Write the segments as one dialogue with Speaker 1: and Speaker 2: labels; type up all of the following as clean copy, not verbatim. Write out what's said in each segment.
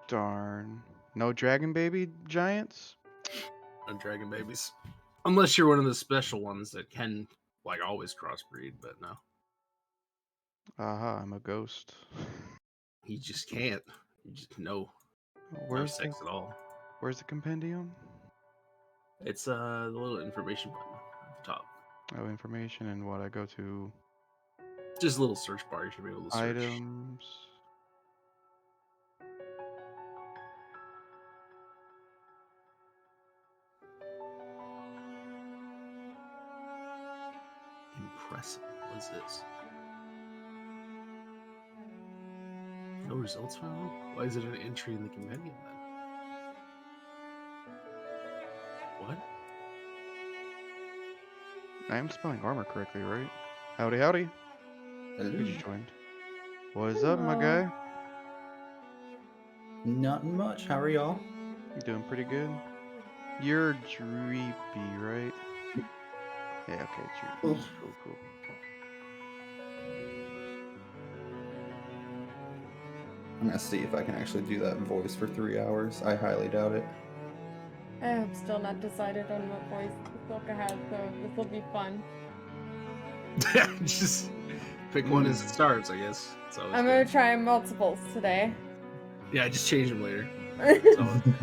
Speaker 1: Darn. No dragon baby giants?
Speaker 2: No dragon babies. Unless you're one of the special ones that can, like, always crossbreed, but no.
Speaker 1: Aha, I'm a ghost.
Speaker 2: You just can't. You just no
Speaker 1: Where's
Speaker 2: sex at all.
Speaker 1: Where's the compendium?
Speaker 2: It's the little information button at the top.
Speaker 1: Oh, information and what I go to.
Speaker 2: Just a little search bar. You should be able to search.
Speaker 1: Items.
Speaker 2: Impressive. What is this? No results found? Why is it an entry in the compendium then? What?
Speaker 1: I am spelling armor correctly, right? Howdy, howdy.
Speaker 3: Hello.
Speaker 1: Who just joined? What is up, my guy?
Speaker 3: Nothing much. How are y'all?
Speaker 1: You doing pretty good? You're dreepy, right? Yeah, okay, dreepy. Cool.
Speaker 3: I'm gonna see if I can actually do that voice for 3 hours. I highly doubt it.
Speaker 4: I have still not decided on what voice to look ahead, so this will be fun.
Speaker 2: Just pick one as it starts, I guess.
Speaker 4: I'm gonna try multiples today.
Speaker 2: Yeah, just change them later.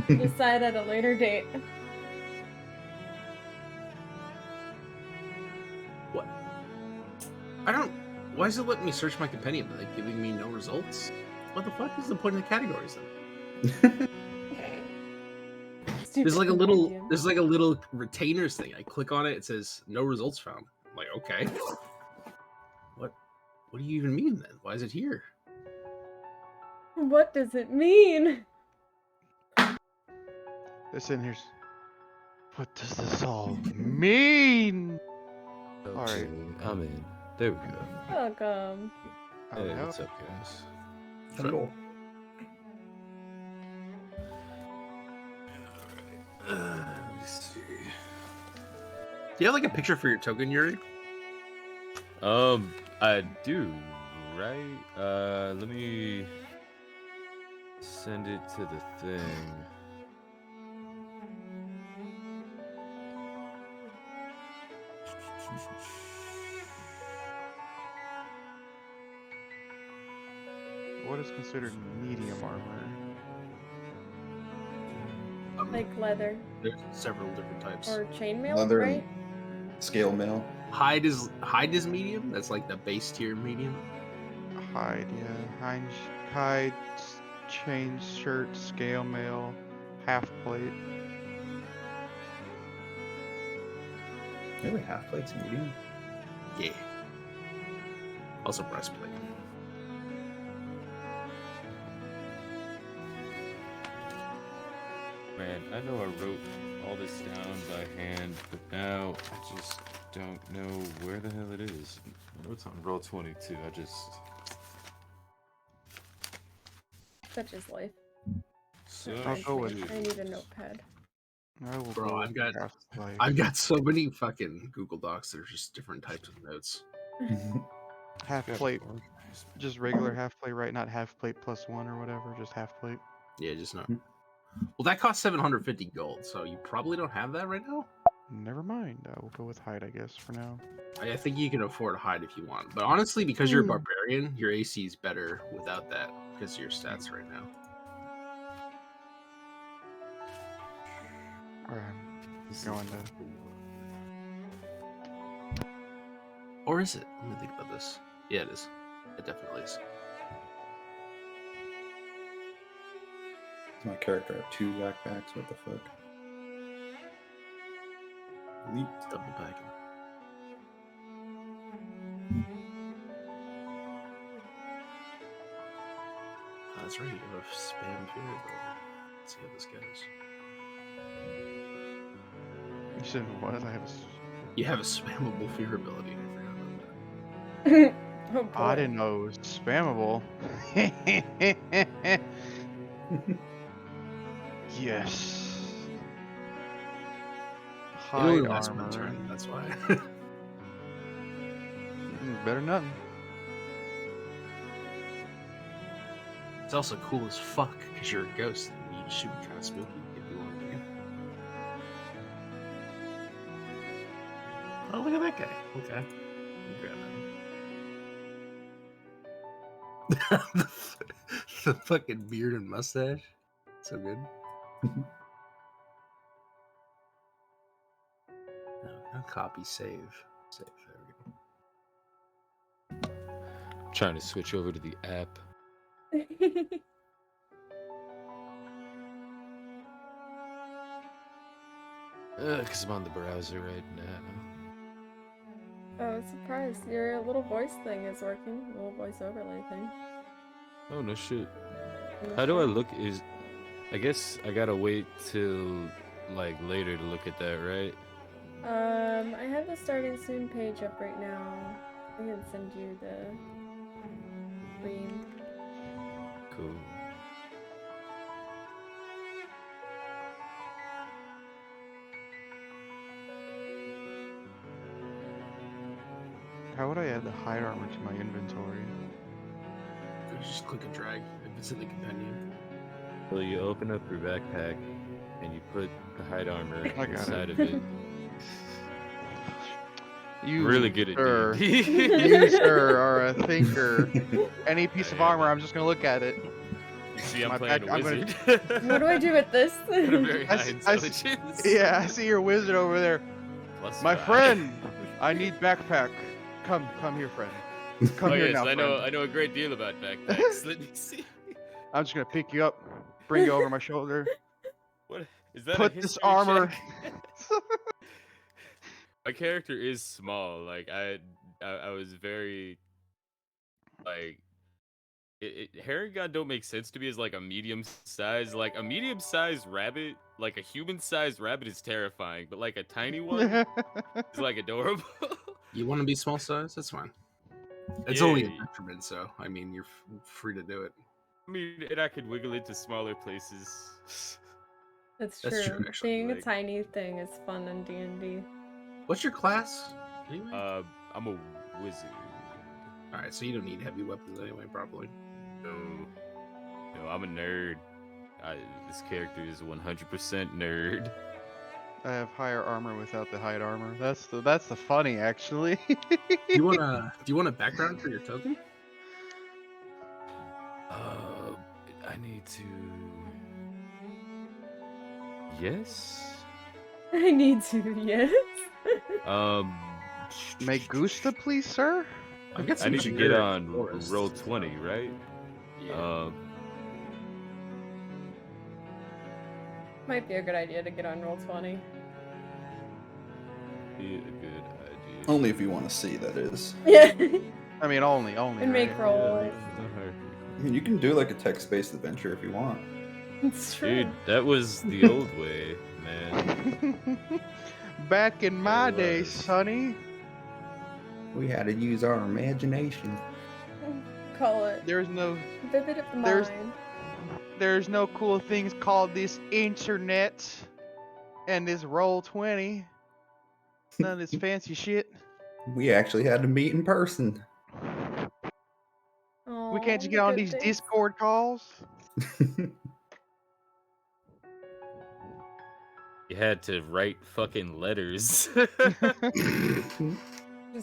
Speaker 4: Decide at a later date.
Speaker 2: What? I don't. Why is it letting me search my compendium? Are they giving me no results? What the fuck is the point of the categories then? There's like a little retainers thing. I click on it. It says no results found. I'm like, okay. What do you even mean then? Why is it here?
Speaker 4: What does it mean?
Speaker 1: Listen, what does this all mean?
Speaker 5: Okay,
Speaker 1: Alright.
Speaker 5: I'm in. There we go.
Speaker 4: Welcome.
Speaker 5: Hey, what's up, guys?
Speaker 3: Hello.
Speaker 5: Let me see.
Speaker 2: Do you have like a picture for your token, Yuri?
Speaker 5: I do, right? Let me send it to the thing.
Speaker 1: What is considered medium armor?
Speaker 4: Like leather
Speaker 2: There's several different types.
Speaker 4: or chainmail,
Speaker 3: Leather
Speaker 4: right?
Speaker 3: and scale mail.
Speaker 2: Hide is medium. That's like the base tier medium.
Speaker 1: Hide, yeah. Hide, chain shirt, scale mail, half plate.
Speaker 3: Really, half plate's medium.
Speaker 2: Yeah. Also breastplate.
Speaker 5: Man, I know I wrote all this down by hand, but now I just don't know where the hell it is. I know it's on roll 22.
Speaker 4: Such is life.
Speaker 5: So
Speaker 1: I'll go with
Speaker 4: I need a notepad.
Speaker 1: I will
Speaker 2: Bro,
Speaker 1: go
Speaker 2: I've
Speaker 1: with
Speaker 2: got-
Speaker 1: half plate.
Speaker 2: I've got so many fucking Google Docs that are just different types of notes.
Speaker 1: half plate. Just regular half plate, right? Not half plate plus one or whatever, just half plate.
Speaker 2: Yeah, just not. Well, that costs 750 gold, so you probably don't have that right now.
Speaker 1: Never mind. I will go with hide, I guess, for now.
Speaker 2: I think you can afford hide if you want, but honestly, because you're a barbarian, your AC is better without that because of your stats right now.
Speaker 1: Alright, going to.
Speaker 2: Or is it? Let me think about this. Yeah, it is. It definitely is.
Speaker 3: My character have 2 backpacks. What the fuck? Elite.
Speaker 2: Double packing. Oh, that's right. You have a spam fear ability. Let's see how this goes.
Speaker 1: You said what? I have a.
Speaker 2: You have a spammable fear ability. I forgot about that.
Speaker 4: Oh, boy.
Speaker 1: I didn't know it was spammable. Yes.
Speaker 2: It only
Speaker 1: Hide
Speaker 2: lasts one
Speaker 1: armor.
Speaker 2: turn, that's why.
Speaker 1: Better than nothing.
Speaker 2: It's also cool as fuck because you're a ghost and you should be kind of spooky if you want to be. Oh, look at that guy. Okay. Grab him. The fucking beard and mustache. So good. No, copy, save. Save. There we go.
Speaker 5: Trying to switch over to the app. Because I'm on the browser right now.
Speaker 4: Oh, surprise. Your little voice thing is working. Little voice overlay thing.
Speaker 5: Oh, no shit. How do I look? I guess I gotta wait till, like, later to look at that, right?
Speaker 4: I have the starting soon page up right now. I can send you the screen.
Speaker 5: Cool.
Speaker 1: How would I add the hide armor to my inventory?
Speaker 2: You just click and drag if it's in the companion.
Speaker 5: Well, you open up your backpack and you put the hide armor
Speaker 1: I got
Speaker 5: inside
Speaker 1: it.
Speaker 5: of it.
Speaker 1: You
Speaker 5: Really good at
Speaker 1: sir,
Speaker 5: D&D.
Speaker 1: you sir are a thinker. Any piece of
Speaker 5: I am.
Speaker 1: armor, I'm just gonna look at it.
Speaker 5: You see, I'm
Speaker 1: My
Speaker 5: playing
Speaker 1: back-
Speaker 5: a
Speaker 1: I'm gonna-
Speaker 5: wizard.
Speaker 4: What do I do with this?
Speaker 5: Got a very
Speaker 1: I
Speaker 5: high
Speaker 1: s- I s-
Speaker 5: intelligence.
Speaker 1: Yeah, I see your wizard over there.
Speaker 5: Plus
Speaker 1: My
Speaker 5: 5.
Speaker 1: friend, I need backpack. Come here, friend. Come
Speaker 5: Oh
Speaker 1: here
Speaker 5: yes,
Speaker 1: now,
Speaker 5: I
Speaker 1: friend.
Speaker 5: know a great deal about backpacks. Let me see.
Speaker 1: I'm just gonna pick you up, bring you over my shoulder,
Speaker 5: What is that?
Speaker 1: put
Speaker 5: a
Speaker 1: this
Speaker 5: history
Speaker 1: armor.
Speaker 5: check? My character is small. Like I was very like Harry God don't make sense to me as like a medium size. Like a medium sized rabbit, like a human sized rabbit is terrifying, but like a tiny one is like adorable.
Speaker 2: You want to be small size? That's fine. It's
Speaker 5: Yeah.
Speaker 2: only a detriment, so I mean, you're free to do it.
Speaker 5: I mean, and I could wiggle into smaller places.
Speaker 4: That's
Speaker 2: That's
Speaker 4: true.
Speaker 2: true, actually,
Speaker 4: Being a
Speaker 5: like-
Speaker 4: tiny thing is fun in D&D.
Speaker 2: What's your class? Anyway?
Speaker 5: I'm a wizard.
Speaker 2: All right, so you don't need heavy weapons anyway, probably.
Speaker 5: No, I'm a nerd. This character is 100% nerd.
Speaker 1: I have higher armor without the hide armor. That's the funny actually.
Speaker 2: Do you want a background for your token?
Speaker 5: I need to. Yes.
Speaker 4: I need to, yes.
Speaker 1: Me gusta, please, sir.
Speaker 2: I've got
Speaker 5: I
Speaker 2: some
Speaker 5: need to get
Speaker 2: generic
Speaker 5: on
Speaker 2: forests.
Speaker 5: roll 20, right?
Speaker 2: Yeah.
Speaker 4: Might be a good idea to get on roll 20.
Speaker 5: Be a good idea.
Speaker 3: Only if you want to see, that is.
Speaker 4: Yeah.
Speaker 1: I mean, only.
Speaker 4: And make
Speaker 1: right?
Speaker 4: rolls.
Speaker 3: I mean, you can do like a text-based adventure if you want.
Speaker 4: It's true.
Speaker 5: Dude, that was the old way, man.
Speaker 1: Back in my
Speaker 5: It
Speaker 1: day,
Speaker 5: was.
Speaker 1: Sonny,
Speaker 3: We had to use our imagination.
Speaker 4: Call it
Speaker 1: there's no
Speaker 4: vivid of the
Speaker 1: There's-
Speaker 4: mind.
Speaker 1: there's no cool things called this internet and this roll 20. None of this fancy shit.
Speaker 3: We actually had to meet in person.
Speaker 1: We can't just
Speaker 4: Aw,
Speaker 1: get on
Speaker 4: good
Speaker 1: these
Speaker 4: days.
Speaker 1: Discord calls.
Speaker 5: You had to write fucking letters.
Speaker 4: Just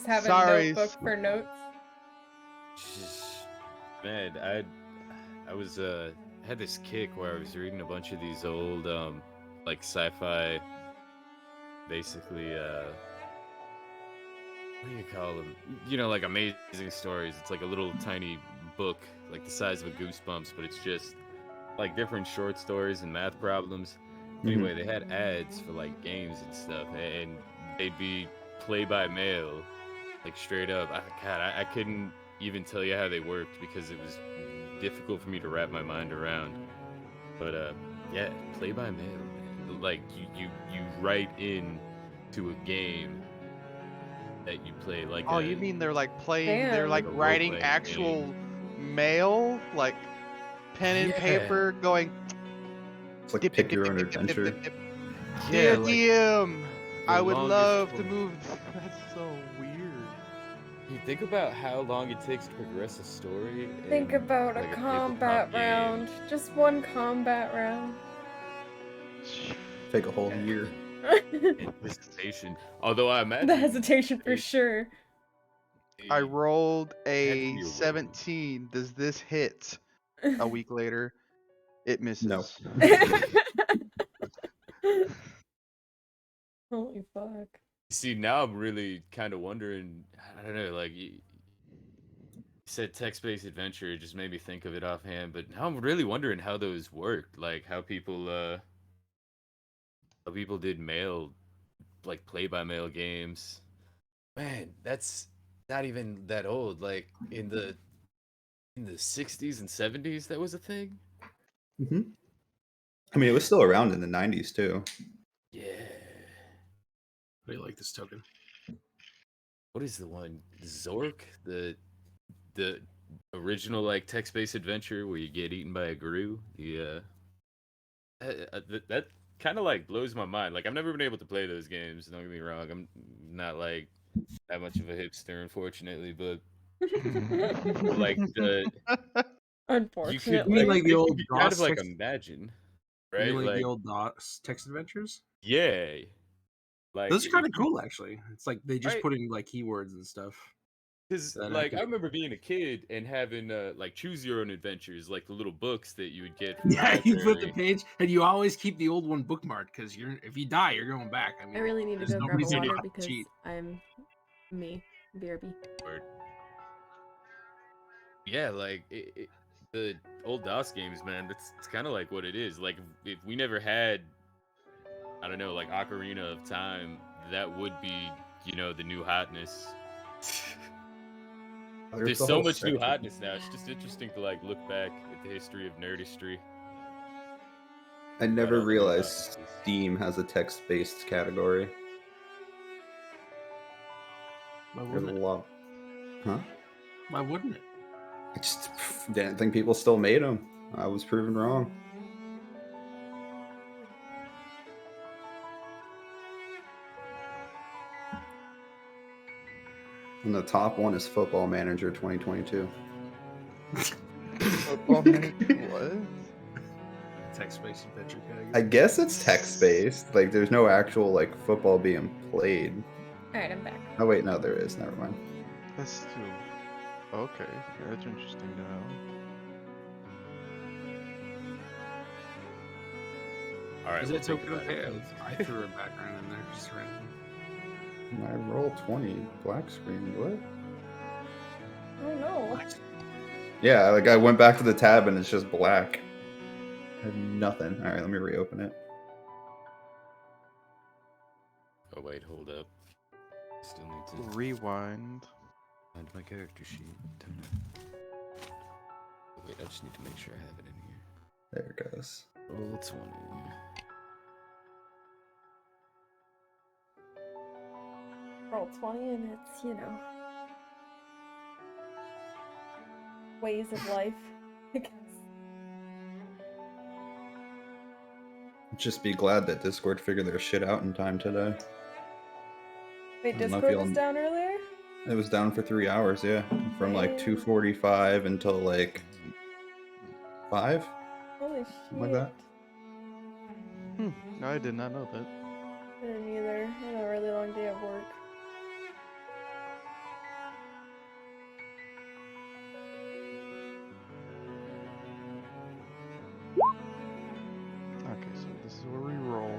Speaker 4: have
Speaker 1: Sorry.
Speaker 4: a notebook for notes.
Speaker 5: Man, I was had this kick where I was reading a bunch of these old like sci-fi, basically what do you call them? You know, like amazing stories. It's like a little tiny book, like the size of a Goosebumps, but it's just like different short stories and math problems. Anyway, they had ads for like games and stuff, and they'd be play by mail, like straight up. I couldn't even tell you how they worked because it was difficult for me to wrap my mind around. But yeah, play by mail, man. Like you write in to a game that you play. Like
Speaker 1: Oh, you mean they're like playing? They're
Speaker 4: Damn.
Speaker 1: like
Speaker 5: Like a
Speaker 1: writing
Speaker 5: role-playing
Speaker 1: actual mail, like pen and
Speaker 5: Yeah.
Speaker 1: paper, going.
Speaker 3: It's like
Speaker 1: dip,
Speaker 3: pick
Speaker 1: dip,
Speaker 3: your
Speaker 1: dip,
Speaker 3: own
Speaker 1: dip, dip, dip,
Speaker 3: adventure.
Speaker 1: dip, dip.
Speaker 5: Yeah,
Speaker 1: Dear
Speaker 5: like
Speaker 1: DM, I
Speaker 5: the
Speaker 1: would
Speaker 5: longest
Speaker 1: love to
Speaker 5: one.
Speaker 1: move. That's so weird.
Speaker 5: You think about how long it takes to progress a story.
Speaker 4: Think
Speaker 5: in,
Speaker 4: about
Speaker 5: like,
Speaker 4: a
Speaker 5: tabletop
Speaker 4: combat
Speaker 5: game.
Speaker 4: round. Just one combat round.
Speaker 3: Take a whole year.
Speaker 5: And hesitation. Although I imagine
Speaker 4: The hesitation for
Speaker 5: it-
Speaker 4: sure.
Speaker 1: I rolled
Speaker 5: had to
Speaker 1: a
Speaker 5: be a roll.
Speaker 1: 17. Does this hit? A week later, it misses.
Speaker 3: No.
Speaker 4: Holy fuck.
Speaker 5: See, now I'm really kind of wondering. I don't know, like you said, text-based adventure. It just made me think of it offhand. But now I'm really wondering how those worked. Like how people did mail, like play-by-mail games. Man, that's not even that old. Like in the 60s and 70s, that was a thing.
Speaker 3: Hmm. I mean, it was still around in the 90s too.
Speaker 5: Yeah.
Speaker 2: I like this token.
Speaker 5: What is the one? Zork, the original like text-based adventure where you get eaten by a grue. Yeah, that kind of like blows my mind. Like I've never been able to play those games. Don't get me wrong. I'm not like that much of a hipster, unfortunately. But like you
Speaker 4: Unfortunately.
Speaker 2: mean like the
Speaker 5: you
Speaker 2: old
Speaker 5: could kind
Speaker 2: DOS
Speaker 5: of like
Speaker 2: text-
Speaker 5: imagine,
Speaker 2: You mean
Speaker 5: right?
Speaker 2: like
Speaker 5: Like
Speaker 2: the old DOS text adventures?
Speaker 5: yeah, like
Speaker 2: Those are kind of cool, actually. It's like they just
Speaker 5: Right.
Speaker 2: put in like keywords and stuff.
Speaker 5: Because
Speaker 2: That
Speaker 5: like I
Speaker 2: activate-
Speaker 5: remember being a kid and having like choose your own adventures, like the little books that you would get. From
Speaker 2: Yeah,
Speaker 5: the
Speaker 2: you flip the
Speaker 5: library.
Speaker 2: page, and you always keep the old one bookmarked because if you die, you're going back. I mean,
Speaker 4: I really need to
Speaker 2: there's
Speaker 4: go
Speaker 2: no
Speaker 4: grab a
Speaker 2: reason
Speaker 4: water
Speaker 2: not to
Speaker 4: because
Speaker 2: cheat.
Speaker 4: I'm me. BRB.
Speaker 5: Word. Yeah, like the old DOS games, man. It's kind of like what it is. Like if we never had, I don't know, like Ocarina of Time, that would be, the new hotness. There's
Speaker 3: the
Speaker 5: so
Speaker 3: whole
Speaker 5: much new
Speaker 3: section.
Speaker 5: hotness now. It's just interesting to like look back at the history of nerdistry.
Speaker 3: I never
Speaker 5: all the new
Speaker 3: realized
Speaker 5: hotnesses.
Speaker 3: Steam has a text-based category.
Speaker 2: Why
Speaker 3: There's a
Speaker 2: wouldn't it?
Speaker 3: lot. Huh?
Speaker 2: Why wouldn't it?
Speaker 3: I just didn't think people still made them. I was proven wrong. And the top one is Football Manager 2022.
Speaker 1: Football manager, what?
Speaker 2: Text-based adventure category.
Speaker 3: I guess it's text-based. Like, there's no actual like football being played.
Speaker 4: Alright, I'm back.
Speaker 3: Oh wait, no, there is. Never mind.
Speaker 1: That's too. Okay, that's interesting to know.
Speaker 5: All right,
Speaker 2: Is
Speaker 5: we'll
Speaker 2: it
Speaker 5: think
Speaker 2: token
Speaker 5: about it.
Speaker 2: okay? I threw a background in there just random.
Speaker 3: My roll 20 black screen. What?
Speaker 4: Oh no.
Speaker 3: Yeah, like I went back to the tab and it's just black. I have nothing. All right, let me reopen it.
Speaker 5: Oh wait, hold up. Still need to
Speaker 1: Rewind.
Speaker 5: find my character sheet. Oh, wait, I just need to make sure I have it in here.
Speaker 3: There it goes.
Speaker 5: Roll 20.
Speaker 4: Roll 20 and it's, ways of life, I guess.
Speaker 3: Just be glad that Discord figured their shit out in time today.
Speaker 4: Wait,
Speaker 3: I'm not
Speaker 4: Discord was
Speaker 3: feeling-
Speaker 4: down earlier?
Speaker 3: It was down for 3 hours, yeah. From like 2:45 until like 5?
Speaker 4: Holy shit.
Speaker 3: Something like that.
Speaker 1: I did not know that.
Speaker 4: I didn't either. I had a really long day at work.
Speaker 1: Okay, so this is where we roll.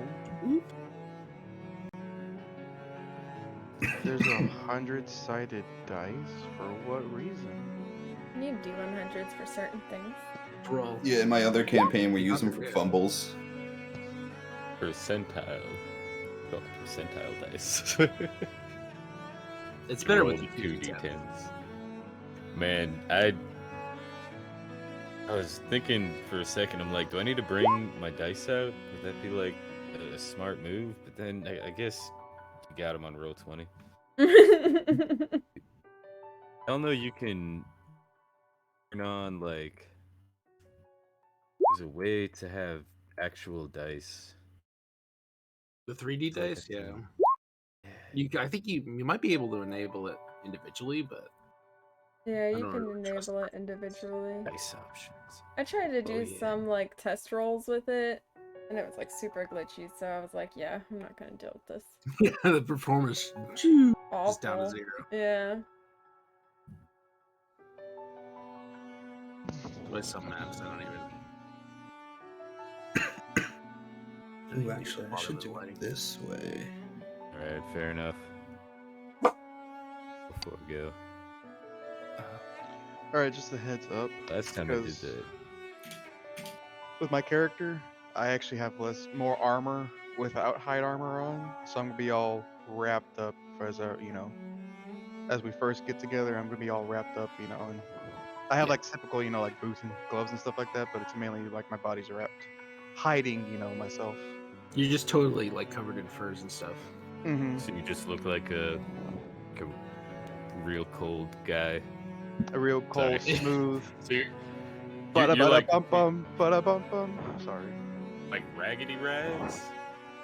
Speaker 1: There's 100-sided dice. For what reason?
Speaker 4: You need D100s for certain things.
Speaker 2: Bro.
Speaker 3: Yeah, in my other campaign, we use them for fumbles.
Speaker 5: Percentile. Oh, percentile dice.
Speaker 2: It's better
Speaker 5: Roll
Speaker 2: with the
Speaker 5: 2d10s. Man, I was thinking for a second. I'm like, do I need to bring my dice out? Would that be like a smart move? But then I guess you got them on roll 20. I don't know. You can turn on like. There's a way to have actual dice.
Speaker 2: The 3D
Speaker 5: Like
Speaker 2: dice,
Speaker 5: a
Speaker 2: yeah.
Speaker 5: thing.
Speaker 2: I think you might be able to enable it individually, but
Speaker 4: Yeah,
Speaker 2: I
Speaker 4: you
Speaker 2: don't
Speaker 4: can
Speaker 2: really trust
Speaker 4: enable it individually.
Speaker 5: Nice options.
Speaker 4: I tried to do
Speaker 2: yeah.
Speaker 4: some like test rolls with it, and it was like super glitchy. So I was like, yeah, I'm not gonna deal with this.
Speaker 2: Yeah, the performance just down to
Speaker 4: Awful.
Speaker 2: 0.
Speaker 4: Yeah.
Speaker 2: By some maps, I don't even.
Speaker 3: Ooh, actually, I should do it this way.
Speaker 5: All right, fair enough. Before we go,
Speaker 1: All right, just a heads up.
Speaker 5: last time I did
Speaker 1: Because
Speaker 5: that.
Speaker 1: with my character, I actually have more armor without hide armor on, so I'm gonna be all wrapped up as as we first get together. I'm gonna be all wrapped up, and I have
Speaker 2: Yeah.
Speaker 1: like typical, like boots and gloves and stuff like that, but it's mainly like my body's wrapped, hiding, myself.
Speaker 2: You're just totally like covered in furs and stuff.
Speaker 1: Mm-hmm.
Speaker 5: So you just look like a real cold guy.
Speaker 1: A real cold,
Speaker 5: Sorry.
Speaker 1: smooth.
Speaker 5: So you're
Speaker 1: Bada
Speaker 5: you're
Speaker 1: bada
Speaker 5: like
Speaker 1: bum bum, bada bum bum. Sorry.
Speaker 5: like Raggedy Rags,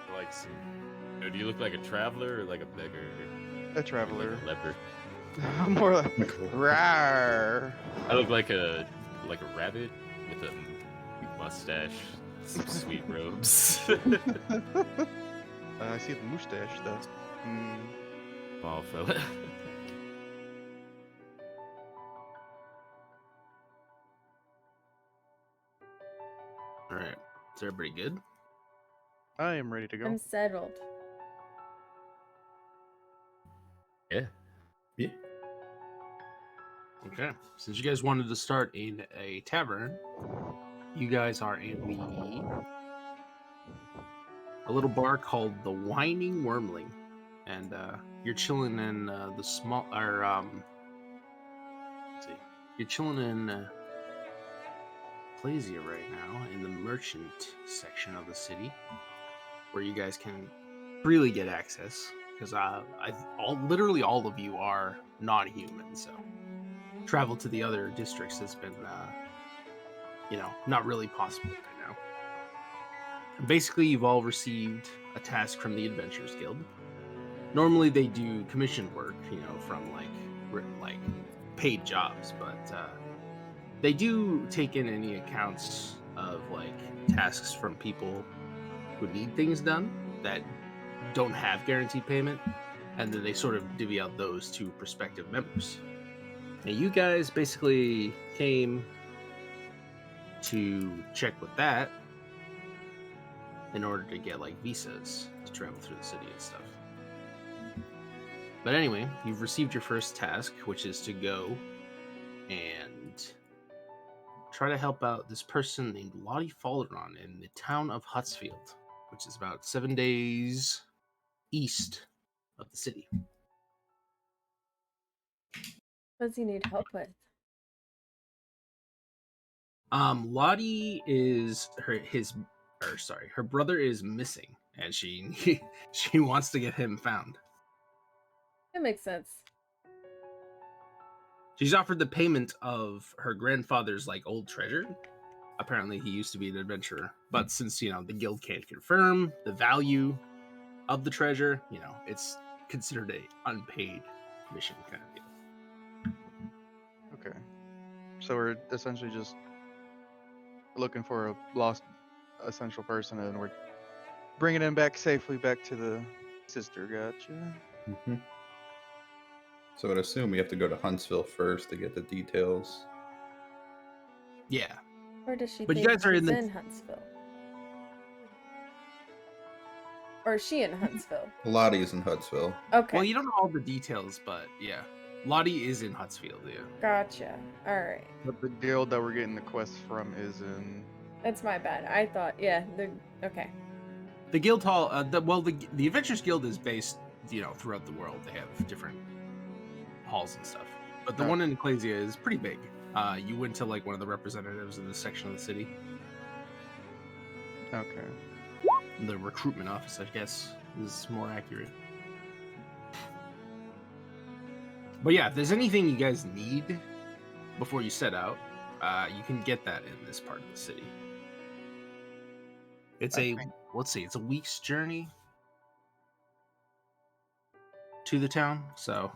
Speaker 5: or like some. Do you look like a traveler or like a beggar?
Speaker 1: A
Speaker 5: Or
Speaker 1: traveler.
Speaker 5: like a leper.
Speaker 1: More like rawr.
Speaker 5: I look like a rabbit with a mustache, some sweet robes.
Speaker 1: I see the mustache though.
Speaker 5: Small fella.
Speaker 2: All right, is everybody good?
Speaker 1: I am ready to go.
Speaker 4: I'm settled.
Speaker 5: Yeah.
Speaker 3: Yeah.
Speaker 2: Okay. Since you guys wanted to start in a tavern, you guys are in a little bar called the Whining Wormling, and you're chilling in the small let's see, you're chilling in Plasia right now in the merchant section of the city, where you guys can freely get access because literally all of you are non-human, so travel to the other districts has been not really possible right now. Basically, you've all received a task from the Adventurers Guild. Normally, they do commission work, from like paid jobs, but they do take in any accounts of like tasks from people who need things done that don't have guaranteed payment, and then they sort of divvy out those to prospective members. And you guys basically came to check with that in order to get like visas to travel through the city and stuff. But anyway, you've received your first task, which is to go and try to help out this person named Lottie Falleron in the town of Hutsfield, which is about 7 days east of the city.
Speaker 4: What does he need help with?
Speaker 2: Lottie is her brother is missing, and she wants to get him found.
Speaker 4: That makes sense.
Speaker 2: She's offered the payment of her grandfather's like old treasure. Apparently, he used to be an adventurer, but since the guild can't confirm the value of the treasure, it's considered a unpaid mission kind of deal.
Speaker 1: Okay. So we're essentially just looking for a lost essential person, and we're bringing him back safely back to the sister. Gotcha.
Speaker 3: Mm-hmm. So I'd assume we have to go to Huntsville first to get the details.
Speaker 2: Yeah,
Speaker 4: Or does she
Speaker 2: But you
Speaker 4: think
Speaker 2: guys are
Speaker 4: he's
Speaker 2: in
Speaker 4: in,
Speaker 2: the-
Speaker 4: Huntsville? Or is she in Huntsville?
Speaker 3: Lottie's in Huntsville.
Speaker 4: Okay.
Speaker 2: well, you don't know all the details, but yeah, Lottie is in Hutsfield. Yeah,
Speaker 4: Gotcha. Alright.
Speaker 1: But the guild that we're getting the quest from is in.
Speaker 4: That's my bad. I thought, yeah, okay.
Speaker 2: the guild hall. The Adventurers Guild is based, throughout the world. They have different halls and stuff, but the
Speaker 1: Oh.
Speaker 2: one in Ecclesia is pretty big. You went to like one of the representatives in this section of the city.
Speaker 1: Okay.
Speaker 2: The recruitment office, I guess, is more accurate. But yeah, if there's anything you guys need before you set out, you can get that in this part of the city. It's it's a week's journey to the town, so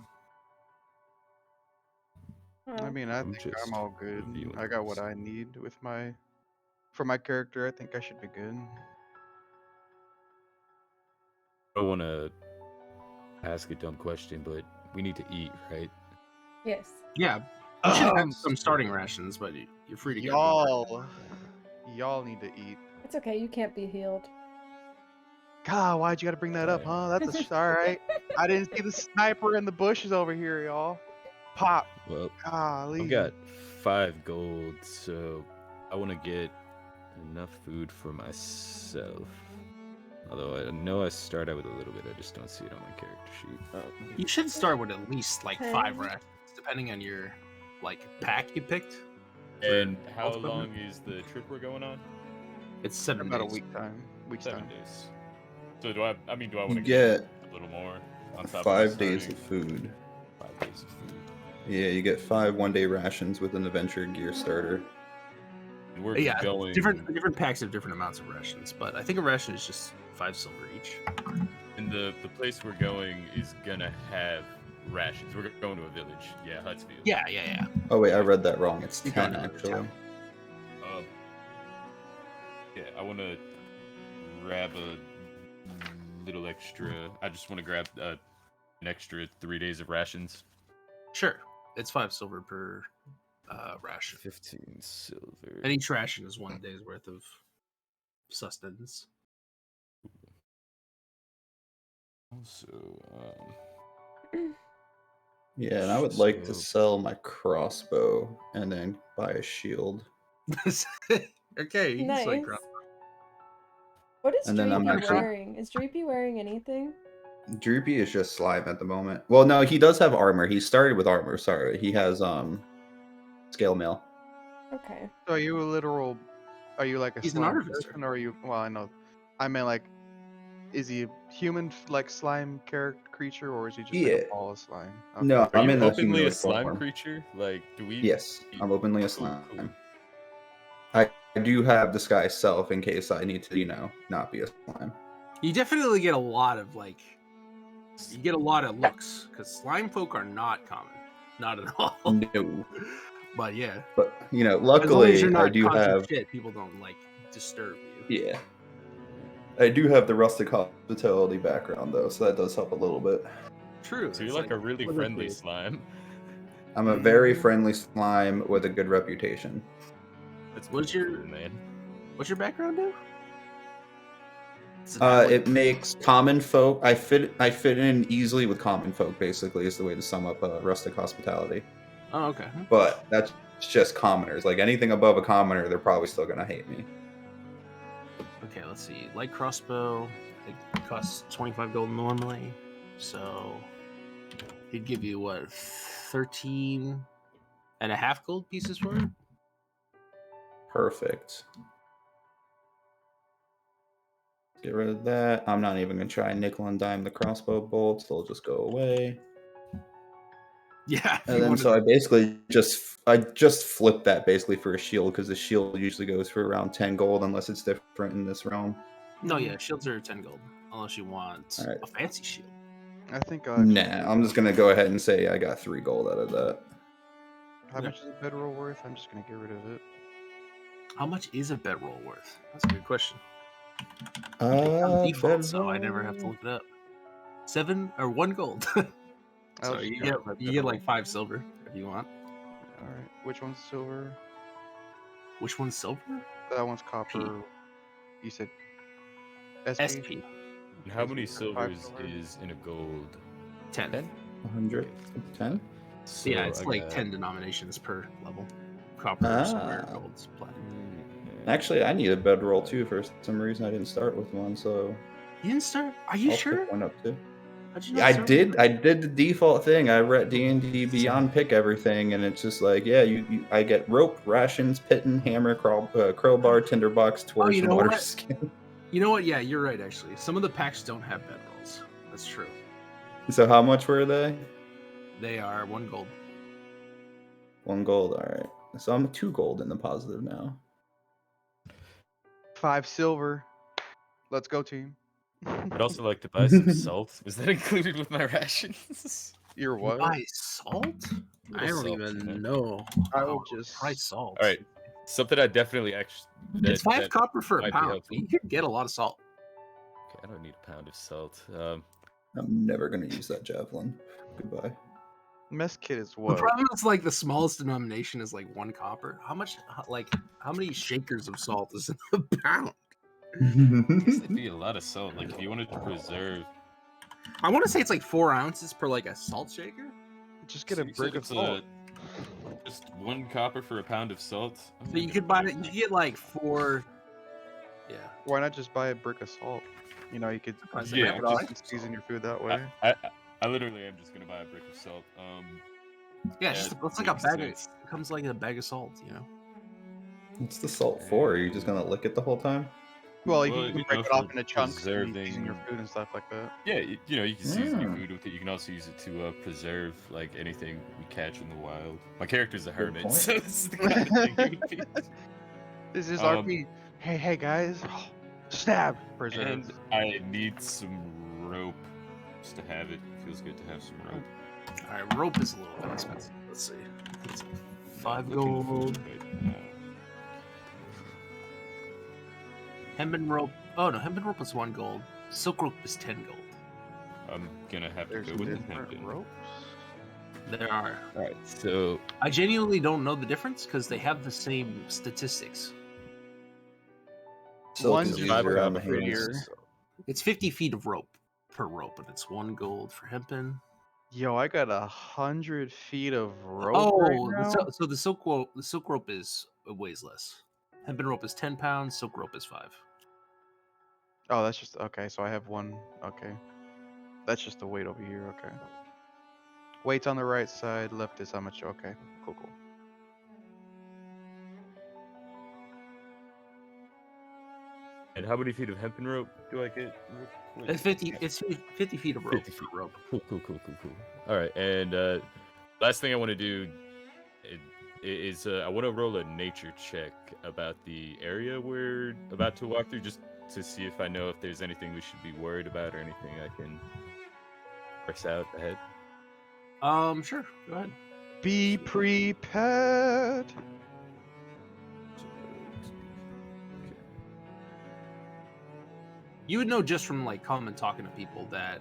Speaker 1: I
Speaker 4: Oh.
Speaker 1: mean, I
Speaker 5: I'm
Speaker 1: think
Speaker 5: just
Speaker 1: I'm all good.
Speaker 5: reviewing
Speaker 1: I got what
Speaker 5: this.
Speaker 1: I need with for my character. I think I should be good.
Speaker 5: I don't want to ask a dumb question, but we need to eat, right?
Speaker 4: Yes.
Speaker 2: Yeah, you should have some
Speaker 5: So-
Speaker 2: starting rations, but you're free to get more.
Speaker 1: Y'all need to eat.
Speaker 4: It's okay. You can't be healed.
Speaker 1: God, why'd you gotta bring that up, huh? That's all right. I didn't see the sniper in the bushes over here, y'all. Pop.
Speaker 5: Well,
Speaker 1: Golly.
Speaker 5: I've got 5 gold, so I want to get enough food for myself. Although I know I start out with a little bit, I just don't see it on my character sheet.
Speaker 2: You should start with at least like 5
Speaker 4: 10.
Speaker 2: rations, depending on your pack you picked.
Speaker 5: And how
Speaker 2: Ultimate?
Speaker 5: long is the trip we're going on?
Speaker 2: It's 7
Speaker 1: About
Speaker 2: days.
Speaker 1: a week's time.
Speaker 5: 7 days. So do I want
Speaker 3: You
Speaker 5: to
Speaker 3: get
Speaker 5: a little more on top
Speaker 3: 5
Speaker 5: of
Speaker 3: days
Speaker 5: starting?
Speaker 3: of food.
Speaker 5: 5 days of food.
Speaker 3: Yeah, you get 5 one-day rations with an adventure gear starter.
Speaker 5: And we're
Speaker 2: Yeah,
Speaker 5: going.
Speaker 2: different packs have different amounts of rations, but I think a ration is just 5 silver each.
Speaker 5: And the place we're going is gonna have rations. We're going to a village. Yeah, Hutsfield.
Speaker 2: Yeah.
Speaker 3: Oh wait, I read that wrong. It's
Speaker 2: You
Speaker 3: 10
Speaker 2: got it.
Speaker 3: actually.
Speaker 5: Um, yeah, I want to grab a little extra. I just want to grab an extra 3 days of rations.
Speaker 2: Sure. It's 5 silver per ration.
Speaker 5: 15 silver.
Speaker 2: And each ration is 1 day's worth of sustenance.
Speaker 5: Also,
Speaker 3: Yeah, and I would like to
Speaker 5: So-
Speaker 3: sell my crossbow and then buy a shield.
Speaker 2: Okay, you can say
Speaker 4: Nice.
Speaker 2: crap.
Speaker 4: What is
Speaker 3: And then I'm
Speaker 4: Dreepy
Speaker 3: actually-
Speaker 4: wearing? Is Dreepy wearing anything?
Speaker 3: Droopy is just slime at the moment. Well, no, he does have armor. He started with armor. Sorry, he has scale mail.
Speaker 4: Okay.
Speaker 1: So are you a literal? Are you like a
Speaker 2: He's an
Speaker 1: slime
Speaker 2: artificer.
Speaker 1: person, or are you? Well, I know. I meant like, is he a human like slime character creature, or is he just like
Speaker 3: Yeah.
Speaker 1: a ball of slime? Okay.
Speaker 3: No,
Speaker 5: are
Speaker 3: I'm
Speaker 5: you
Speaker 3: in the
Speaker 5: openly a
Speaker 3: humanoid
Speaker 5: slime
Speaker 3: form.
Speaker 5: creature? Like, do we?
Speaker 3: Yes, I'm openly a
Speaker 5: Cool,
Speaker 3: slime.
Speaker 5: cool.
Speaker 3: I do have disguise self in case I need to, not be a slime.
Speaker 2: You definitely get a lot of you get a lot of looks because slime folk are not common, not at all.
Speaker 3: No,
Speaker 2: But yeah,
Speaker 3: but
Speaker 2: as long as
Speaker 3: luckily
Speaker 2: you're not
Speaker 3: I do
Speaker 2: causing
Speaker 3: have.
Speaker 2: shit, people don't disturb you.
Speaker 3: Yeah, I do have the rustic hospitality background though, so that does help a little bit.
Speaker 2: True.
Speaker 5: So you're
Speaker 2: it's
Speaker 5: like a really
Speaker 2: politically-
Speaker 5: friendly slime.
Speaker 3: I'm a very friendly slime with a good reputation.
Speaker 5: That's
Speaker 2: What's
Speaker 5: pretty
Speaker 2: your-
Speaker 5: cool, man?
Speaker 2: What's your background do? Is that,
Speaker 3: It makes common folk. I fit in easily with common folk. Basically, is the way to sum up rustic hospitality.
Speaker 2: Oh, okay.
Speaker 3: But that's just commoners. Like anything above a commoner, they're probably still gonna hate me.
Speaker 2: Okay, let's see. Light crossbow, it costs 25 gold normally. So he'd give you what, 13 and a half gold pieces for it?
Speaker 3: Perfect. Get rid of that. I'm not even gonna try nickel and dime the crossbow bolts. They'll just go away.
Speaker 2: Yeah. if
Speaker 3: And
Speaker 2: you
Speaker 3: then
Speaker 2: wanted-
Speaker 3: so I basically just flip that basically for a shield because the shield usually goes for around 10 gold unless it's different in this realm.
Speaker 2: No, yeah, shields are 10 gold. Unless you want
Speaker 3: Alright.
Speaker 2: a fancy shield.
Speaker 1: I think.
Speaker 3: Nah, I'm just gonna go ahead and say I got 3 gold out of that.
Speaker 1: How much is a bedroll worth? I'm just gonna get rid of it.
Speaker 2: How much is a bedroll worth? That's a good question. It's on default, so I never have to look it up. 1 gold.
Speaker 1: I'll
Speaker 2: So
Speaker 1: just
Speaker 2: you
Speaker 1: go
Speaker 2: get
Speaker 1: with my
Speaker 2: you get like
Speaker 1: bedroll.
Speaker 2: 5 silver if you want.
Speaker 1: All right. Which one's silver?
Speaker 2: Which one's silver?
Speaker 1: That one's copper. You said SP.
Speaker 2: SP.
Speaker 5: And how many
Speaker 1: Five
Speaker 5: silvers
Speaker 1: silver.
Speaker 5: is in a gold?
Speaker 2: 10.
Speaker 3: 110?
Speaker 5: So
Speaker 2: Yeah, it's
Speaker 5: I
Speaker 2: like
Speaker 5: got-
Speaker 2: 10 denominations per level. Copper, silver,
Speaker 3: Ah.
Speaker 2: gold, platinum.
Speaker 3: Actually, I need a bedroll too for some reason. I didn't start with one, so
Speaker 2: You didn't start? Are you
Speaker 3: I'll
Speaker 2: sure?
Speaker 3: pick one up too.
Speaker 2: How'd you
Speaker 3: Yeah,
Speaker 2: not
Speaker 3: I
Speaker 2: start
Speaker 3: did.
Speaker 2: with
Speaker 3: I did the default thing. I read D&D Beyond pick everything, and it's just like, yeah, I get rope, rations, pitten, hammer, crowbar, tinderbox, torch,
Speaker 2: you
Speaker 3: and
Speaker 2: know
Speaker 3: water
Speaker 2: what?
Speaker 3: skin.
Speaker 2: You know what? Yeah, you're right, actually. Some of the packs don't have bedrolls. That's true.
Speaker 3: So how much were they?
Speaker 2: They are 1 gold.
Speaker 3: 1 gold. All right. So I'm 2 gold in the positive now.
Speaker 1: 5 silver. Let's go, team.
Speaker 5: I'd also like to buy some salt. Was that included with my rations?
Speaker 1: You're what?
Speaker 2: Buy salt? I don't
Speaker 5: Salt,
Speaker 2: even
Speaker 5: man.
Speaker 2: know.
Speaker 1: I
Speaker 2: how
Speaker 1: would just
Speaker 2: price salt.
Speaker 5: All right, something I definitely actually.
Speaker 2: It's 5 copper for a
Speaker 5: might be
Speaker 2: pound.
Speaker 5: helpful.
Speaker 2: You could get a lot of salt.
Speaker 5: Okay, I don't need a pound of salt.
Speaker 3: I'm never gonna use that javelin. Goodbye.
Speaker 1: mess kit is
Speaker 2: The
Speaker 1: what?
Speaker 2: problem is like the smallest denomination is like 1 copper. How much? Like how many shakers of salt is in a pound?
Speaker 5: I guess it'd be a lot of salt. Like if you wanted to preserve.
Speaker 2: I want to say it's like 4 ounces per like a salt shaker.
Speaker 1: Just get a
Speaker 5: So you said
Speaker 1: brick of
Speaker 5: it's
Speaker 1: salt.
Speaker 5: just 1 copper for a pound of salt. I'm
Speaker 2: So
Speaker 5: gonna
Speaker 2: you
Speaker 5: get
Speaker 2: could
Speaker 5: a
Speaker 2: buy
Speaker 5: brick.
Speaker 2: it. You could get like 4. Yeah.
Speaker 1: Why not just buy a brick of salt? You know, you could
Speaker 2: Surprised
Speaker 5: they
Speaker 1: break
Speaker 5: have
Speaker 1: it off
Speaker 2: brick
Speaker 1: and
Speaker 2: of
Speaker 1: season
Speaker 2: salt.
Speaker 1: your food that way.
Speaker 5: I literally am just gonna buy a brick of salt.
Speaker 2: Yeah, it's,
Speaker 5: that
Speaker 2: it's like a
Speaker 5: makes
Speaker 2: bag.
Speaker 5: sense.
Speaker 2: It comes like a bag of salt. You know.
Speaker 3: What's the salt for? Are you just gonna lick it the whole time?
Speaker 1: Well,
Speaker 5: Well,
Speaker 1: you can
Speaker 5: you
Speaker 1: break
Speaker 5: know,
Speaker 1: it off
Speaker 5: for
Speaker 1: into chunks and you season your
Speaker 5: preserving-
Speaker 1: food and stuff like that.
Speaker 5: Yeah, you know, you can season your
Speaker 3: Mm.
Speaker 5: food with it. You can also use it to preserve like anything we catch in the wild. My character's a hermit,
Speaker 3: point.
Speaker 5: so this is the kind of thing he would be.
Speaker 1: This is
Speaker 5: Um,
Speaker 1: RP. Hey guys, stab preserve.
Speaker 5: And I need some rope just to have it. Feels good to have some rope.
Speaker 2: All right, rope is a little bit expensive. Let's see. It's like 5
Speaker 5: Looking for
Speaker 2: gold.
Speaker 5: it right now.
Speaker 2: Hempen rope. Oh no, hempen rope is 1 gold. Silk rope is 10 gold.
Speaker 5: I'm gonna have to
Speaker 1: There's
Speaker 5: go with the
Speaker 1: different
Speaker 5: hempen.
Speaker 1: ropes.
Speaker 2: There are.
Speaker 5: All right, so
Speaker 2: I genuinely don't know the difference because they have the same statistics.
Speaker 3: Silk
Speaker 1: One's
Speaker 3: is
Speaker 1: just
Speaker 3: easier on the
Speaker 1: prettier.
Speaker 3: hands.
Speaker 2: It's 50 feet of rope per rope, but it's 1 gold for hempen.
Speaker 1: Yo, I got 100 feet of rope
Speaker 2: Oh,
Speaker 1: right now.
Speaker 2: so the silk rope is weighs less. Hempen rope is 10 pounds. Silk rope is 5.
Speaker 1: Oh, that's just okay. So I have one. Okay, that's just the weight over here. Okay, weight's on the right side. Left is how much? Okay, cool.
Speaker 5: and how many feet of hempen rope do I get?
Speaker 2: It's 50. It's 50 feet of rope.
Speaker 5: 50 feet.
Speaker 2: Per rope.
Speaker 5: Cool. All right, and last thing I want to do is I want to roll a nature check about the area we're about to walk through, just to see if I know if there's anything we should be worried about or anything I can press out ahead.
Speaker 2: Sure. Go ahead.
Speaker 1: Be prepared.
Speaker 2: You would know just from like common talking to people that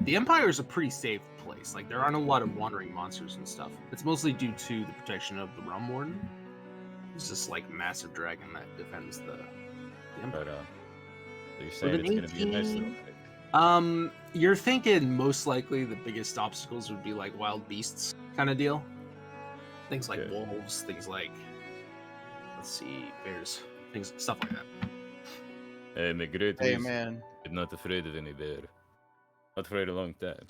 Speaker 2: the Empire is a pretty safe place. Like there aren't a lot of wandering monsters and stuff. It's mostly due to the protection of the Realm Warden. It's this like massive dragon that defends the Empire.
Speaker 5: But so you're saying it's gonna be a nice little.
Speaker 2: You're thinking most likely the biggest obstacles would be like wild beasts kind of deal. Things like
Speaker 5: Okay.
Speaker 2: wolves, things like let's see, bears, things stuff like that.
Speaker 5: Hey, my great
Speaker 1: Hey
Speaker 5: wisdom,
Speaker 1: man,
Speaker 5: I'm not afraid of any bear. Not afraid a long time.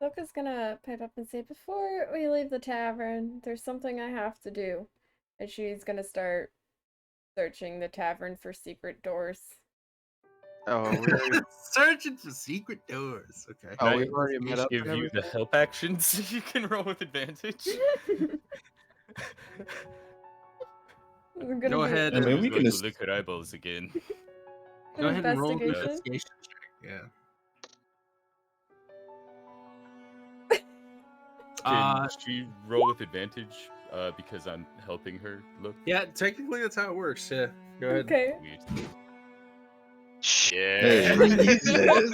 Speaker 4: Soka's gonna pipe up and say, before we leave the tavern, there's something I have to do. And she's gonna start searching the tavern for secret doors.
Speaker 1: oh, we already,
Speaker 2: Searching for secret doors. Okay.
Speaker 1: oh,
Speaker 5: Can
Speaker 1: we've already met up.
Speaker 5: give
Speaker 1: and
Speaker 5: you the
Speaker 1: everything?
Speaker 5: help action so you can roll with advantage.
Speaker 4: We're gonna
Speaker 2: Go
Speaker 4: do
Speaker 2: ahead.
Speaker 3: I mean,
Speaker 5: I'm
Speaker 3: we
Speaker 5: just
Speaker 3: can
Speaker 5: going
Speaker 3: just-
Speaker 5: to lick her eyeballs again.
Speaker 2: Go ahead and roll an
Speaker 4: investigation.
Speaker 2: investigation check. Yeah.
Speaker 5: Can she roll with advantage because I'm helping her look?
Speaker 2: Yeah, technically that's how it works. Yeah. Go ahead.
Speaker 4: Okay.
Speaker 5: Weird.
Speaker 3: Hey.
Speaker 5: Yeah.
Speaker 1: Jesus.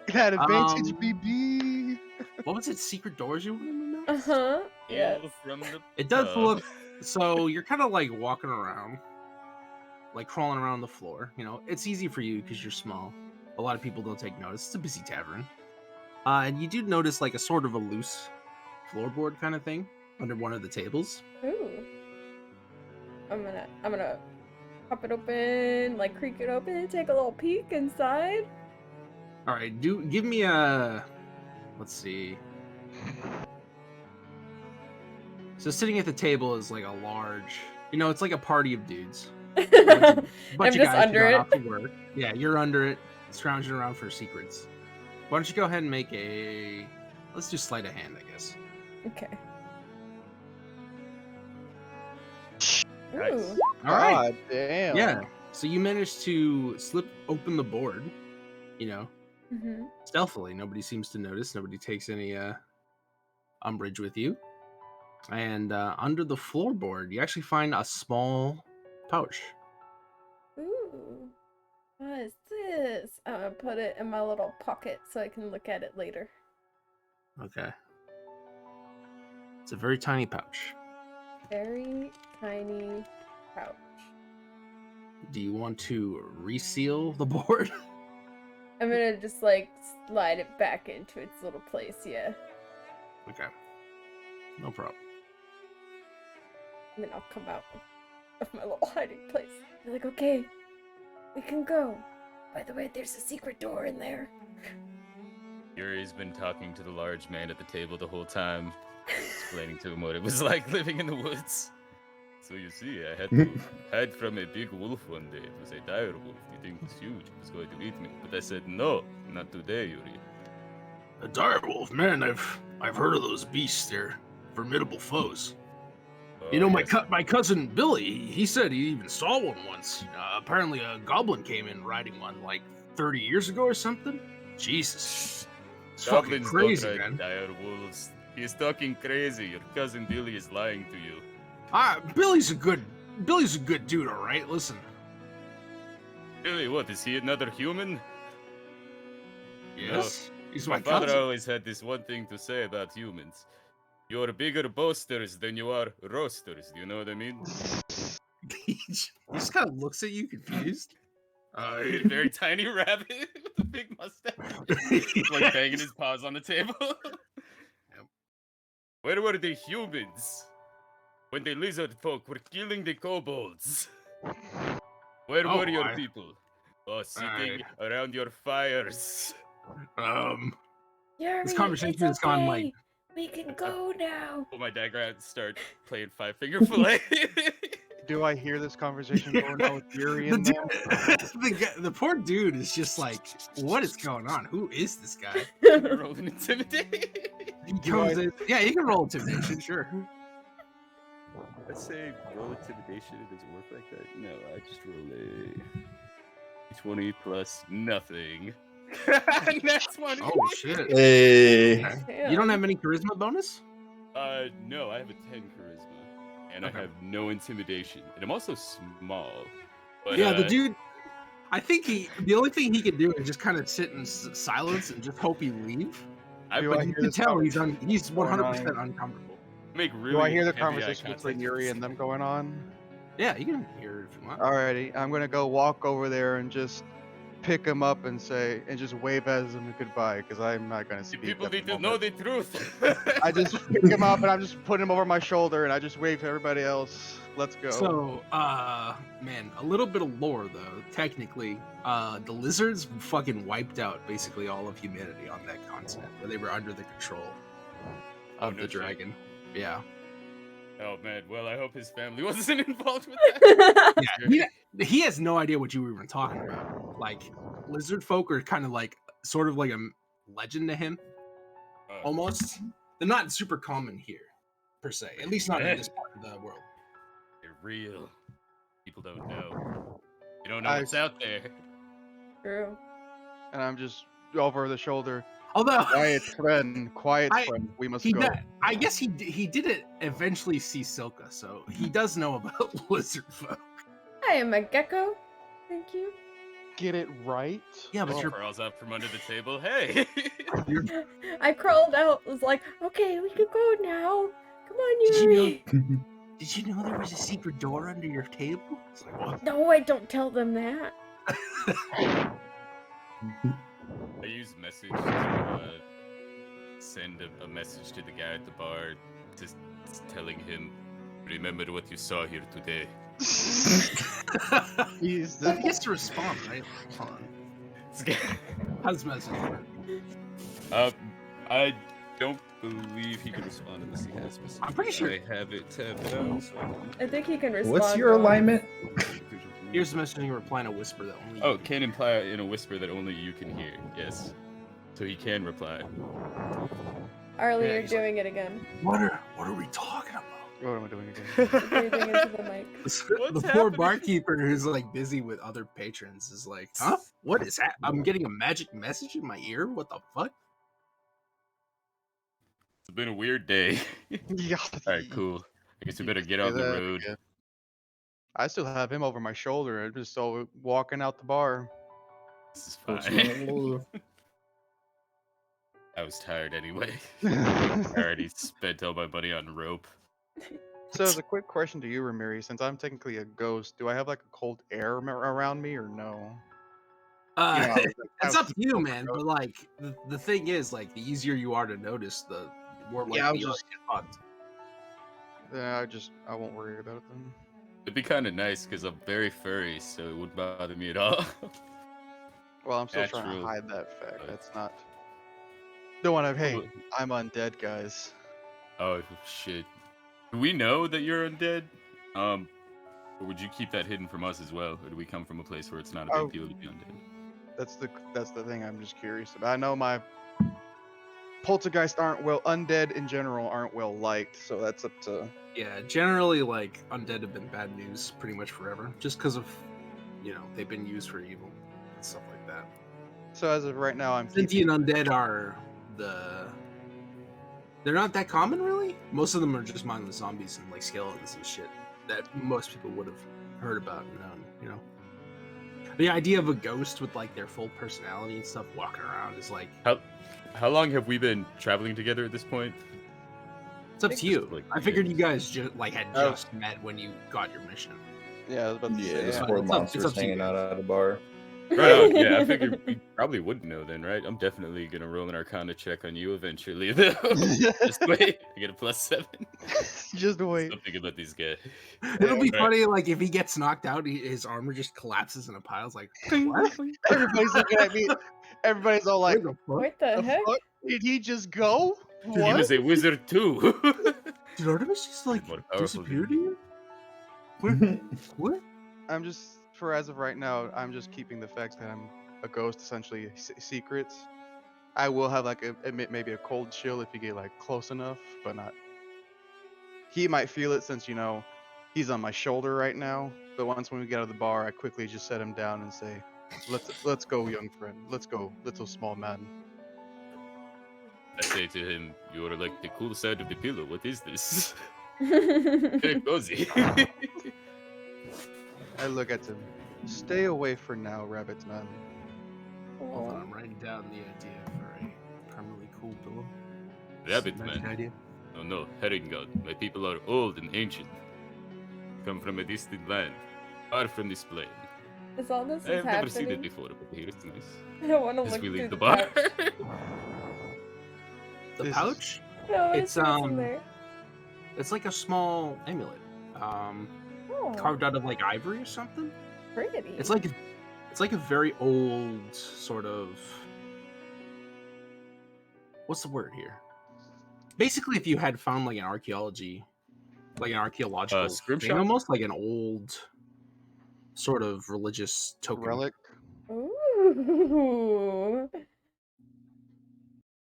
Speaker 1: That advantage,
Speaker 2: Um,
Speaker 1: BB.
Speaker 2: What was it? Secret doors you wanted to know?
Speaker 4: Uh-huh. Yeah.
Speaker 5: Hail from the
Speaker 2: It does
Speaker 5: pub.
Speaker 2: look. So you're kind of like walking around, like crawling around the floor. You know, it's easy for you because you're small. A lot of people don't take notice. It's a busy tavern. And you do notice like a sort of a loose floorboard kind of thing under one of the tables.
Speaker 4: Ooh. I'm gonna pop it open, like creak it open and take a little peek inside.
Speaker 2: All right, give me a. Let's see. So sitting at the table is like a large. You know, it's like a party of dudes.
Speaker 4: I'm
Speaker 2: Bunch of
Speaker 4: just
Speaker 2: guys who
Speaker 4: under
Speaker 2: got
Speaker 4: it.
Speaker 2: off to work. Yeah, you're under it, scrounging around for secrets. Why don't you go ahead and make a. Let's do sleight of hand, I guess.
Speaker 4: Okay.
Speaker 5: Nice.
Speaker 4: Ooh.
Speaker 2: All right.
Speaker 1: God damn.
Speaker 2: Yeah. So you managed to slip open the board, you know,
Speaker 4: Mm-hmm.
Speaker 2: stealthily. Nobody seems to notice. Nobody takes any umbrage with you. And under the floorboard, you actually find a small pouch.
Speaker 4: Ooh. What is this? I'm gonna put it in my little pocket so I can look at it later.
Speaker 2: Okay. It's a very tiny pouch.
Speaker 4: Very tiny pouch.
Speaker 2: Do you want to reseal the board?
Speaker 4: I'm gonna just like slide it back into its little place, yeah.
Speaker 2: Okay. No problem.
Speaker 4: And then I'll come out of my little hiding place. Be like, okay, we can go. By the way, there's a secret door in there.
Speaker 5: Yuri's been talking to the large man at the table the whole time, explaining to him what it was like living in the woods. So you see, I had to hide from a big wolf one day. It was a dire wolf. The thing was huge. It was going to eat me. But I said, no, not today, Yuri.
Speaker 2: A direwolf, man. I've heard of those beasts. They're formidable foes. You know,
Speaker 5: yes.
Speaker 2: my cousin Billy, he said he even saw one once. Apparently a goblin came in riding one like 30 years ago or something. Jesus. It's fucking
Speaker 5: Goblins
Speaker 2: crazy,
Speaker 5: don't ride
Speaker 2: man.
Speaker 5: dire wolves. He's talking crazy. Your cousin Billy is lying to you.
Speaker 2: Billy's a good dude, all right? Listen.
Speaker 5: Billy, what, is he another human?
Speaker 2: Yes. He's
Speaker 5: My
Speaker 2: my
Speaker 5: father
Speaker 2: cousin.
Speaker 5: always had this one thing to say about humans. You're bigger boasters than you are roasters. Do you know what I mean?
Speaker 2: He just kind of looks at you confused.
Speaker 5: A very tiny rabbit with a big mustache. Like banging his paws on the table. Where were the humans when the lizard folk were killing the kobolds? Where
Speaker 2: Oh,
Speaker 5: were your
Speaker 2: my.
Speaker 5: people? Oh, sitting around your fires.
Speaker 4: Yuri,
Speaker 2: This conversation
Speaker 4: it's
Speaker 2: has gone like.
Speaker 4: okay. We can go now.
Speaker 5: Pull my dagger out and start playing Five Finger Fillet.
Speaker 1: Do I hear this conversation going on with Yuri in there?
Speaker 2: The poor dude is just like, what is going on? Who is this guy?
Speaker 5: Roll an intimidate.
Speaker 2: He comes in. Yeah, you can roll intimidation, sure.
Speaker 6: I say roll intimidation. It doesn't work like that. No, I just roll a
Speaker 5: 20 plus nothing. That's 20.
Speaker 2: Oh shit.
Speaker 3: Hey.
Speaker 2: Okay. You don't have any charisma bonus?
Speaker 5: No, I have a 10 charisma, and
Speaker 2: Okay.
Speaker 5: I have no intimidation, and I'm also small. But,
Speaker 2: Yeah, the dude. I think the only thing he can do is just kind of sit in silence and just hope you leave.
Speaker 1: Do
Speaker 2: But
Speaker 1: I
Speaker 2: you
Speaker 1: hear
Speaker 2: can
Speaker 1: this
Speaker 2: tell he's
Speaker 1: conversation
Speaker 2: 100%
Speaker 1: going on?
Speaker 2: uncomfortable.
Speaker 5: make really
Speaker 1: Do I hear the
Speaker 5: heavy eye
Speaker 1: conversation
Speaker 5: contact
Speaker 1: between
Speaker 5: with
Speaker 1: Yuri
Speaker 5: this
Speaker 1: and them
Speaker 5: guy.
Speaker 1: going on?
Speaker 2: Yeah, you can hear it if you want.
Speaker 1: Alrighty, I'm gonna go walk over there and just pick him up and just wave at him goodbye, because I'm not gonna
Speaker 5: The
Speaker 1: speak.
Speaker 5: people
Speaker 1: at the
Speaker 5: need to know
Speaker 1: moment.
Speaker 5: the truth.
Speaker 1: I just pick him up and I'm just putting him over my shoulder and I just wave to everybody else. Let's go.
Speaker 2: So, man, a little bit of lore though. Technically, the lizards fucking wiped out basically all of humanity on that continent, where they were under the control of
Speaker 5: no
Speaker 2: the
Speaker 5: shit.
Speaker 2: dragon. Yeah.
Speaker 5: Oh man, well I hope his family wasn't involved with that.
Speaker 2: Yeah, he has no idea what you were even talking about. Like, lizard folk are kind of like, sort of like a legend to him, almost. They're not super common here, per se. At least not in this part of the world.
Speaker 5: They're real. People don't know. You don't know what's out there.
Speaker 4: True.
Speaker 1: And I'm just over the shoulder.
Speaker 2: Although,
Speaker 1: Quiet friend, friend. We must go.
Speaker 2: I guess he did eventually see Silka, so he does know about lizard folk.
Speaker 4: I am a gecko. Thank you.
Speaker 1: Get it right.
Speaker 2: Yeah, but
Speaker 5: She
Speaker 2: you're
Speaker 5: crawls out from under the table. Hey.
Speaker 4: I crawled out. Was like, okay, we can go now. Come on, Yuri.
Speaker 2: Did you know there was a secret door under your table? It's like, what?
Speaker 4: No, I don't tell them that.
Speaker 5: I use message to send a message to the guy at the bar, just telling him, remember what you saw here today.
Speaker 2: He gets to respond, right? Hold on. How's message work?
Speaker 5: I don't believe he can respond unless he has message.
Speaker 2: I'm pretty sure.
Speaker 5: I have it tabbed out. So
Speaker 4: I think he can respond.
Speaker 3: What's your
Speaker 4: on-
Speaker 3: alignment?
Speaker 2: Here's the message you reply in a whisper that only.
Speaker 5: Oh, can imply in a whisper that only you can hear. Yes. So he can reply.
Speaker 4: Arlie,
Speaker 2: Yeah,
Speaker 4: you're
Speaker 2: he's like-
Speaker 4: doing it again.
Speaker 2: What are we talking about?
Speaker 1: What am I doing again?
Speaker 4: Breathing into the mic.
Speaker 2: The poor barkeeper who's like busy with other patrons is like, huh? What is that? I'm getting a magic message in my ear? What the fuck?
Speaker 5: It's been a weird day.
Speaker 1: Yeah.
Speaker 5: All right, cool. I guess we better get
Speaker 1: Say
Speaker 5: on the
Speaker 1: that
Speaker 5: road.
Speaker 1: again. I still have him over my shoulder. I'm just so walking out the bar.
Speaker 5: This is
Speaker 3: What's
Speaker 5: fine.
Speaker 3: wrong?
Speaker 5: I was tired anyway. I already spent all my money on rope.
Speaker 1: So, as a quick question to you, Ramiri, since I'm technically a ghost, do I have like a cold air around me or no? You know, how, like,
Speaker 2: It's
Speaker 1: how
Speaker 2: up to you, man. But like, the thing is, like, the easier you are to notice, the more
Speaker 1: Yeah, I
Speaker 2: likely
Speaker 1: was
Speaker 2: you are
Speaker 1: just.
Speaker 2: to get fucked.
Speaker 1: I won't worry about it then.
Speaker 5: It'd be kind of nice because I'm very furry, so it wouldn't bother me at all.
Speaker 1: Well, I'm still trying to
Speaker 5: Natural.
Speaker 1: hide that fact. That's not. Don't want to. Hey,
Speaker 5: Oh,
Speaker 1: I'm undead, guys.
Speaker 5: oh shit. Do we know that you're undead? Or would you keep that hidden from us as well? Or do we come from a place where it's not a
Speaker 1: Oh.
Speaker 5: big deal to be undead?
Speaker 1: That's the thing I'm just curious about. I know my poltergeists undead in general aren't well liked, so that's up to.
Speaker 2: Yeah, generally, like, undead have been bad news pretty much forever, just because of, they've been used for evil and stuff like that.
Speaker 1: So as of right now, I'm
Speaker 2: Sentient undead are they're not that common, really. Most of them are just mindless zombies and like skeletons and shit that most people would have heard about and known. The idea of a ghost with like their full personality and stuff walking around is like,
Speaker 5: How long have we been traveling together at this point?
Speaker 2: it's up to you.
Speaker 5: like
Speaker 2: I figured you
Speaker 5: years.
Speaker 2: guys had
Speaker 1: Oh.
Speaker 2: just met when you got your mission.
Speaker 1: Yeah, I was about to
Speaker 3: Yeah,
Speaker 1: say.
Speaker 3: this
Speaker 1: Yeah.
Speaker 3: poor
Speaker 2: It's up
Speaker 3: monster's
Speaker 2: to you
Speaker 3: hanging out
Speaker 2: guys.
Speaker 3: at a bar.
Speaker 5: Right, yeah, I figured we probably wouldn't know then, right? I'm definitely gonna roll an Arcana check on you eventually, though. Just wait, I get a +7.
Speaker 1: Just wait.
Speaker 5: Something about these guys.
Speaker 2: It'll be
Speaker 5: Right.
Speaker 2: funny, like if he gets knocked out, his armor just collapses in a pile. It's like, what?
Speaker 1: Everybody's looking at me. Everybody's all like,
Speaker 2: What the fuck?
Speaker 4: What the
Speaker 1: "The
Speaker 4: heck?
Speaker 1: fuck? Did he just go?
Speaker 5: He
Speaker 1: What?"
Speaker 5: was a wizard too.
Speaker 2: Did Artemis just like
Speaker 5: More powerful
Speaker 2: disappear
Speaker 5: than
Speaker 2: to you? What?
Speaker 1: I'm just, for as of right now, I'm just keeping the facts that I'm a ghost, essentially secrets. I will have like maybe a cold chill if you get like close enough, but not. He might feel it since he's on my shoulder right now. But once when we get out of the bar, I quickly just set him down and say, "Let's go, young friend. Let's go, little small man."
Speaker 5: I say to him, "You're like the cool side of the pillow. What is this?
Speaker 4: That's
Speaker 5: Very cozy."
Speaker 1: I look at him. Stay away for now, rabbit man.
Speaker 2: Hold on, I'm writing down the idea for a permanently cool pillow.
Speaker 5: Rabbit
Speaker 2: Magic
Speaker 5: man.
Speaker 2: idea.
Speaker 5: Oh no, Herringard. My people are old and ancient. Come from a distant land, far from this plane.
Speaker 4: Is all this
Speaker 5: I
Speaker 4: is
Speaker 5: have never seen it
Speaker 4: happening?
Speaker 5: before, but here it's nice.
Speaker 4: I don't want to
Speaker 5: As
Speaker 4: look
Speaker 5: we
Speaker 4: through
Speaker 5: leave the
Speaker 4: the
Speaker 5: bar.
Speaker 4: pouch.
Speaker 2: The
Speaker 1: This is-
Speaker 2: pouch?
Speaker 4: No,
Speaker 2: It's,
Speaker 4: it's what's in there.
Speaker 2: It's like a small amulet,
Speaker 4: Oh,
Speaker 2: carved out of like ivory or something.
Speaker 4: pretty.
Speaker 2: It's like a very old sort of. What's the word here? Basically, if you had found like an archaeological thing,
Speaker 5: scrimshaw?
Speaker 2: almost like an old sort of religious token.
Speaker 1: Relic.
Speaker 4: Ooh.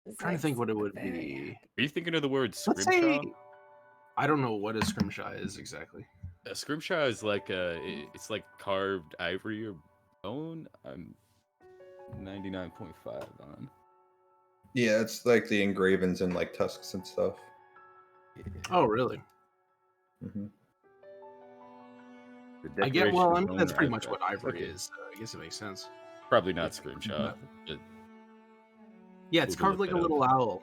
Speaker 2: I'm trying to think what it would be.
Speaker 5: Are you thinking of the word
Speaker 2: Let's
Speaker 5: scrimshaw?
Speaker 2: say I don't know what a scrimshaw is exactly.
Speaker 5: A scrimshaw is like it's like carved ivory or bone. I'm 99.5 on.
Speaker 3: Yeah, it's like the engravings and like tusks and stuff.
Speaker 2: Oh, really?
Speaker 3: Hmm.
Speaker 5: The
Speaker 2: I get.
Speaker 5: decoration
Speaker 2: Well,
Speaker 5: of
Speaker 2: I mean,
Speaker 5: bone
Speaker 2: that's
Speaker 5: or
Speaker 2: pretty much what
Speaker 5: ivory.
Speaker 2: ivory
Speaker 5: Okay.
Speaker 2: is. So I guess it makes sense.
Speaker 5: Probably not scrimshaw. but
Speaker 2: Yeah, it's
Speaker 5: We'll
Speaker 2: carved
Speaker 5: look
Speaker 2: like a
Speaker 5: that up.
Speaker 2: little owl.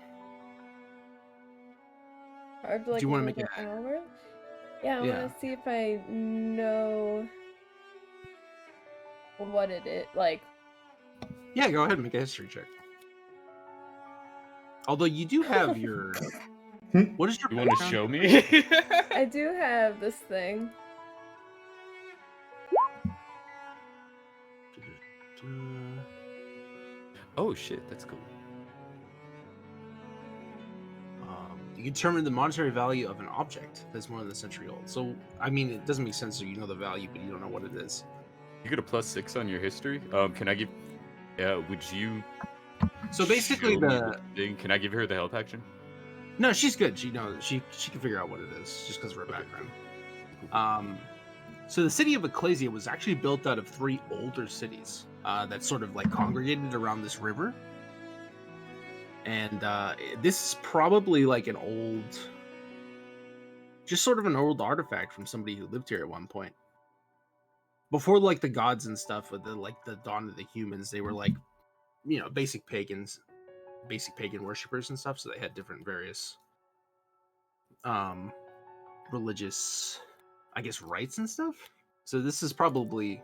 Speaker 4: Carved like
Speaker 2: you wanna
Speaker 4: a
Speaker 2: make
Speaker 4: little
Speaker 2: it-
Speaker 4: owl? Yeah, I
Speaker 2: Yeah.
Speaker 4: want to see if I know what it is. Like,
Speaker 2: Yeah, go ahead and make a history check. Although you do have your. What is your
Speaker 5: You want to
Speaker 2: background?
Speaker 5: show me?
Speaker 4: I do have this thing.
Speaker 5: Oh shit, that's cool.
Speaker 2: You determine the monetary value of an object that's more than a century old. So, I mean, it doesn't make sense that you know the value, but you don't know what it is.
Speaker 5: You get a +6 on your history. Can I give? Would you?
Speaker 2: So basically,
Speaker 5: show me
Speaker 2: the
Speaker 5: thing. Can I give her the help action?
Speaker 2: No, she's good. She knows she can figure out what it is just because of her
Speaker 5: Okay.
Speaker 2: background. So the city of Ecclesia was actually built out of 3 older cities that sort of like congregated around this river. And this is probably like an old, just sort of an old artifact from somebody who lived here at one point. Before like the gods and stuff, with the dawn of the humans, they were like, you know, basic pagan worshippers and stuff. So they had different various religious, I guess, rites and stuff. So this is probably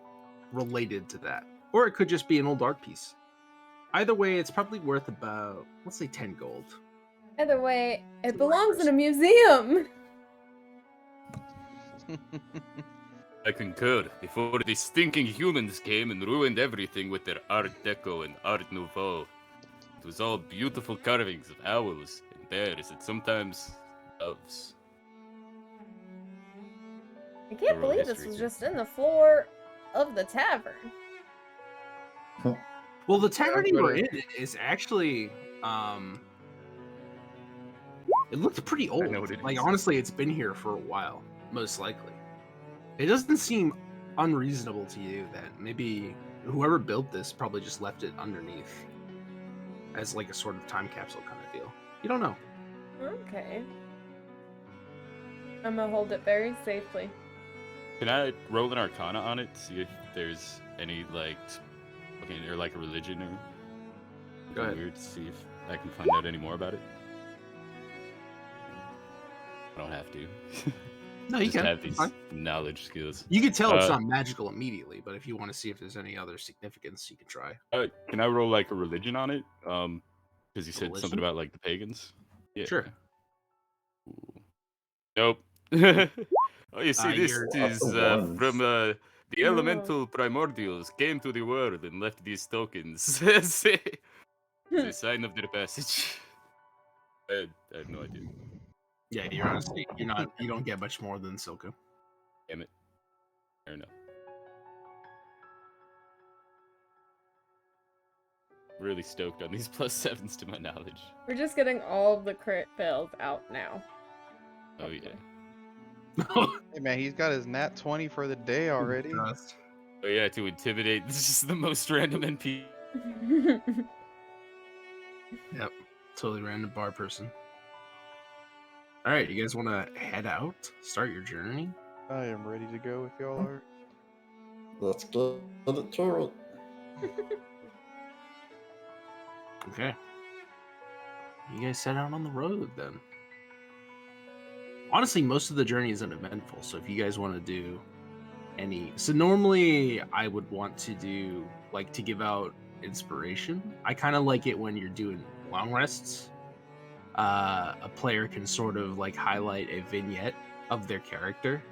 Speaker 2: related to that, or it could just be an old art piece. Either way, it's probably worth about, let's say, 10 gold.
Speaker 4: Either way, it
Speaker 2: To
Speaker 4: belongs in a
Speaker 2: person.
Speaker 4: museum.
Speaker 5: I concur. Before the stinking humans came and ruined everything with their Art Deco and Art Nouveau. It was all beautiful carvings of owls and bears and sometimes doves.
Speaker 4: I can't
Speaker 5: Oral
Speaker 4: believe this
Speaker 5: history
Speaker 4: was
Speaker 5: here.
Speaker 4: just in the floor of the tavern.
Speaker 2: Well, the tavern
Speaker 1: I'm
Speaker 2: you were
Speaker 1: gonna-
Speaker 2: in is actually, it looked pretty old.
Speaker 5: know what it
Speaker 2: Like
Speaker 5: is.
Speaker 2: honestly, it's been here for a while, most likely. It doesn't seem unreasonable to you that maybe whoever built this probably just left it underneath as like a sort of time capsule kind of deal. You don't know.
Speaker 4: Okay. I'm gonna hold it very safely.
Speaker 5: Can I roll an Arcana on it? See if there's any like, okay, or like a religion or
Speaker 2: Go ahead.
Speaker 5: weird. See if I can find out any more about it. I don't have to.
Speaker 2: No, you
Speaker 5: Just
Speaker 2: can.
Speaker 5: have
Speaker 2: It's
Speaker 5: these
Speaker 2: fine.
Speaker 5: knowledge skills.
Speaker 2: You can tell it's
Speaker 5: Uh,
Speaker 2: not magical immediately, but if you want to see if there's any other significance, you can try.
Speaker 5: Can I roll like a religion on it? Because you said
Speaker 2: Religion?
Speaker 5: something about like the pagans. Yeah.
Speaker 2: Sure.
Speaker 5: Ooh. Nope. Oh, you see, this
Speaker 2: You're-
Speaker 3: Lots
Speaker 5: is
Speaker 3: of ones.
Speaker 5: from the
Speaker 4: No.
Speaker 5: elemental primordials came to the world and left these tokens. The sign of their passage. I have no idea.
Speaker 2: Yeah, you're honestly you don't get much more than Silco.
Speaker 5: Damn it. Fair enough. Really stoked on these +7s to my knowledge.
Speaker 4: We're just getting all of the crit fails out now.
Speaker 5: Oh yeah.
Speaker 1: Hey man, he's got his nat 20 for the day already.
Speaker 2: Trust.
Speaker 5: Oh yeah, to intimidate. This is the most random NP.
Speaker 2: Yep, totally random bar person. All right, you guys want to head out, start your journey?
Speaker 1: I am ready to go if y'all are.
Speaker 3: Let's go to the turret.
Speaker 2: Okay. You guys set out on the road then. Honestly, most of the journey is uneventful, so if you guys want to do any... So normally I would want to do, like, to give out inspiration. I kind of like it when you're doing long rests. A player can sort of, like, highlight a vignette of their character.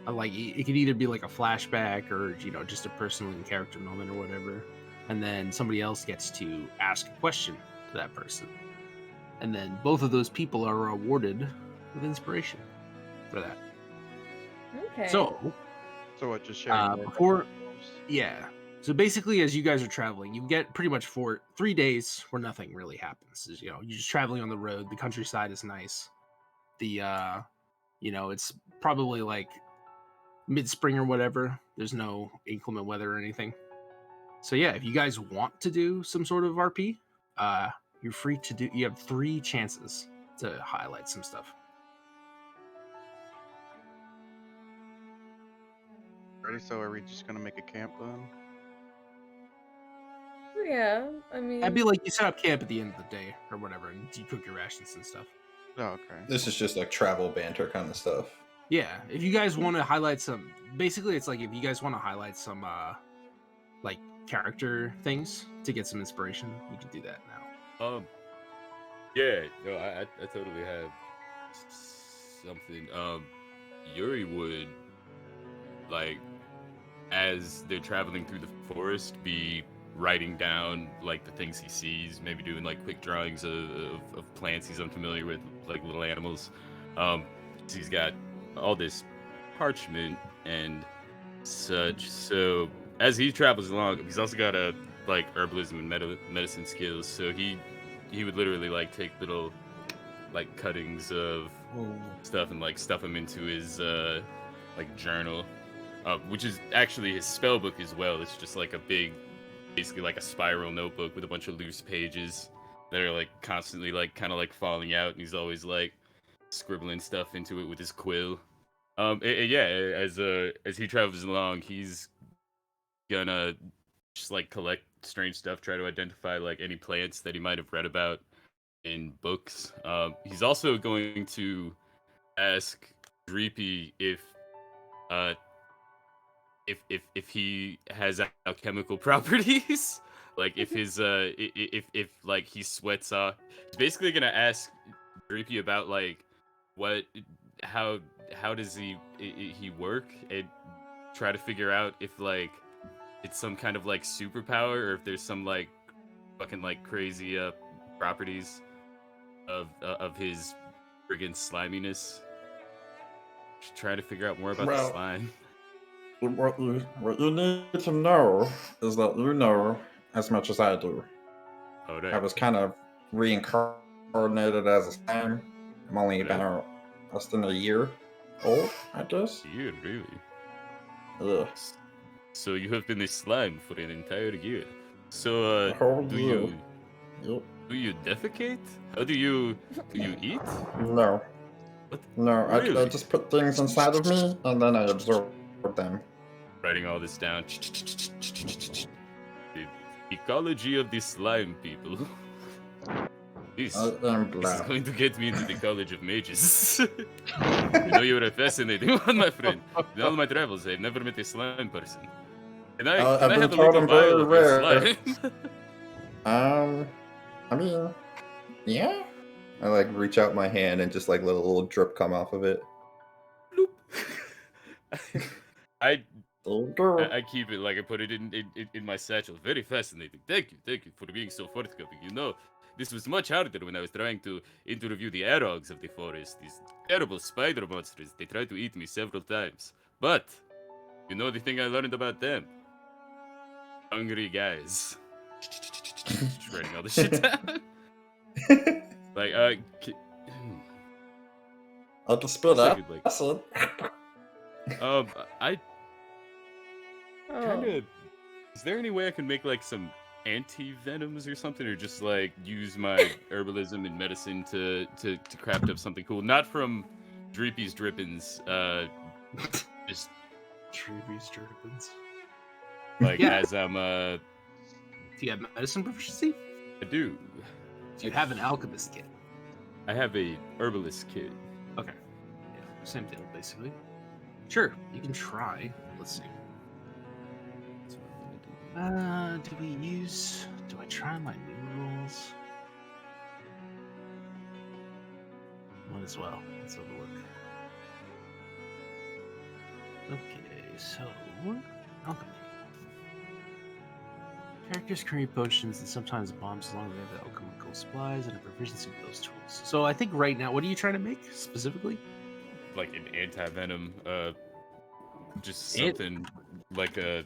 Speaker 2: Like, it could either be, like, a flashback or, you know, just a personal in character moment or whatever. And then somebody else gets to ask a question to that person. And then both of those people are awarded with inspiration for that.
Speaker 4: Okay.
Speaker 2: So,
Speaker 1: So what, just sharing more about
Speaker 2: before-
Speaker 1: yourselves?
Speaker 2: yeah. So basically, as you guys are traveling, you get pretty much 3 days where nothing really happens. You know, you're just traveling on the road. The countryside is nice. The, you know, it's probably like mid-spring or whatever. There's no inclement weather or anything. So yeah, if you guys want to do some sort of RP, you're free to do. You have 3 chances to highlight some stuff.
Speaker 1: Ready? So are we just gonna make a camp then?
Speaker 4: Yeah, I mean,
Speaker 2: That'd be like you set up camp at the end of the day or whatever, and you cook your rations and stuff.
Speaker 1: Oh, okay.
Speaker 3: This is just like travel banter kind of stuff.
Speaker 2: Yeah, if you guys want to highlight some, basically it's like if you guys want to highlight some like character things to get some inspiration, you can do that now.
Speaker 5: Yeah, no, I totally have something. Yuri would, like, as they're traveling through the forest, be writing down like the things he sees, maybe doing like quick drawings of plants he's unfamiliar with, like little animals. So he's got all this parchment and such. So as he travels along, he's also got a like herbalism and medicine skills. So he would literally like take little like cuttings of stuff and like stuff them into his like journal, which is actually his spell book as well. It's just like a big, basically like a spiral notebook with a bunch of loose pages that are like constantly like kind of like falling out, and he's always like scribbling stuff into it with his quill. Yeah, as he travels along, he's gonna just like collect strange stuff, try to identify like any plants that he might have read about in books. He's also going to ask Dreepy uh if he has alchemical properties, like if his if like he sweats off. He's basically gonna ask Dreepy about like what how does he work, and try to figure out if like it's some kind of like superpower, or if there's some like fucking like crazy properties of his friggin' sliminess. Just trying to figure out more about the
Speaker 3: Well,
Speaker 5: slime.
Speaker 3: what you need to know is that you know as much as I do.
Speaker 5: Oh,
Speaker 3: I
Speaker 5: right.
Speaker 3: was kind of reincarnated as a slime. I'm only
Speaker 5: Right.
Speaker 3: about less than a year old, I guess.
Speaker 5: You really?
Speaker 3: Ugh.
Speaker 5: So you have been a slime for an entire year. So
Speaker 3: A whole
Speaker 5: do
Speaker 3: year.
Speaker 5: you
Speaker 3: Yep.
Speaker 5: defecate? How do you eat?
Speaker 3: No.
Speaker 5: What?
Speaker 3: No, I
Speaker 5: Really?
Speaker 3: just put things inside of me and then I absorb them.
Speaker 5: Writing all this down. The ecology of the slime people. This
Speaker 3: I am
Speaker 5: is
Speaker 3: black.
Speaker 5: going to get me into the College of Mages. You know, you are a fascinating one, my friend. In all my travels, I've never met a slime person. Can I
Speaker 3: I've been
Speaker 5: have a
Speaker 3: told
Speaker 5: little
Speaker 3: I'm very
Speaker 5: vial of your
Speaker 3: rare.
Speaker 5: slime?
Speaker 3: I mean, yeah. I like reach out my hand and just like let a little drip come off of it.
Speaker 5: I
Speaker 3: Little girl.
Speaker 5: I keep it like I put it in my satchel. Very fascinating. Thank you for being so forthcoming. You know, this was much harder when I was trying to interview the Arogs of the forest. These terrible spider monsters. They tried to eat me several times. But you know the thing I learned about them? Hungry guys. Just writing all this shit down. Like
Speaker 3: I'll just spill
Speaker 5: Second,
Speaker 3: that.
Speaker 5: like-
Speaker 3: Acid.
Speaker 5: I kind
Speaker 4: Oh.
Speaker 5: of. Is there any way I can make like some anti-venoms or something, or just like use my herbalism and medicine to craft up something cool? Not from Dreepy's drippings. Just
Speaker 2: Treebees, Drippins.
Speaker 5: like
Speaker 2: Yeah.
Speaker 5: as I'm
Speaker 2: Do you have medicine proficiency?
Speaker 5: I do.
Speaker 2: Do you have an alchemist kit?
Speaker 5: I have a herbalist kit.
Speaker 2: Okay. Yeah, same deal, basically. Sure, you can try. Let's see. Do I try my new rules? Might as well. Let's have a look. Okay, so alchemy. Characters can read potions and sometimes bombs as long as they have the alchemical supplies and a proficiency with those tools. So I think right now, what are you trying to make specifically?
Speaker 5: Like an anti-venom, just
Speaker 2: Ant-
Speaker 5: something like a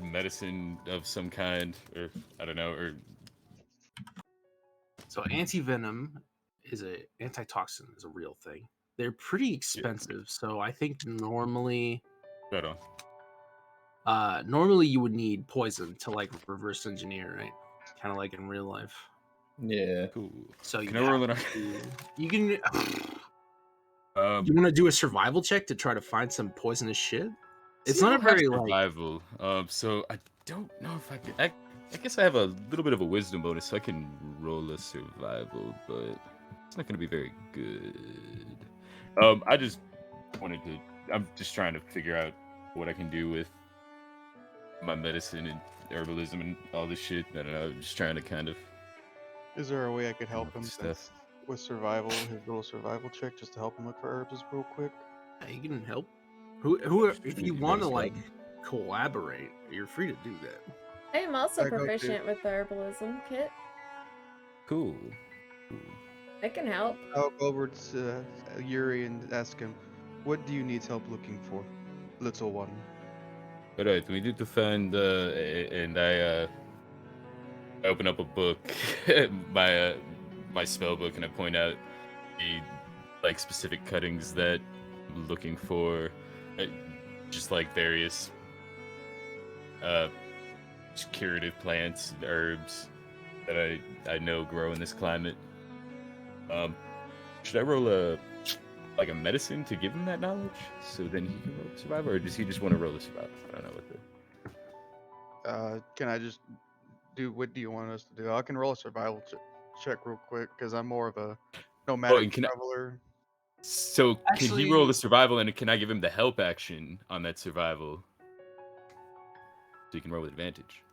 Speaker 5: medicine of some kind, or I don't know, or
Speaker 2: So anti-venom is a antitoxin is a real thing. They're pretty expensive, so I think normally
Speaker 5: I don't
Speaker 2: normally you would need poison to like reverse engineer, right? Kind of like in real life.
Speaker 3: Yeah.
Speaker 5: cool.
Speaker 2: So you
Speaker 5: Can I roll it?
Speaker 2: you can
Speaker 5: Um,
Speaker 2: you want to do a survival check to try to find some poisonous shit? It's
Speaker 5: see, I
Speaker 2: not a
Speaker 5: don't have
Speaker 2: very like
Speaker 5: survival. So I don't know if I can. I guess I have a little bit of a wisdom bonus, so I can roll a survival, but it's not going to be very good. I just wanted to. I'm just trying to figure out what I can do with my medicine and herbalism and all this shit. I don't know. I'm just trying to kind of.
Speaker 1: Is there a way I could help him
Speaker 5: Stuff.
Speaker 1: with survival, his little survival check, just to help him look for herbs real quick?
Speaker 2: you can help. If you
Speaker 5: Maybe
Speaker 2: want to
Speaker 5: those
Speaker 2: like collaborate, you're free to do that.
Speaker 4: I am also
Speaker 1: I go to-
Speaker 4: proficient with the herbalism kit.
Speaker 5: Cool.
Speaker 4: I can help.
Speaker 1: I'll go over to Yuri and ask him, what do you need help looking for, little one?
Speaker 5: All right, we need to find, and I open up a book, my my spell book and I point out the like specific cuttings that I'm looking for, uh, just like various just curative plants, herbs that I know grow in this climate. Should I roll a medicine to give him that knowledge so then he can roll a survival, or does he just want to roll a survival? I don't know what the.
Speaker 1: Can I just do? What do you want us to do? I can roll a survival check real quick because I'm more of a nomadic
Speaker 5: and can I,
Speaker 1: traveler.
Speaker 5: so can he roll
Speaker 2: Actually-
Speaker 5: the survival, and can I give him the help action on that survival so he can roll with advantage?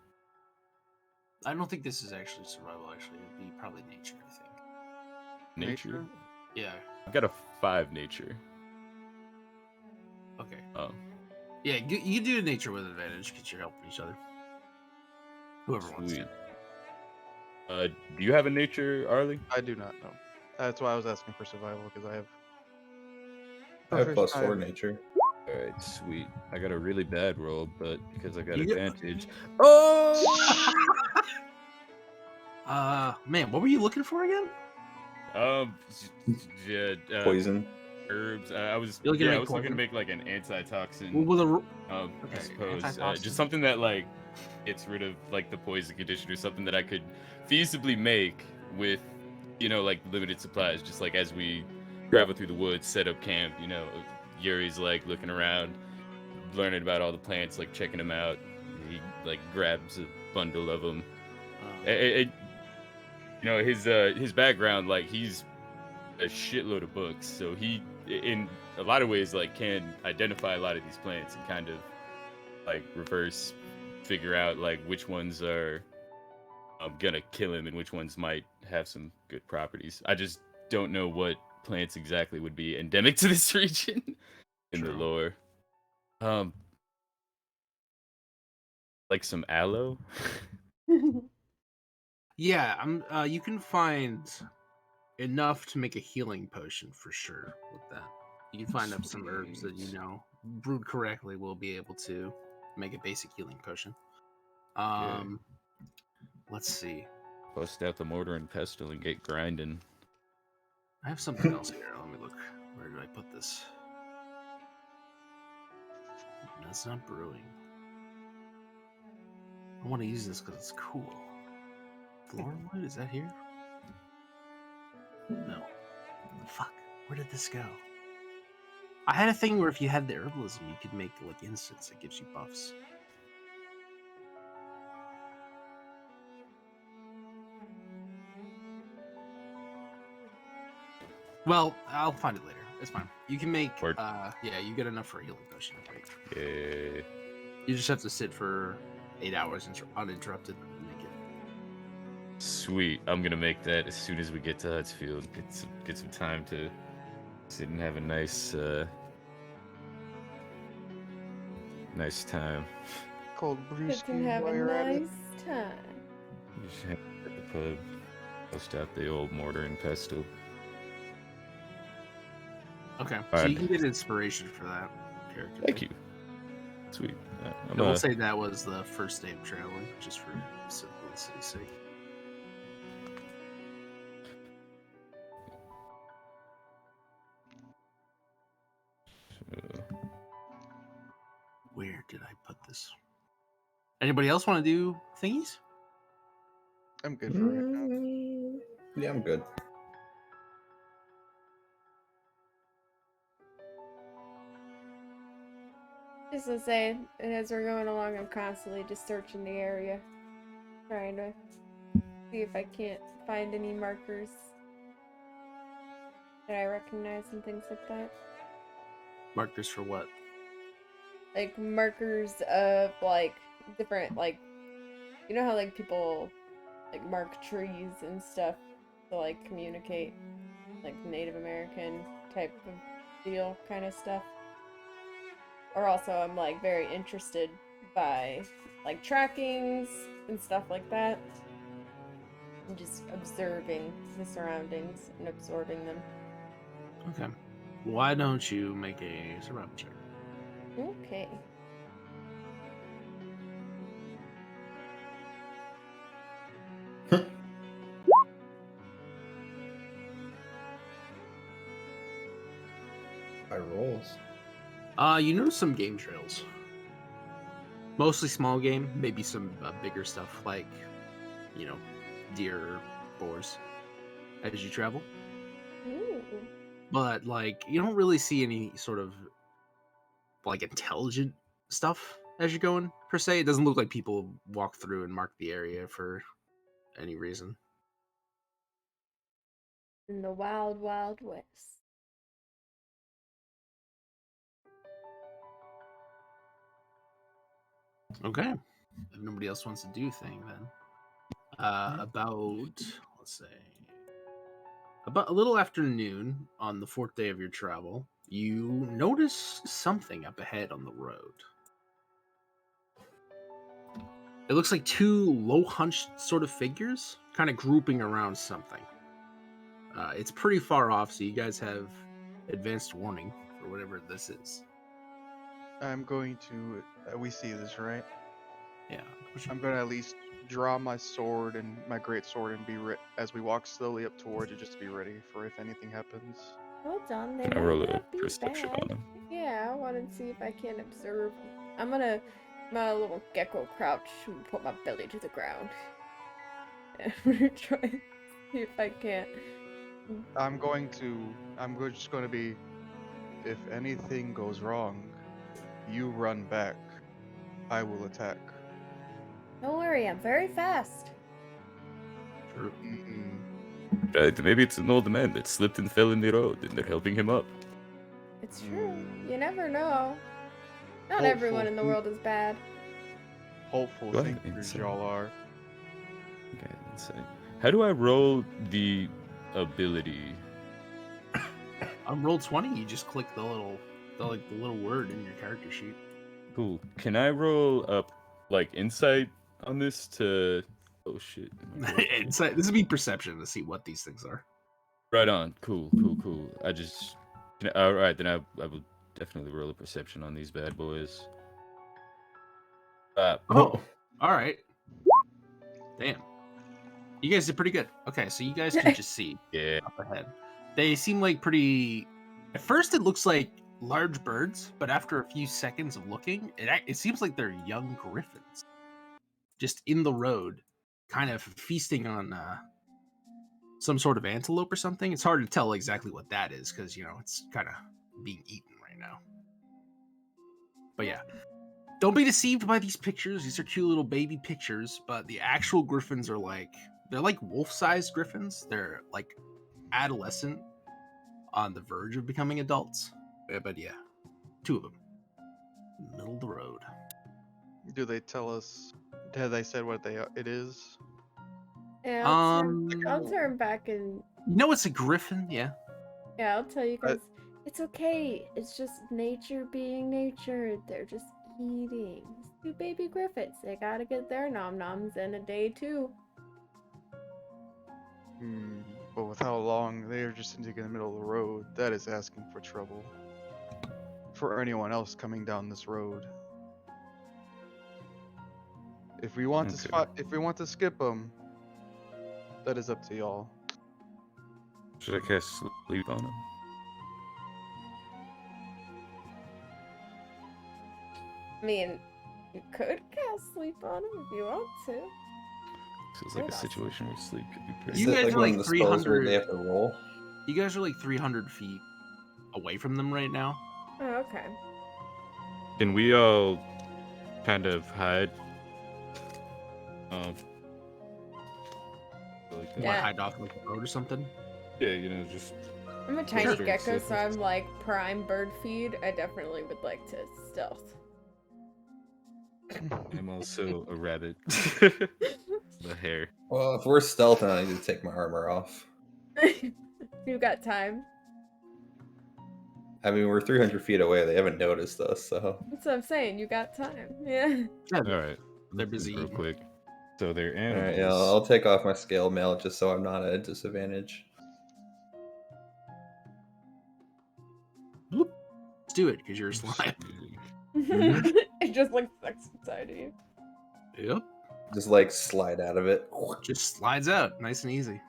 Speaker 2: I don't think this is actually survival. Actually, it'd be probably nature. I think.
Speaker 5: Nature.
Speaker 2: Yeah.
Speaker 5: I've got a 5 nature.
Speaker 2: Okay.
Speaker 5: Oh,
Speaker 2: Yeah, you do nature with advantage because you're helping each other. Whoever wants
Speaker 5: sweet.
Speaker 2: to.
Speaker 5: Do you have a nature, Arlie?
Speaker 1: I do not know. That's why I was asking for survival because I have.
Speaker 3: I have
Speaker 1: first
Speaker 3: +4
Speaker 1: time-
Speaker 3: nature.
Speaker 5: All right, sweet. I got a really bad roll, but because I got
Speaker 2: You get-
Speaker 5: advantage. Oh!
Speaker 2: Man, what were you looking for again?
Speaker 5: Yeah,
Speaker 3: Poison.
Speaker 5: herbs. I was
Speaker 2: You're looking to
Speaker 5: I
Speaker 2: make
Speaker 5: was looking to
Speaker 2: poison?
Speaker 5: make like an antitoxin.
Speaker 2: Well, with a
Speaker 5: I
Speaker 2: okay,
Speaker 5: suppose
Speaker 2: antitoxin.
Speaker 5: just something that like gets rid of like the poison condition, or something that I could feasibly make with like limited supplies. Just like as we travel through the woods, set up camp. Yuri's like looking around, learning about all the plants, like checking them out. He like grabs a bundle of them. His background, like he's a shitload of books, so he in a lot of ways like can identify a lot of these plants and kind of like reverse figure out like which ones are gonna kill him and which ones might have some good properties. I just don't know what plants exactly would be endemic to this region in the
Speaker 2: True.
Speaker 5: lore. Like some aloe.
Speaker 2: Yeah, you can find enough to make a healing potion for sure with that. You can find up some herbs that
Speaker 5: Sweet.
Speaker 2: brewed correctly will be able to make a basic healing potion. Let's see.
Speaker 5: Bust out the mortar and pestle and get grinding.
Speaker 2: I have something else here. Let me look. Where did I put this? That's not brewing. I want to use this because it's cool. Floorwood? Is that here? No. Fuck. Where did this go? I had a thing where if you had the herbalism, you could make like incense that gives you buffs. Well, I'll find it later. It's fine. You can make.
Speaker 5: Word.
Speaker 2: Yeah, you get enough for a healing potion. Right?
Speaker 5: Yeah.
Speaker 2: You just have to sit for 8 hours uninterrupted and make it.
Speaker 5: Sweet. I'm gonna make that as soon as we get to Hutsfield. Get some time to sit and have a nice nice time.
Speaker 1: Cold brew
Speaker 4: Get to have
Speaker 1: while
Speaker 4: a
Speaker 1: you're at it.
Speaker 4: nice time.
Speaker 5: Just hang at the pub. Bust out the old mortar and pestle.
Speaker 2: Okay, so
Speaker 5: Alright.
Speaker 2: you can get inspiration for that character.
Speaker 5: Thank you. Sweet.
Speaker 2: I will say that was the first day of traveling, just for simplicity's sake. Where did I put this? Anybody else want to do thingies?
Speaker 1: I'm good for right now.
Speaker 3: Yeah, I'm good.
Speaker 4: Just to say, as we're going along, I'm constantly just searching the area, trying to see if I can't find any markers that I recognize and things like that.
Speaker 2: Markers for what?
Speaker 4: Like markers of like different how like people like mark trees and stuff to like communicate, like Native American type of deal kind of stuff. Or also I'm like very interested by like trackings and stuff like that. And just observing the surroundings and absorbing them.
Speaker 2: Okay. Why don't you make a survival check?
Speaker 4: Okay.
Speaker 3: by rolls?
Speaker 2: You notice some game trails. Mostly small game, maybe some bigger stuff like, deer or boars as you travel.
Speaker 4: Ooh.
Speaker 2: But like you don't really see any sort of like intelligent stuff as you're going per se. It doesn't look like people walk through and mark the area for any reason.
Speaker 4: In the wild, wild west.
Speaker 2: Okay. If nobody else wants to do a thing then. Let's say about a little after noon on the fourth day of your travel, you notice something up ahead on the road. It looks like two low hunched sort of figures kind of grouping around something. It's pretty far off, so you guys have advanced warning for whatever this is.
Speaker 1: I'm going to. We see this, right?
Speaker 2: Yeah.
Speaker 1: I'm going to at least draw my sword and my great sword and be as we walk slowly up towards it, just to be ready for if anything happens.
Speaker 4: Hold on, they
Speaker 5: Can I
Speaker 4: might
Speaker 5: roll a
Speaker 4: not be
Speaker 5: perception
Speaker 4: bad.
Speaker 5: on him?
Speaker 4: Yeah, I want to see if I can observe. I'm gonna my little gecko crouch and put my belly to the ground. And I'm gonna try and see if I can't.
Speaker 1: Just going to be. If anything goes wrong, you run back. I will attack.
Speaker 4: Don't worry, I'm very fast.
Speaker 2: Sure.
Speaker 5: Right, maybe it's an old man that slipped and fell in the road, and they're helping him up.
Speaker 4: It's true. You never know. Not everyone in the world is bad.
Speaker 1: Hopeful
Speaker 5: Go ahead,
Speaker 1: thinkers
Speaker 5: inside.
Speaker 1: y'all are.
Speaker 5: Okay, inside. How do I roll the ability?
Speaker 2: On roll 20, you just click the little word in your character sheet.
Speaker 5: Cool. Can I roll up like insight on this to? Oh shit.
Speaker 2: This would be perception to see what these things are.
Speaker 5: Right on. Cool. I just. All right, then I will definitely roll a perception on these bad boys.
Speaker 2: Oh, all right. Damn. You guys did pretty good. Okay, so you guys can just see
Speaker 5: Yeah.
Speaker 2: up ahead. They seem like pretty. At first, it looks like large birds, but after a few seconds of looking, it seems like they're young griffins, just in the road, kind of feasting on some sort of antelope or something. It's hard to tell exactly what that is because it's kind of being eaten right now. But yeah, don't be deceived by these pictures. These are cute little baby pictures, but the actual griffins are they're like wolf-sized griffins. They're like adolescent on the verge of becoming adults. But yeah, two of them. Middle of the road.
Speaker 1: Do they tell us? Have they said what it is?
Speaker 4: Yeah, I'll turn back and
Speaker 2: It's a griffin, yeah.
Speaker 4: yeah, I'll tell you guys. It's okay. It's just nature being nature. They're just eating. It's two baby griffins. They gotta get their nom noms in a day too.
Speaker 1: But with how long they're just sitting in the middle of the road, that is asking for trouble. For anyone else coming down this road. If we want to skip them, that is up to y'all.
Speaker 5: Should I cast sleep on him?
Speaker 4: I mean, you could cast sleep on them if you want to.
Speaker 5: Feels like a
Speaker 4: Yes.
Speaker 5: situation where sleep could be pretty.
Speaker 2: You
Speaker 3: Is it
Speaker 2: guys
Speaker 3: like
Speaker 2: are
Speaker 3: one
Speaker 2: like
Speaker 3: of the spells where
Speaker 2: 300
Speaker 3: they have to roll?
Speaker 2: You guys are like 300 feet away from them right now.
Speaker 4: Oh, okay.
Speaker 5: Can we all kind of hide? Like that?
Speaker 2: What,
Speaker 4: Yeah.
Speaker 2: hide off like the road or something?
Speaker 5: Yeah, just
Speaker 4: I'm a tiny
Speaker 5: Sure.
Speaker 4: gecko, so I'm like prime bird feed. I definitely would like to stealth.
Speaker 5: I'm also a rabbit. The hair.
Speaker 3: Well, if we're stealth, then I need to take my armor off.
Speaker 4: You got time.
Speaker 3: I mean, we're 300 feet away. They haven't noticed us, so.
Speaker 4: That's what I'm saying. You got time. Yeah.
Speaker 2: Yeah,
Speaker 5: All right,
Speaker 2: they're busy
Speaker 5: real
Speaker 2: eating.
Speaker 5: quick. So they're
Speaker 3: All
Speaker 5: animals.
Speaker 3: right, yeah, I'll take off my scale mail just so I'm not at a disadvantage.
Speaker 2: Bloop. Let's do it because you're a slime.
Speaker 4: It just like sucks inside of you.
Speaker 2: Yep.
Speaker 3: Just like slide out of it.
Speaker 2: Just slides out, nice and easy.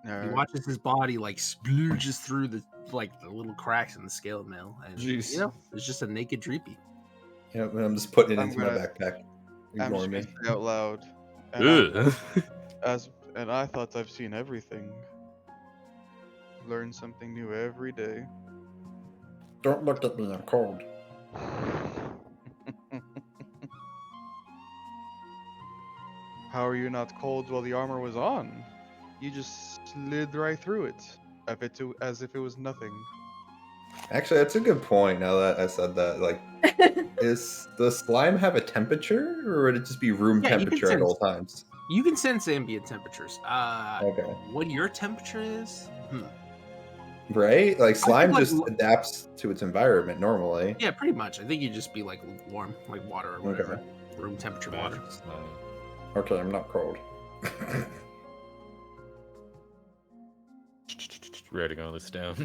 Speaker 2: He
Speaker 1: Alright.
Speaker 2: watches his body like splooges through the little cracks in the scale mail, and
Speaker 3: Jeez.
Speaker 2: you know, it's just a naked Dreepy.
Speaker 3: Yep, and I'm just putting it
Speaker 1: I'm
Speaker 3: into my
Speaker 1: gonna-
Speaker 3: backpack.
Speaker 1: I'm
Speaker 3: Ignore
Speaker 1: just
Speaker 3: me.
Speaker 1: gonna say out loud.
Speaker 5: Ugh.
Speaker 1: And I thought I've seen everything. Learn something new every day.
Speaker 3: Don't look at me, I'm cold.
Speaker 1: How are you not cold while the armor was on? You just slid right through it, as if it was nothing.
Speaker 3: Actually, that's a good point. Now that I said that, like, does the slime have a temperature, or would it just be room
Speaker 2: Yeah, you can
Speaker 3: temperature at all
Speaker 2: sense-
Speaker 3: times?
Speaker 2: You can sense ambient temperatures.
Speaker 3: Okay.
Speaker 2: What your temperature is?
Speaker 3: Right? Like slime
Speaker 2: like,
Speaker 3: just adapts to its environment normally.
Speaker 2: Yeah, pretty much. I think you'd just be like warm, like water or whatever.
Speaker 3: Okay.
Speaker 2: Room temperature water.
Speaker 5: Magic slime.
Speaker 3: Okay, I'm not cold.
Speaker 5: Writing all this down.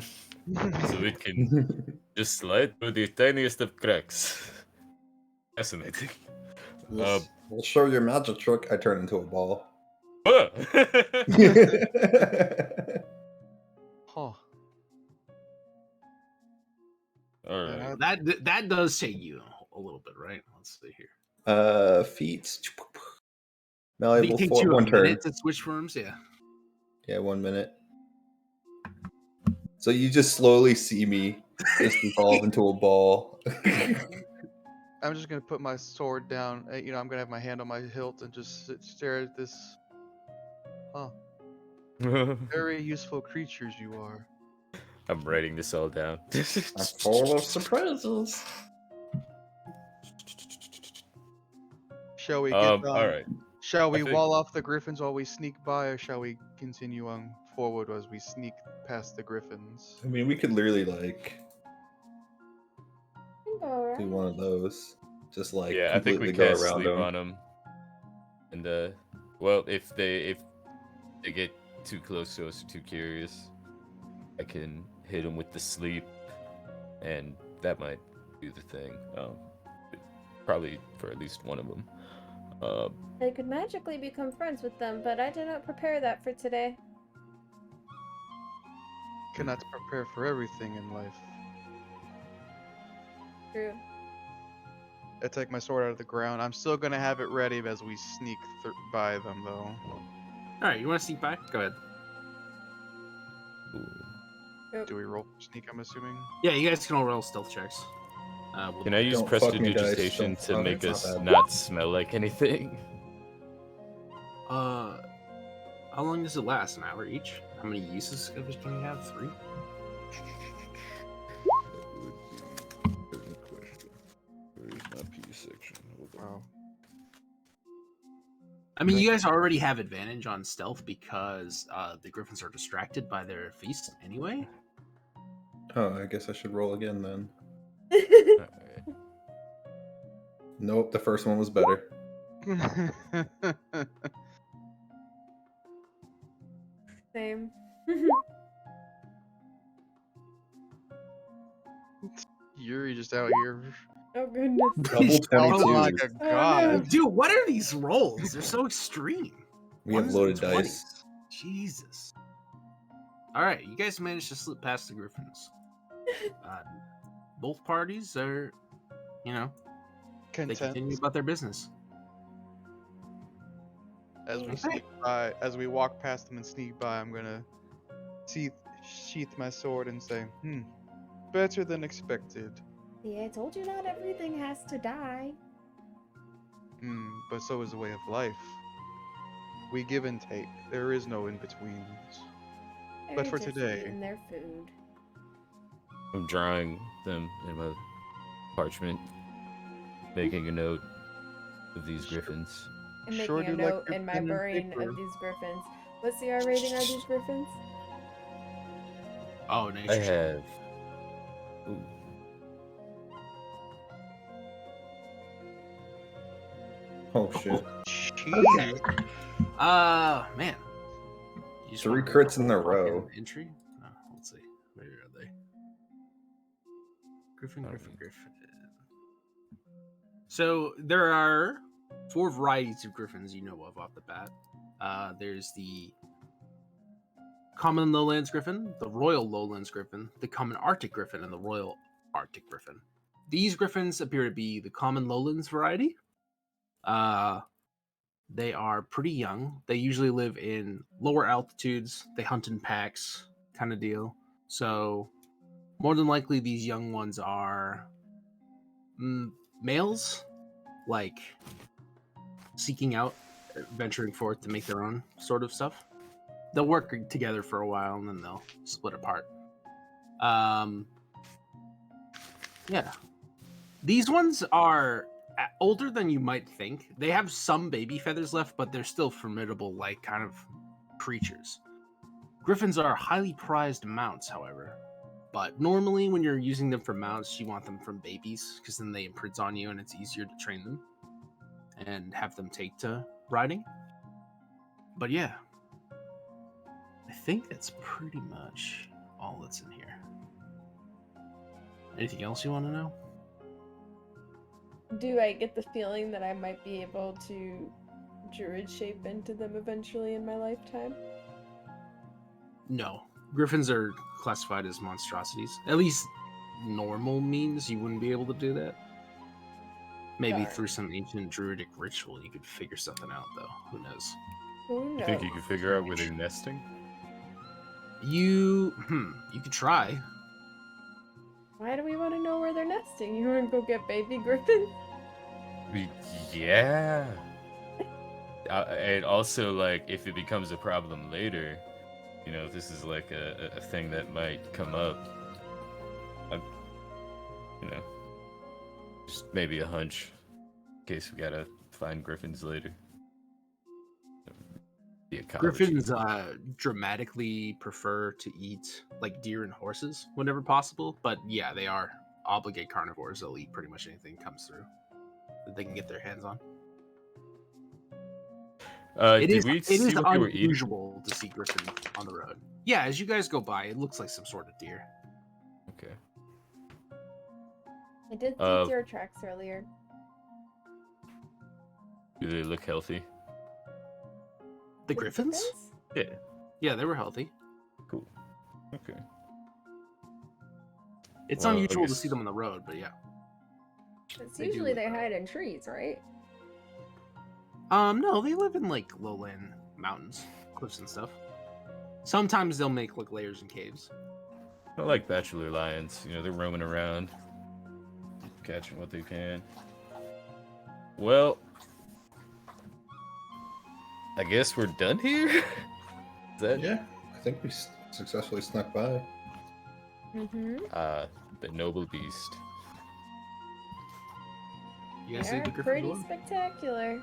Speaker 5: So it can just slide through the tiniest of cracks. Fascinating.
Speaker 3: Yes. We'll show your magic trick. I turn into a ball.
Speaker 5: Ah!
Speaker 1: Huh.
Speaker 5: All right.
Speaker 2: That does take you a little bit, right? Let's see here.
Speaker 3: Feet.
Speaker 2: I
Speaker 3: Malleable
Speaker 2: think it takes
Speaker 3: for
Speaker 2: you a
Speaker 3: one turn.
Speaker 2: minute to switch forms. Yeah.
Speaker 3: Yeah, 1 minute. So you just slowly see me just evolve into a ball.
Speaker 1: I'm just gonna put my sword down. I'm gonna have my hand on my hilt and just stare at this. Huh. Very useful creatures you are.
Speaker 5: I'm writing this all down.
Speaker 3: I'm full of surprises.
Speaker 1: Shall we get
Speaker 5: All right.
Speaker 1: Shall we
Speaker 5: think-
Speaker 1: wall off the griffins while we sneak by, or shall we continue on forward as we sneak past the griffins?
Speaker 3: I mean, we could literally like do
Speaker 4: Alright.
Speaker 3: one of those. Just like
Speaker 5: Yeah, I think we
Speaker 3: completely go
Speaker 5: can't
Speaker 3: around
Speaker 5: sleep
Speaker 3: them.
Speaker 5: on them. And well, if they get too close to us, or too curious, I can hit them with the sleep, and that might do the thing. Probably for at least one of them.
Speaker 4: I could magically become friends with them, but I did not prepare that for today.
Speaker 1: Cannot prepare for everything in life.
Speaker 4: True.
Speaker 1: I take my sword out of the ground. I'm still gonna have it ready as we sneak by them, though.
Speaker 2: All right, you want to sneak by? Go ahead.
Speaker 4: Yep.
Speaker 1: Do we roll for sneak? I'm assuming.
Speaker 2: Yeah, you guys can all roll stealth checks.
Speaker 5: Can I use
Speaker 3: Don't fuck me, guys.
Speaker 5: prestidigitation
Speaker 3: Don't-
Speaker 5: to
Speaker 3: okay,
Speaker 5: make
Speaker 3: it's
Speaker 5: us
Speaker 3: not bad.
Speaker 5: not smell like anything?
Speaker 2: How long does it last? An hour each? How many uses of it can you have? 3?
Speaker 6: Where's my P section? Hold on.
Speaker 1: Wow.
Speaker 2: I mean, you guys already have advantage on stealth because the griffins are distracted by their feast anyway.
Speaker 3: Oh, I guess I should roll again then.
Speaker 5: Alright.
Speaker 3: Nope, the first one was better.
Speaker 4: Same.
Speaker 1: Yuri just out here
Speaker 4: Oh goodness.
Speaker 3: Double
Speaker 1: shouting
Speaker 3: 22.
Speaker 1: like a
Speaker 4: Oh,
Speaker 1: god.
Speaker 4: no.
Speaker 2: Dude, what are these rolls? They're so extreme.
Speaker 3: We have
Speaker 2: Ones
Speaker 3: loaded
Speaker 2: and
Speaker 3: dice.
Speaker 2: 20s. Jesus. All right, you guys managed to slip past the griffins. Both parties are, they
Speaker 1: Content.
Speaker 2: continue about their business.
Speaker 1: As we
Speaker 2: Okay.
Speaker 1: sneak by, as we walk past them and sneak by, I'm gonna sheath my sword and say, better than expected.
Speaker 4: See, I told you not everything has to die.
Speaker 1: But so is the way of life. We give and take. There is no in-betweens. But
Speaker 4: They're
Speaker 1: for
Speaker 4: just
Speaker 1: today-
Speaker 4: eating their food.
Speaker 5: I'm drawing them in my parchment, making a note of these griffins.
Speaker 4: And making
Speaker 1: Sure
Speaker 4: a
Speaker 1: do like
Speaker 4: note
Speaker 1: your
Speaker 4: in my
Speaker 1: pen and
Speaker 4: brain
Speaker 1: paper.
Speaker 4: of these griffins. What's the R rating on these griffins?
Speaker 2: Oh, nice.
Speaker 5: I have. Ooh.
Speaker 3: Oh shit.
Speaker 1: Jeez.
Speaker 2: Man. You just
Speaker 3: 3
Speaker 2: want
Speaker 3: crits in a
Speaker 2: fucking
Speaker 3: row.
Speaker 2: Entry? Let's see. Where are they? Griffin. So there are 4 varieties of griffins you know of off the bat. There's the common lowlands griffin, the royal lowlands griffin, the common Arctic griffin, and the royal Arctic griffin. These griffins appear to be the common lowlands variety. They are pretty young. They usually live in lower altitudes. They hunt in packs, kind of deal. So, more than likely, these young ones are males, like seeking out, venturing forth to make their own sort of stuff. They'll work together for a while and then they'll split apart. Yeah. These ones are older than you might think. They have some baby feathers left, but they're still formidable, like, kind of creatures. Griffins are highly prized mounts, however. But normally when you're using them for mounts, you want them from babies, because then they imprint on you and it's easier to train them and have them take to riding. But yeah, I think that's pretty much all that's in here. Anything else you want to know?
Speaker 4: Do I get the feeling that I might be able to druid shape into them eventually in my lifetime?
Speaker 2: No. Griffins are classified as monstrosities. At least normal means you wouldn't be able to do that. Maybe
Speaker 4: Darn.
Speaker 2: through some ancient druidic ritual you could figure something out, though. Who knows?
Speaker 4: Who
Speaker 5: You
Speaker 4: knows?
Speaker 5: think you could figure out where they're nesting?
Speaker 2: You could try.
Speaker 4: Why do we want to know where they're nesting? You want to go get baby griffins?
Speaker 5: Yeah. And also, like, if it becomes a problem later, you know, if this is like a thing that might come up, you know, just maybe a hunch in case we gotta find griffins later. The ecology.
Speaker 2: Griffins dramatically prefer to eat like deer and horses whenever possible, but yeah, they are obligate carnivores. They'll eat pretty much anything that comes through that they can get their hands on.
Speaker 5: Did we
Speaker 2: It
Speaker 5: see
Speaker 2: is
Speaker 5: what they were eating?
Speaker 2: unusual to see griffin on the road. Yeah, as you guys go by, it looks like some sort of deer.
Speaker 5: Okay.
Speaker 4: I did see deer tracks earlier.
Speaker 5: Do they look healthy?
Speaker 2: The griffins?
Speaker 5: Yeah.
Speaker 2: Yeah, they were healthy.
Speaker 5: Cool. Okay.
Speaker 2: It's
Speaker 5: Well, I
Speaker 2: unusual to
Speaker 5: guess-
Speaker 2: see them on the road, but yeah.
Speaker 4: It's
Speaker 2: They do
Speaker 4: usually
Speaker 2: look
Speaker 4: they
Speaker 2: like-
Speaker 4: hide in trees, right?
Speaker 2: No, they live in like lowland mountains, cliffs and stuff. Sometimes they'll make like layers in caves.
Speaker 5: I like bachelor lions. You know, they're roaming around, catching what they can. Well, I guess we're done here. Is that
Speaker 3: Yeah, I think we successfully snuck by.
Speaker 4: Mm-hmm.
Speaker 5: The noble beast?
Speaker 2: You guys see the
Speaker 4: They're
Speaker 2: griffin
Speaker 4: pretty
Speaker 2: door?
Speaker 4: spectacular.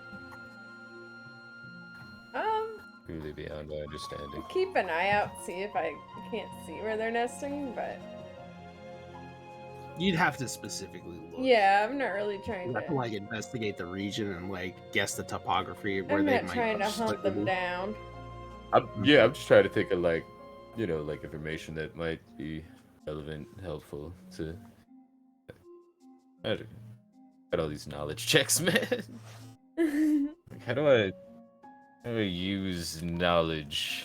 Speaker 5: Truly beyond my understanding.
Speaker 4: Keep an eye out, see if I can't see where they're nesting, but
Speaker 2: You'd have to specifically look.
Speaker 4: yeah, I'm not really trying
Speaker 2: You have to
Speaker 4: to.
Speaker 2: like investigate the region and like guess the topography of where
Speaker 4: I'm
Speaker 2: they
Speaker 4: not
Speaker 2: might
Speaker 4: trying to
Speaker 2: most
Speaker 4: hunt
Speaker 2: likely
Speaker 4: them
Speaker 2: be.
Speaker 4: down.
Speaker 5: Yeah, I'm just trying to think of like, you know, like information that might be relevant, helpful to. I don't know. Got all these knowledge checks, man. Like, how do I use knowledge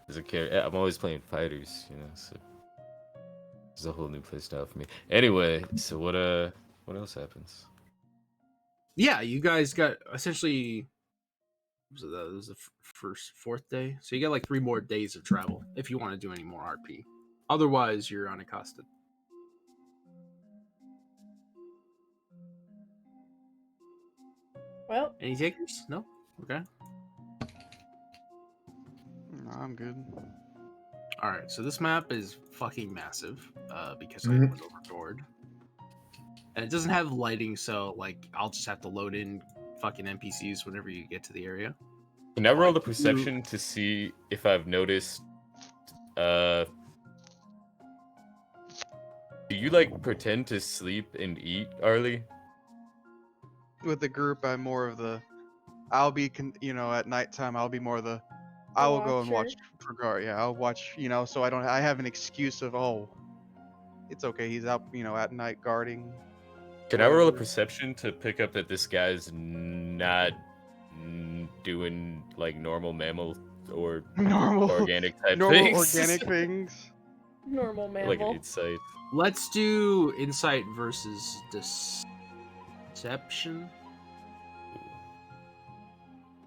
Speaker 5: as a character? I'm always playing fighters, you know, so it's a whole new play style for me. Anyway, so what else happens?
Speaker 2: Yeah, you guys got essentially. Was it was the fourth day, so you got like 3 more days of travel if you want to do any more RP. Otherwise, you're unaccosted.
Speaker 4: Well,
Speaker 2: Any takers? No. Okay.
Speaker 1: No, I'm good.
Speaker 2: All right. So this map is fucking massive because I
Speaker 3: Mhm.
Speaker 2: went overboard, and it doesn't have lighting, so like I'll just have to load in fucking NPCs whenever you get to the area.
Speaker 5: Can I roll
Speaker 2: Like,
Speaker 5: the perception to see if I've noticed? Do you like pretend to sleep and eat, Arlie?
Speaker 1: With the group, I'm more of the. I'll be, at nighttime. I'll be more of the. I will go and watch
Speaker 4: watcher.
Speaker 1: for guard. Yeah, I'll watch. So I don't. I have an excuse of it's okay. He's out. At night guarding.
Speaker 5: Can I roll a
Speaker 1: whatever.
Speaker 5: perception to pick up that this guy's not doing like normal mammal or
Speaker 1: Normal,
Speaker 5: organic type
Speaker 1: normal
Speaker 5: things.
Speaker 1: organic things.
Speaker 4: Normal
Speaker 5: Like an
Speaker 4: mammal.
Speaker 5: insight.
Speaker 2: Let's do insight versus deception.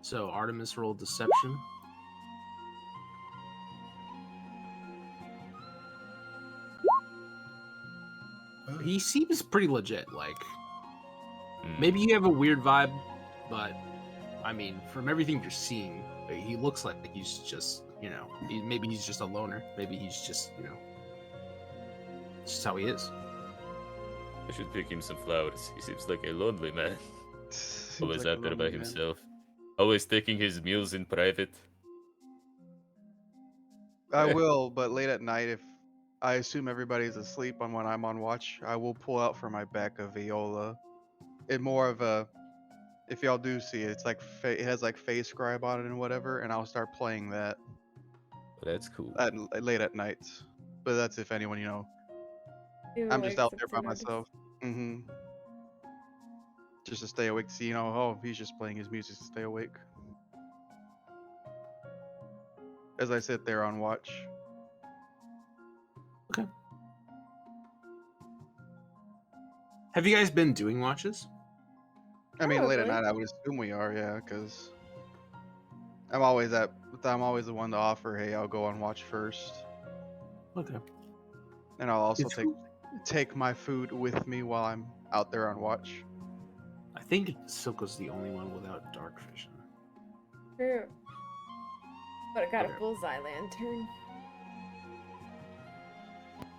Speaker 2: So Artemis rolled deception. He seems pretty legit. Like maybe you have a weird vibe, but I mean, from everything you're seeing, he looks like he's just, maybe he's just a loner. Maybe he's just, just how he is.
Speaker 5: I should pick him some flowers. He seems like a lonely man.
Speaker 1: Seems
Speaker 5: Always
Speaker 1: like a
Speaker 5: out there by
Speaker 1: lonely man.
Speaker 5: himself. Always taking his meals in private.
Speaker 1: I will, but late at night, if I assume everybody's asleep on when I'm on watch, I will pull out from my back a viola. It more of a, if y'all do see it, it's like it has like face scribe on it and whatever, and I'll start playing that
Speaker 5: That's cool.
Speaker 1: late at nights. But that's if anyone,
Speaker 4: Who
Speaker 1: I'm just
Speaker 4: wakes
Speaker 1: out
Speaker 4: up
Speaker 1: there
Speaker 4: to
Speaker 1: by
Speaker 4: notice.
Speaker 1: myself. Just to stay awake. See, oh, he's just playing his music to stay awake. As I sit there on watch.
Speaker 2: Okay. Have you guys been doing watches?
Speaker 1: I mean, late at
Speaker 4: Probably.
Speaker 1: night, I would assume we are, yeah, because I'm always the one to offer, hey, I'll go on watch first,
Speaker 2: Okay.
Speaker 1: and I'll also
Speaker 2: It's-
Speaker 1: take my food with me while I'm out there on watch.
Speaker 2: I think Silco's the only one without dark vision.
Speaker 4: True. But I got
Speaker 2: Okay.
Speaker 4: a bullseye lantern.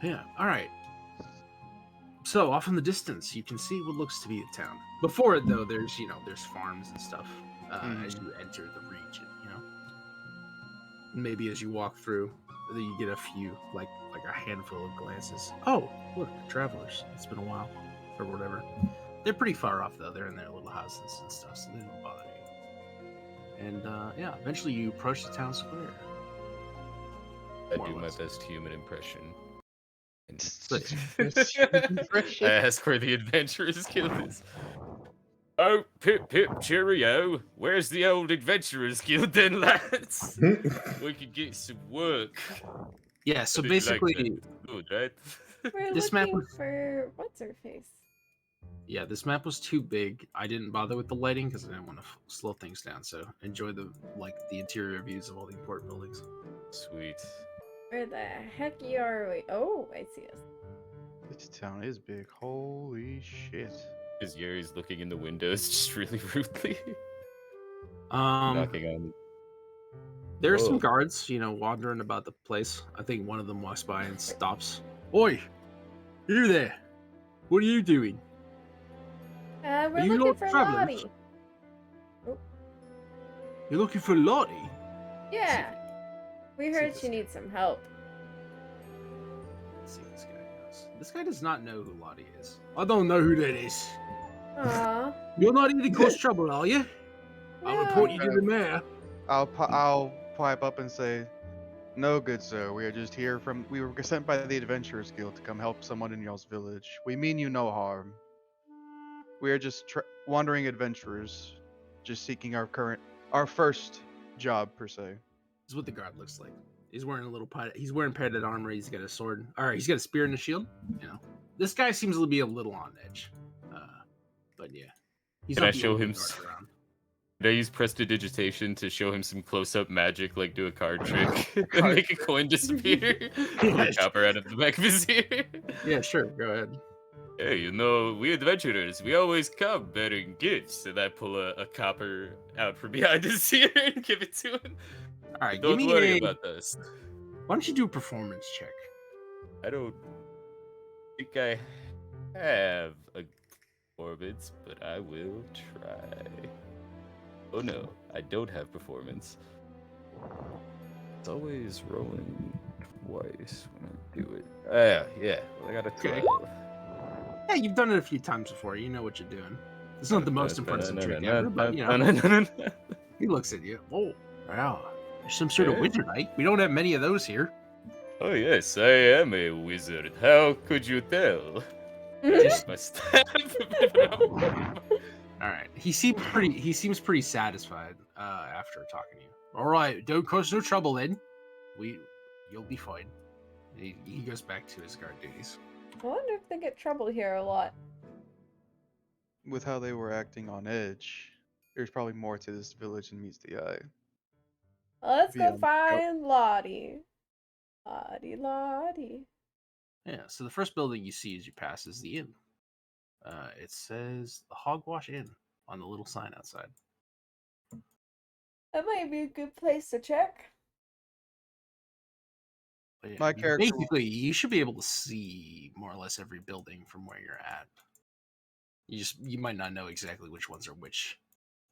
Speaker 2: Yeah. All right. So off in the distance, you can see what looks to be the town. Before it, though, there's there's farms and stuff as you enter the region. Maybe as you walk through, then you get a few, like a handful of glances. Oh, look, travelers. It's been a while, or whatever. They're pretty far off though. They're in their little houses and stuff, so they don't bother you. And yeah, eventually you approach the town square.
Speaker 5: I
Speaker 2: More or
Speaker 5: do my
Speaker 2: less.
Speaker 5: best human impression. And
Speaker 1: Impression.
Speaker 5: I ask where the Adventurers Guild is. Oh, pip pip cheerio. Where's the old Adventurers Guild then, lads? We could get some work.
Speaker 2: Yeah. So
Speaker 5: How did you like
Speaker 2: basically,
Speaker 5: that? Good, right?
Speaker 4: We're
Speaker 2: This map
Speaker 4: looking
Speaker 2: was-
Speaker 4: for what's her face.
Speaker 2: yeah, this map was too big. I didn't bother with the lighting because I didn't want to slow things down. So enjoy the interior views of all the important buildings.
Speaker 5: Sweet.
Speaker 4: Where the heck are we? Oh, I see us.
Speaker 1: This town is big. Holy shit.
Speaker 5: Is Yuri's looking in the windows just really rudely?
Speaker 2: Um,
Speaker 5: Knocking on.
Speaker 2: there are some
Speaker 5: Whoa.
Speaker 2: guards, wandering about the place. I think one of them walks by and stops. Oi, you there? What are you doing?
Speaker 4: We're
Speaker 2: you
Speaker 4: looking
Speaker 2: not
Speaker 4: for
Speaker 2: travelers?
Speaker 4: Lottie.
Speaker 2: You're looking for Lottie?
Speaker 4: Yeah. We
Speaker 2: See
Speaker 4: heard
Speaker 2: this
Speaker 4: she
Speaker 2: guy.
Speaker 4: needs some help.
Speaker 2: Let's see what this guy knows. This guy does not know who Lottie is. I don't know who that is.
Speaker 4: Aw.
Speaker 2: You're not here to cause trouble, are you? I'll report you to the mayor.
Speaker 1: I'll pipe up and say, no, good sir. We are just here we were sent by the Adventurers Guild to come help someone in y'all's village. We mean you no harm. We are just wandering adventurers, just seeking our first job per se.
Speaker 2: This is what the guard looks like. He's wearing he's wearing padded armor. He's got a sword. All right, he's got a spear and a shield. This guy seems to be a little on edge. But yeah, he's
Speaker 5: Can
Speaker 2: not
Speaker 5: I
Speaker 2: the
Speaker 5: show
Speaker 2: only
Speaker 5: him
Speaker 2: guard around.
Speaker 5: Did I use prestidigitation to show him some close-up magic, like do a card trick and make a coin disappear? Pull a copper out of the back of his ear.
Speaker 2: Yeah, sure. Go ahead.
Speaker 5: Hey, we adventurers, we always come bearing gifts. And I pull a copper out from behind his ear and give it to him.
Speaker 2: All right,
Speaker 5: Don't
Speaker 2: give me
Speaker 5: worry about this.
Speaker 2: Why don't you do a performance check?
Speaker 5: I don't think I have a performance, but I will try. Oh no, I don't have performance. It's always rolling twice when I do it. Yeah. Well, I got a 12.
Speaker 2: Yeah, you've done it a few times before. You know what you're doing. It's not the most impressive trick ever, but he looks at you. Oh, wow. You're some sort of
Speaker 5: Yeah.
Speaker 2: wizard, right? We don't have many of those here.
Speaker 5: Oh yes, I am a wizard. How could you tell?
Speaker 2: Just
Speaker 5: My staff.
Speaker 2: All right. He seems pretty satisfied after talking to you. All right, don't cause no trouble then. You'll be fine. He goes back to his guard duties.
Speaker 4: I wonder if they get trouble here a lot.
Speaker 1: With how they were acting on edge, there's probably more to this village than meets the eye.
Speaker 4: Let's go
Speaker 1: Beyond
Speaker 4: find Lottie. Lottie.
Speaker 2: Yeah. So the first building you see as you pass is the inn. It says the Hogwash Inn on the little sign outside.
Speaker 4: That might be a good place to check.
Speaker 2: But yeah,
Speaker 1: My character will-
Speaker 2: basically, you should be able to see more or less every building from where you're at. You might not know exactly which ones are which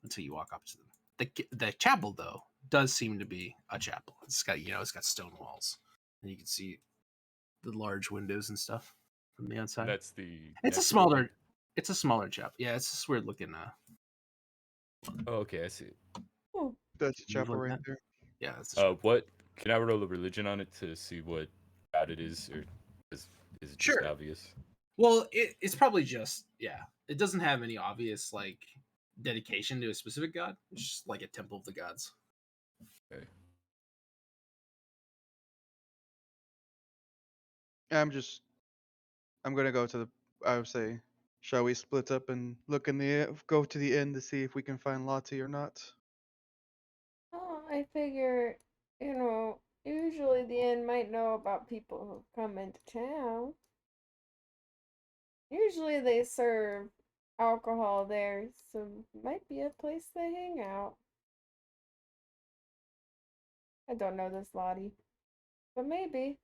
Speaker 2: until you walk up to them. The chapel though does seem to be a chapel. It's got stone walls, and you can see the large windows and stuff from the outside.
Speaker 5: That's the.
Speaker 2: It's a
Speaker 5: next
Speaker 2: smaller.
Speaker 5: building?
Speaker 2: It's a smaller chapel. Yeah, it's this weird looking.
Speaker 5: Oh, okay, I see.
Speaker 4: Ooh.
Speaker 1: That's a
Speaker 2: You
Speaker 1: chapel
Speaker 2: like
Speaker 1: right
Speaker 2: that?
Speaker 1: there.
Speaker 2: Yeah, that's a chapel.
Speaker 5: What can I roll a religion on it to see what god it is, or is it just
Speaker 2: Sure.
Speaker 5: obvious?
Speaker 2: Well, it's probably just It doesn't have any obvious like dedication to a specific god. It's just like a temple of the gods.
Speaker 5: Okay.
Speaker 1: I'm gonna go to the. I would say, shall we split up and go to the inn to see if we can find Lottie or not?
Speaker 4: Oh, I figure, usually the inn might know about people who come into town. Usually they serve alcohol there, so might be a place they hang out. I don't know this Lottie, but maybe.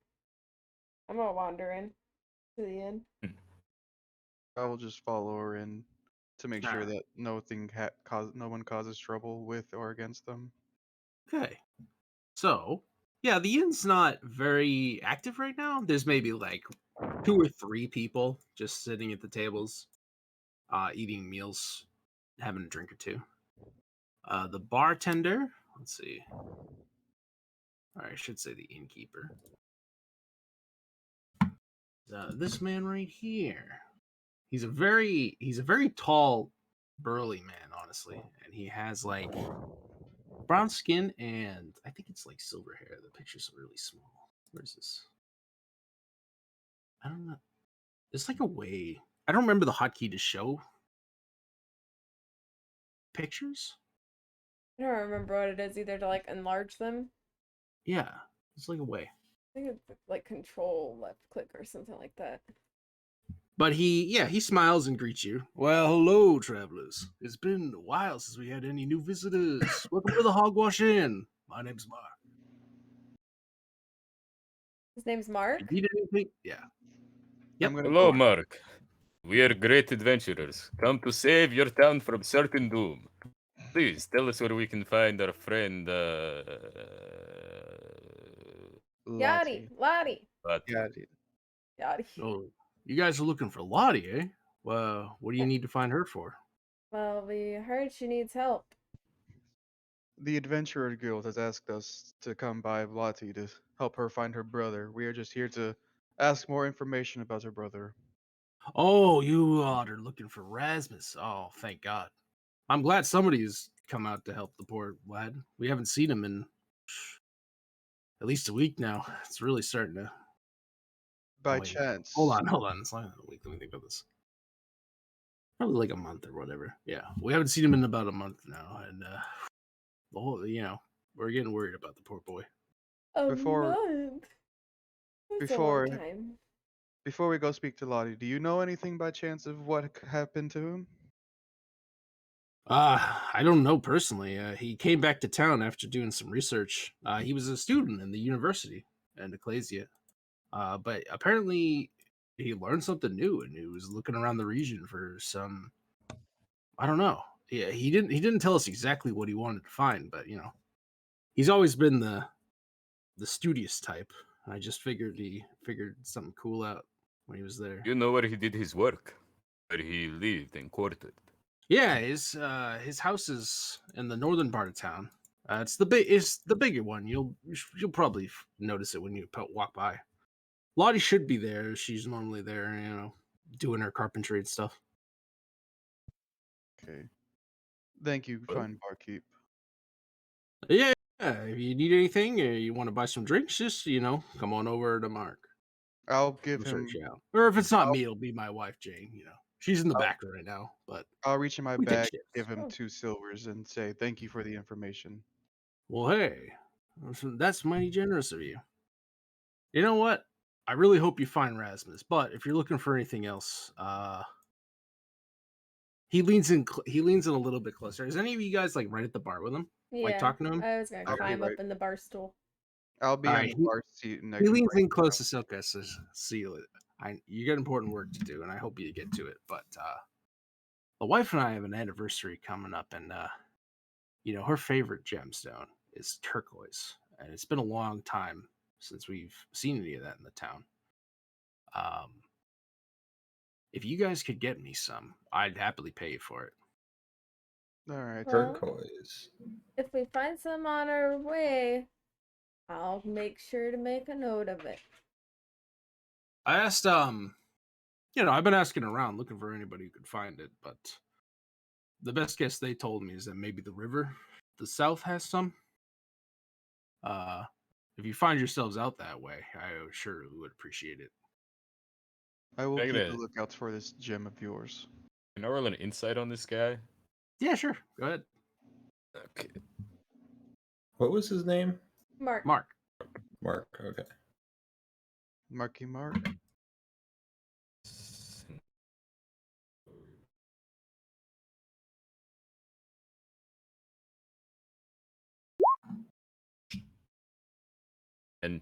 Speaker 4: I'm gonna wander in to the inn.
Speaker 1: I will just follow her in to make sure
Speaker 2: Alright.
Speaker 1: that no one causes trouble with or against them.
Speaker 2: Okay. So, yeah, the inn's not very active right now. There's maybe like 2 or 3 people just sitting at the tables, eating meals, having a drink or two. The bartender, let's see. Or I should say the innkeeper. This man right here. He's a very tall, burly man, honestly, and he has like brown skin and I think it's like silver hair. The picture's really small. Where's this? I don't know. It's like a way. I don't remember the hotkey to show pictures.
Speaker 4: I don't remember what it is either to like enlarge them.
Speaker 2: Yeah, it's like a way.
Speaker 4: I think it's like control left click or something like that.
Speaker 2: But he smiles and greets you. Well, hello, travelers. It's been a while since we had any new visitors. Welcome to the Hogwash Inn. My name's Mark.
Speaker 4: His name's
Speaker 2: If
Speaker 4: Mark.
Speaker 2: you need anything? Yeah. Yep.
Speaker 1: I'm gonna
Speaker 5: Hello,
Speaker 1: go.
Speaker 5: Mark. We are great adventurers, come to save your town from certain doom. Please tell us where we can find our friend.
Speaker 4: Yachty, Lottie,
Speaker 5: Lottie.
Speaker 4: Yachty.
Speaker 2: Oh, you guys are looking for Lottie, eh? Well, what do you need to find her for?
Speaker 4: Well, we heard she needs help.
Speaker 1: The Adventurer Guild has asked us to come by Lottie to help her find her brother. We are just here to ask more information about her brother.
Speaker 2: Oh, you are looking for Rasmus. Oh, thank God. I'm glad somebody's come out to help the poor lad. We haven't seen him in at least a week now. It's really starting to.
Speaker 1: By
Speaker 2: wait.
Speaker 1: chance,
Speaker 2: Hold on. It's not a week. Let me think about this. Probably like a month or whatever. Yeah, we haven't seen him in about a month now, and the whole, we're getting worried about the poor boy.
Speaker 4: A
Speaker 1: Before-
Speaker 4: month. That's a
Speaker 1: before-
Speaker 4: long time.
Speaker 1: before we go speak to Lottie, do you know anything by chance of what happened to him?
Speaker 2: I don't know personally. He came back to town after doing some research. He was a student in the university in Ecclesia, but apparently he learned something new, and he was looking around the region for some. I don't know. Yeah, he didn't tell us exactly what he wanted to find, but he's always been the studious type. I just figured he figured something cool out when he was there.
Speaker 5: You know where he did his work? Where he lived and quartered?
Speaker 2: Yeah, his house is in the northern part of town. It's the bigger one. You'll probably notice it when you walk by. Lottie should be there. She's normally there, doing her carpentry and stuff.
Speaker 1: Okay. Thank you,
Speaker 2: Well.
Speaker 1: fine barkeep.
Speaker 2: Yeah, if you need anything or you want to buy some drinks, just come on over to Mark.
Speaker 1: I'll give
Speaker 2: We'll sort
Speaker 1: him.
Speaker 2: you out. Or if it's not
Speaker 1: I'll,
Speaker 2: me, it'll be my wife Jane. She's in the
Speaker 1: I'll,
Speaker 2: back right now, but
Speaker 1: I'll reach in my
Speaker 2: we take
Speaker 1: bag, give
Speaker 2: shifts.
Speaker 1: him
Speaker 4: Oh.
Speaker 1: 2 silvers, and say thank you for the information.
Speaker 2: Well, hey, that's mighty generous of you. You know what? I really hope you find Rasmus. But if you're looking for anything else, he leans in. He leans in a little bit closer. Is any of you guys like right at the bar with him, like
Speaker 4: Yeah,
Speaker 2: talking to him?
Speaker 4: I was gonna
Speaker 1: I'll be
Speaker 4: climb
Speaker 1: right.
Speaker 4: up in the bar stool.
Speaker 1: I'll be
Speaker 2: All
Speaker 1: on
Speaker 2: right.
Speaker 1: the bar seat, and I
Speaker 2: He
Speaker 1: can
Speaker 2: leans
Speaker 1: bring.
Speaker 2: in close to Silka. Says, "See you. You got important work to do, and I hope you get to it. But the wife and I have an anniversary coming up, and her favorite gemstone is turquoise, and it's been a long time since we've seen any of that in the town. Um, if you guys could get me some, I'd happily pay you for it."
Speaker 1: All right.
Speaker 4: Well,
Speaker 3: Turquoise.
Speaker 4: if we find some on our way, I'll make sure to make a note of it.
Speaker 2: I asked, I've been asking around looking for anybody who could find it, but the best guess they told me is that maybe the river, the south, has some. Uh, if you find yourselves out that way, I sure would appreciate it.
Speaker 1: I will
Speaker 5: Can I
Speaker 1: keep
Speaker 5: get
Speaker 1: a
Speaker 5: a-
Speaker 1: lookout for this gem of yours.
Speaker 5: Can I roll an insight on this guy?
Speaker 2: Yeah, sure. Go ahead,
Speaker 5: Okay.
Speaker 3: What was his name?
Speaker 4: Mark.
Speaker 2: Mark.
Speaker 3: Mark. Okay.
Speaker 1: Marky Mark.
Speaker 5: And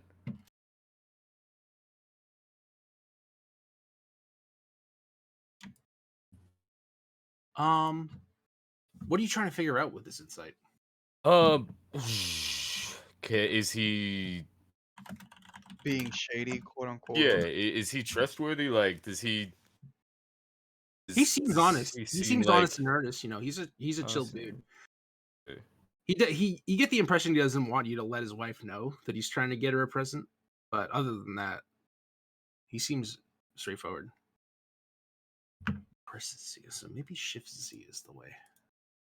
Speaker 2: What are you trying to figure out with this insight?
Speaker 5: okay, is he?
Speaker 1: Being shady, quote unquote.
Speaker 5: Yeah, is he trustworthy? Like, does he?
Speaker 2: He seems honest.
Speaker 5: He
Speaker 2: He
Speaker 5: seem
Speaker 2: seems
Speaker 5: like?
Speaker 2: honest and earnest. He's a chill
Speaker 5: Honestly,
Speaker 2: dude.
Speaker 5: okay.
Speaker 2: You get the impression he doesn't want you to let his wife know that he's trying to get her a present, but other than that, he seems straightforward. Person C, so maybe Shift Z is the way.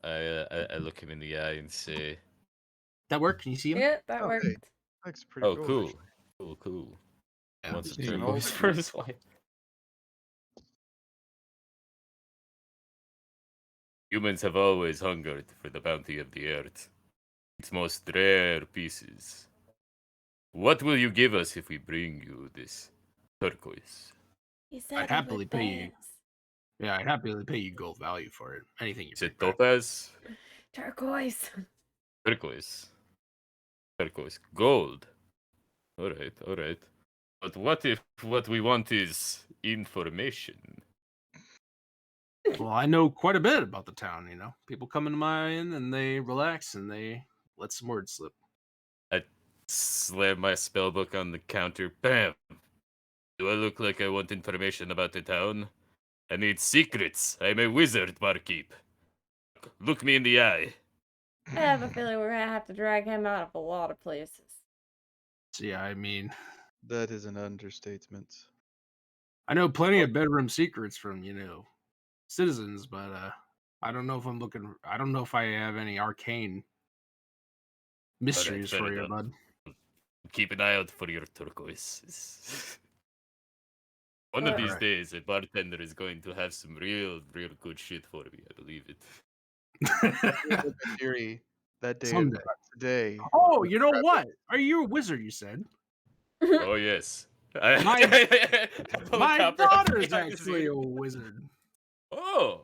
Speaker 5: I look him in the eye and say,
Speaker 2: That work? Can you see him?
Speaker 4: Yeah, that
Speaker 1: Oh,
Speaker 4: worked.
Speaker 1: hey. Looks pretty
Speaker 5: "Oh,
Speaker 1: cool.
Speaker 5: cool,
Speaker 1: Actually.
Speaker 5: cool."
Speaker 2: Yeah.
Speaker 5: Wants to
Speaker 1: He's an
Speaker 5: turquoise
Speaker 1: older
Speaker 5: for
Speaker 1: dude.
Speaker 5: his wife. Humans have always hungered for the bounty of the earth, its most rare pieces. What will you give us if we bring you this turquoise?
Speaker 4: He said
Speaker 2: I'd
Speaker 4: he
Speaker 2: happily
Speaker 4: would
Speaker 2: pay you.
Speaker 4: dance.
Speaker 2: Yeah, I'd happily pay you gold value for it. Anything you
Speaker 5: Is
Speaker 2: bring
Speaker 5: it
Speaker 2: back.
Speaker 5: topaz?
Speaker 4: Turquoise.
Speaker 5: Turquoise. Turquoise. Gold. Alright, alright. But what if what we want is information?
Speaker 2: Well, I know quite a bit about the town. People come into my inn and they relax and they let some words slip.
Speaker 5: I slam my spellbook on the counter. Bam! Do I look like I want information about the town? I need secrets. I'm a wizard, barkeep. Look me in the eye.
Speaker 4: I have a feeling we're gonna have to drag him out of a lot of places.
Speaker 2: So yeah, I mean,
Speaker 1: That is an understatement.
Speaker 2: I know plenty of bedroom secrets from citizens, but I don't know if I don't know if I have any arcane mysteries
Speaker 5: fair
Speaker 2: for you,
Speaker 5: enough.
Speaker 2: bud.
Speaker 5: Keep an eye out for your turquoise. One of
Speaker 4: Well,
Speaker 5: these
Speaker 2: Alright.
Speaker 5: days, a bartender is going to have some real good shit for me. I believe it.
Speaker 1: Here's my theory. That day,
Speaker 2: Someday.
Speaker 1: today.
Speaker 2: Oh,
Speaker 1: we
Speaker 2: you know
Speaker 1: grab
Speaker 2: what? Are you a wizard? You said
Speaker 5: Oh yes. I pull a
Speaker 2: my
Speaker 5: copper out
Speaker 2: daughter's
Speaker 5: behind the
Speaker 2: actually
Speaker 5: scene.
Speaker 2: a wizard.
Speaker 5: Oh,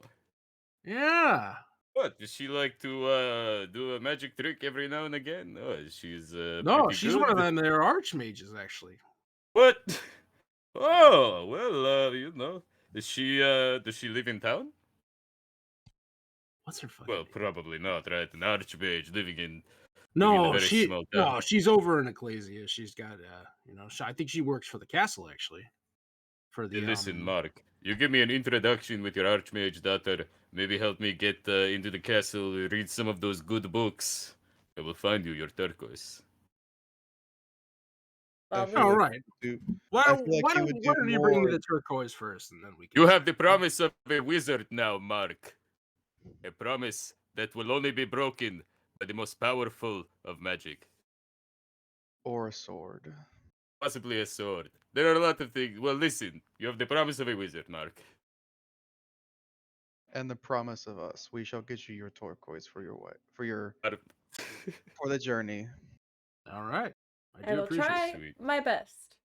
Speaker 2: Yeah.
Speaker 5: what? Does she like to do a magic trick every now and again? Oh, she's
Speaker 2: No,
Speaker 5: pretty
Speaker 2: she's
Speaker 5: good.
Speaker 2: one of them. They're archmages, actually.
Speaker 5: What? Oh, well, does she live in town?
Speaker 2: What's her fucking
Speaker 5: Well,
Speaker 2: name?
Speaker 5: probably not, right? An archmage living in a
Speaker 2: No,
Speaker 5: very small town.
Speaker 2: no, she's over in Ecclesia. She's got I think she works for the castle actually. For
Speaker 5: Hey,
Speaker 2: the
Speaker 5: listen, Mark, you give me an introduction with your archmage daughter. Maybe help me get into the castle, read some of those good books. I will find you your turquoise.
Speaker 1: I
Speaker 4: well,
Speaker 1: feel
Speaker 2: All
Speaker 1: like
Speaker 2: right.
Speaker 1: do.
Speaker 2: Why
Speaker 1: I
Speaker 2: don't
Speaker 1: feel like
Speaker 2: why
Speaker 1: he
Speaker 2: don't
Speaker 1: would
Speaker 2: why
Speaker 1: do
Speaker 2: don't you bring me
Speaker 1: more.
Speaker 2: the turquoise first, and then we can.
Speaker 5: You have the promise of a wizard now, Mark. A promise that will only be broken by the most powerful of magic.
Speaker 1: Or a sword.
Speaker 5: Possibly a sword. There are a lot of things. Well, listen, you have the promise of a wizard, Mark.
Speaker 1: And the promise of us. We shall get you your turquoise for your
Speaker 5: Mar-
Speaker 1: for the journey.
Speaker 2: All right. I
Speaker 4: I
Speaker 2: do
Speaker 4: will
Speaker 2: appreciate it.
Speaker 4: try
Speaker 5: Sweet.
Speaker 4: my best.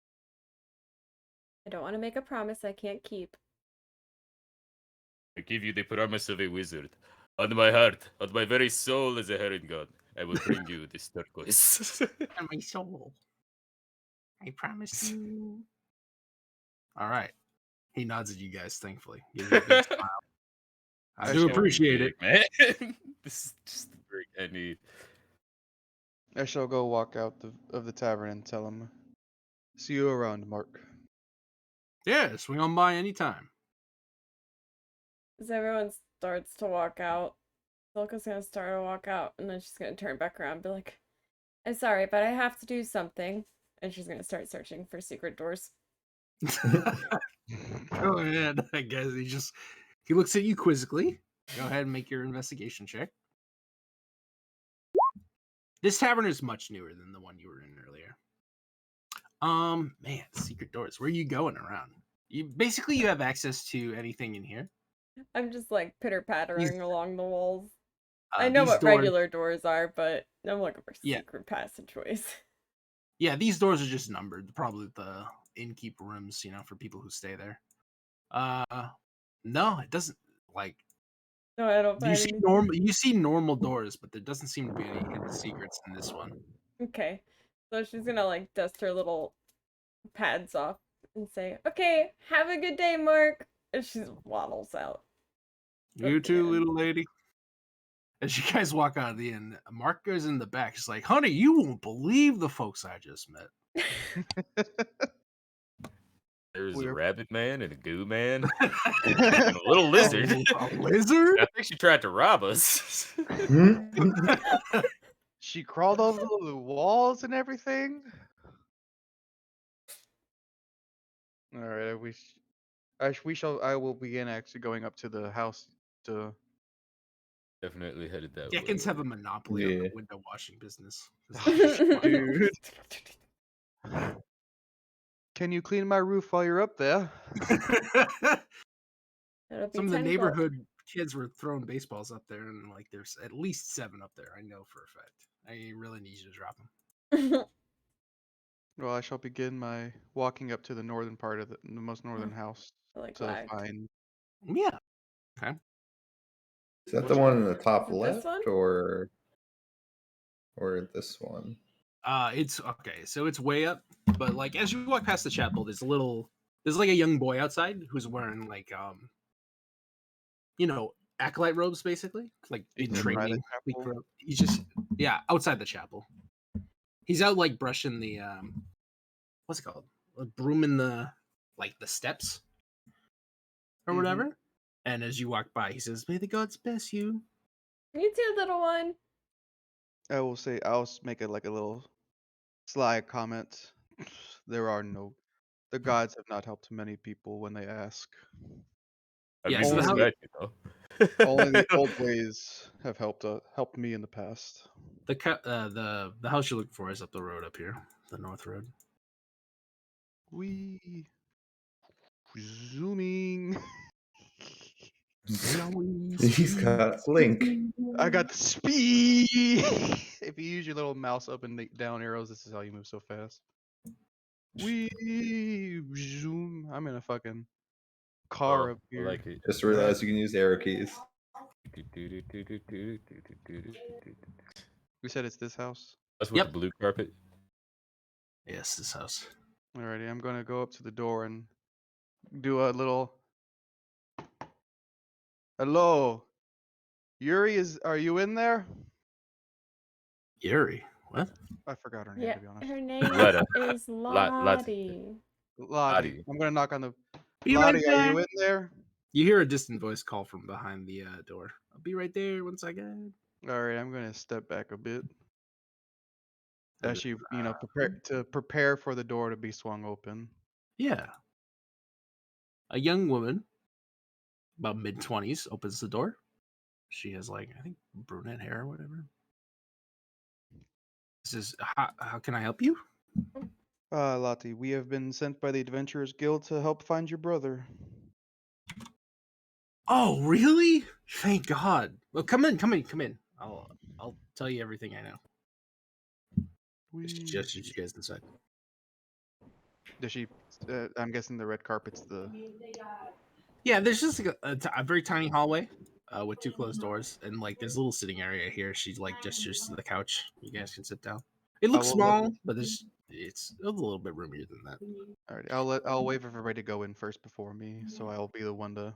Speaker 4: I don't want to make a promise I can't keep.
Speaker 5: I give you the promise of a wizard. On my heart, on my very soul as a herring god, I will bring you this turquoise.
Speaker 2: And my soul. I promise you. All right. He nods at you guys thankfully. Gives you a big smile. I
Speaker 1: I
Speaker 2: do
Speaker 1: shall-
Speaker 2: appreciate it.
Speaker 5: man. This is just the break I need.
Speaker 1: I shall go walk out of the tavern and tell him. See you around, Mark.
Speaker 2: Yeah, swing on by anytime.
Speaker 4: As everyone starts to walk out, Silka's gonna start to walk out, and then she's gonna turn back around and be like, I'm sorry, but I have to do something. And she's gonna start searching for secret doors.
Speaker 2: Go ahead. I guess he looks at you quizzically. Go ahead and make your investigation check. This tavern is much newer than the one you were in earlier. Man, secret doors. Where are you going around? You have access to anything in here.
Speaker 4: I'm just like pitter pattering along the walls. I know
Speaker 2: These
Speaker 4: what
Speaker 2: doors,
Speaker 4: regular doors are, but I'm looking for
Speaker 2: Yeah.
Speaker 4: secret passageways.
Speaker 2: Yeah, these doors are just numbered. Probably the innkeep rooms, for people who stay there. No, it doesn't. Like
Speaker 4: No, I don't
Speaker 2: you
Speaker 4: find
Speaker 2: see
Speaker 4: anything.
Speaker 2: normal, you see normal doors, but there doesn't seem to be any hidden secrets in this one.
Speaker 4: Okay. So she's gonna like dust her little pads off and say, okay, have a good day, Mark. And she waddles out.
Speaker 2: You
Speaker 4: Up the
Speaker 2: too,
Speaker 4: inn.
Speaker 2: little lady. As you guys walk out of the inn, Mark goes in the back. He's like, honey, you won't believe the folks I just met.
Speaker 5: There's a
Speaker 1: We're-
Speaker 5: rabbit man and a goo man and a little lizard.
Speaker 2: A lizard?
Speaker 5: I think she tried to rob us.
Speaker 1: She crawled over the walls and everything. All right, I will begin actually going up to the house to.
Speaker 5: Definitely headed that
Speaker 2: Dickens
Speaker 5: way.
Speaker 2: have a monopoly on
Speaker 3: Yeah.
Speaker 2: the window washing business. 'Cause
Speaker 1: Dude. Can you clean my roof while you're up there?
Speaker 4: It'll be
Speaker 2: Some of the
Speaker 4: 10 gold.
Speaker 2: neighborhood kids were throwing baseballs up there, and like there's at least 7 up there. I know for a fact. I really need you to drop them.
Speaker 1: Well, I shall begin my walking up to the northern part of the most northern house
Speaker 4: Like
Speaker 1: to
Speaker 4: lagged.
Speaker 1: find.
Speaker 2: Yeah.
Speaker 3: Is that
Speaker 1: Which
Speaker 3: the one
Speaker 1: one?
Speaker 3: in the top
Speaker 4: Is it this
Speaker 3: left
Speaker 4: one?
Speaker 3: or this one?
Speaker 2: It's okay. So it's way up, but like as you walk past the chapel, there's like a young boy outside who's wearing like acolyte robes basically, like in
Speaker 1: Inside the
Speaker 2: training.
Speaker 1: chapel?
Speaker 2: He's just outside the chapel. He's out like brushing the what's it called? Brooming the steps or
Speaker 1: Mhm.
Speaker 2: whatever. And as you walk by, he says, "May the gods bless you."
Speaker 4: You too, little one.
Speaker 1: I will say I'll make it like a little sly comment. The gods have not helped many people when they ask.
Speaker 5: I
Speaker 2: Yeah,
Speaker 5: mean,
Speaker 2: so the
Speaker 1: Only
Speaker 2: house-
Speaker 5: respect, you know.
Speaker 1: Only the old ways have helped me in the past.
Speaker 2: the house you're looking for is up the road up here, the north road.
Speaker 1: We zooming.
Speaker 3: He's got Link.
Speaker 1: I got the speed. If you use your little mouse up and down arrows, this is how you move so fast. We zoom. I'm in a fucking car
Speaker 5: Oh,
Speaker 1: up
Speaker 5: I
Speaker 1: here.
Speaker 5: like it.
Speaker 3: Just realized you can use arrow keys.
Speaker 1: We said it's this house.
Speaker 5: That's with
Speaker 2: Yep.
Speaker 5: the blue carpet.
Speaker 2: Yes, this house.
Speaker 1: Alrighty, I'm gonna go up to the door and do a little. Hello, Yuri. Are you in there?
Speaker 2: Yuri. What?
Speaker 1: I forgot her name
Speaker 4: Yeah,
Speaker 1: to be honest.
Speaker 4: her name
Speaker 5: Letta.
Speaker 4: is
Speaker 5: Lottie.
Speaker 4: Lottie.
Speaker 1: Lottie. I'm gonna knock on the.
Speaker 2: Be right
Speaker 1: Lottie, are you
Speaker 2: back.
Speaker 1: in there?
Speaker 2: You hear a distant voice call from behind the door. I'll be right there 1 second.
Speaker 1: Alright, I'm gonna step back a bit.
Speaker 2: And
Speaker 1: As she, prepare for the door to be swung open.
Speaker 2: Yeah. A young woman, about mid-20s, opens the door. She has like I think brunette hair or whatever. This is how can I help you?
Speaker 1: Lottie, we have been sent by the Adventurers Guild to help find your brother.
Speaker 2: Oh, really? Thank God. Well, come in. I'll tell you everything I know. It's
Speaker 1: We
Speaker 2: just as you guys decide.
Speaker 1: does she? I'm guessing the red carpet's the.
Speaker 2: Yeah, there's just like a very tiny hallway with two closed doors, and like there's a little sitting area here. She like gestures to the couch. You guys can sit down. It
Speaker 1: I
Speaker 2: looks
Speaker 1: will let.
Speaker 2: small, but it's a little bit roomier than that.
Speaker 1: Alright, I'll wait for everybody to go in first before me, so I'll be the one to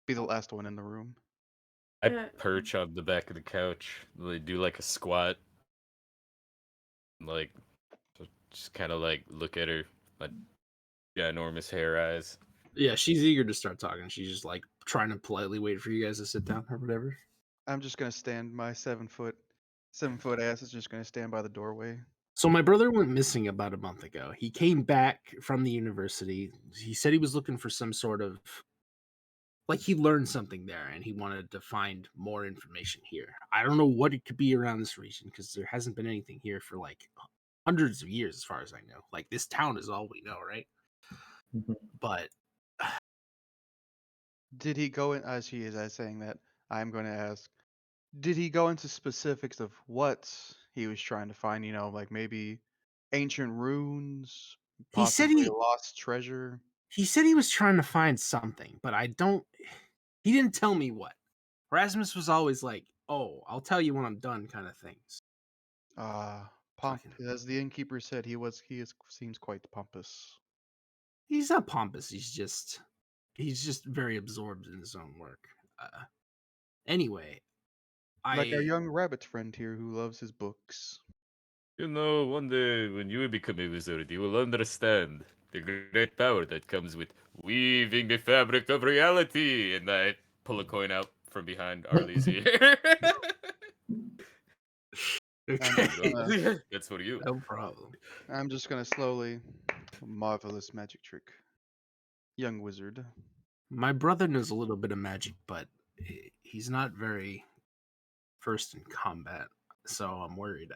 Speaker 1: be the last one in the room.
Speaker 5: I
Speaker 4: Uh,
Speaker 5: perch on the back of the couch. They do like a squat, like just kind of like look at her, like ginormous hair eyes.
Speaker 2: Yeah, she's eager to start talking. She's just like trying to politely wait for you guys to sit down or whatever.
Speaker 1: I'm just gonna stand. My 7 foot ass is just gonna stand by the doorway.
Speaker 2: So my brother went missing about a month ago. He came back from the university. He said he was looking for some sort of like he learned something there and he wanted to find more information here. I don't know what it could be around this region because there hasn't been anything here for like hundreds of years as far as I know. Like this town is all we know, right?
Speaker 3: Mhm.
Speaker 2: But
Speaker 1: Did he go in as he is as saying that? I'm gonna ask. Did he go into specifics of what he was trying to find? You know, like maybe ancient runes,
Speaker 2: he said
Speaker 1: possibly a
Speaker 2: he
Speaker 1: lost treasure.
Speaker 2: he said he was trying to find something, but I don't he didn't tell me what. Rasmus was always like, "Oh, I'll tell you when I'm done," kind of things.
Speaker 1: Pomp.
Speaker 2: Fucking
Speaker 1: As the innkeeper said, he seems quite pompous.
Speaker 2: he's not pompous. He's just very absorbed in his own work. Anyway,
Speaker 1: Like our
Speaker 2: I
Speaker 1: young rabbit friend here who loves his books.
Speaker 5: You know, one day when you become a wizard, you will understand the great power that comes with weaving the fabric of reality. And I pull a coin out from behind Arlie's ear.
Speaker 1: I'm
Speaker 2: okay,
Speaker 1: just gonna
Speaker 5: That's for you.
Speaker 2: no problem.
Speaker 1: I'm just gonna slowly marvelous magic trick. Young wizard.
Speaker 2: My brother knows a little bit of magic, but he's not very versed in combat, so I'm worried.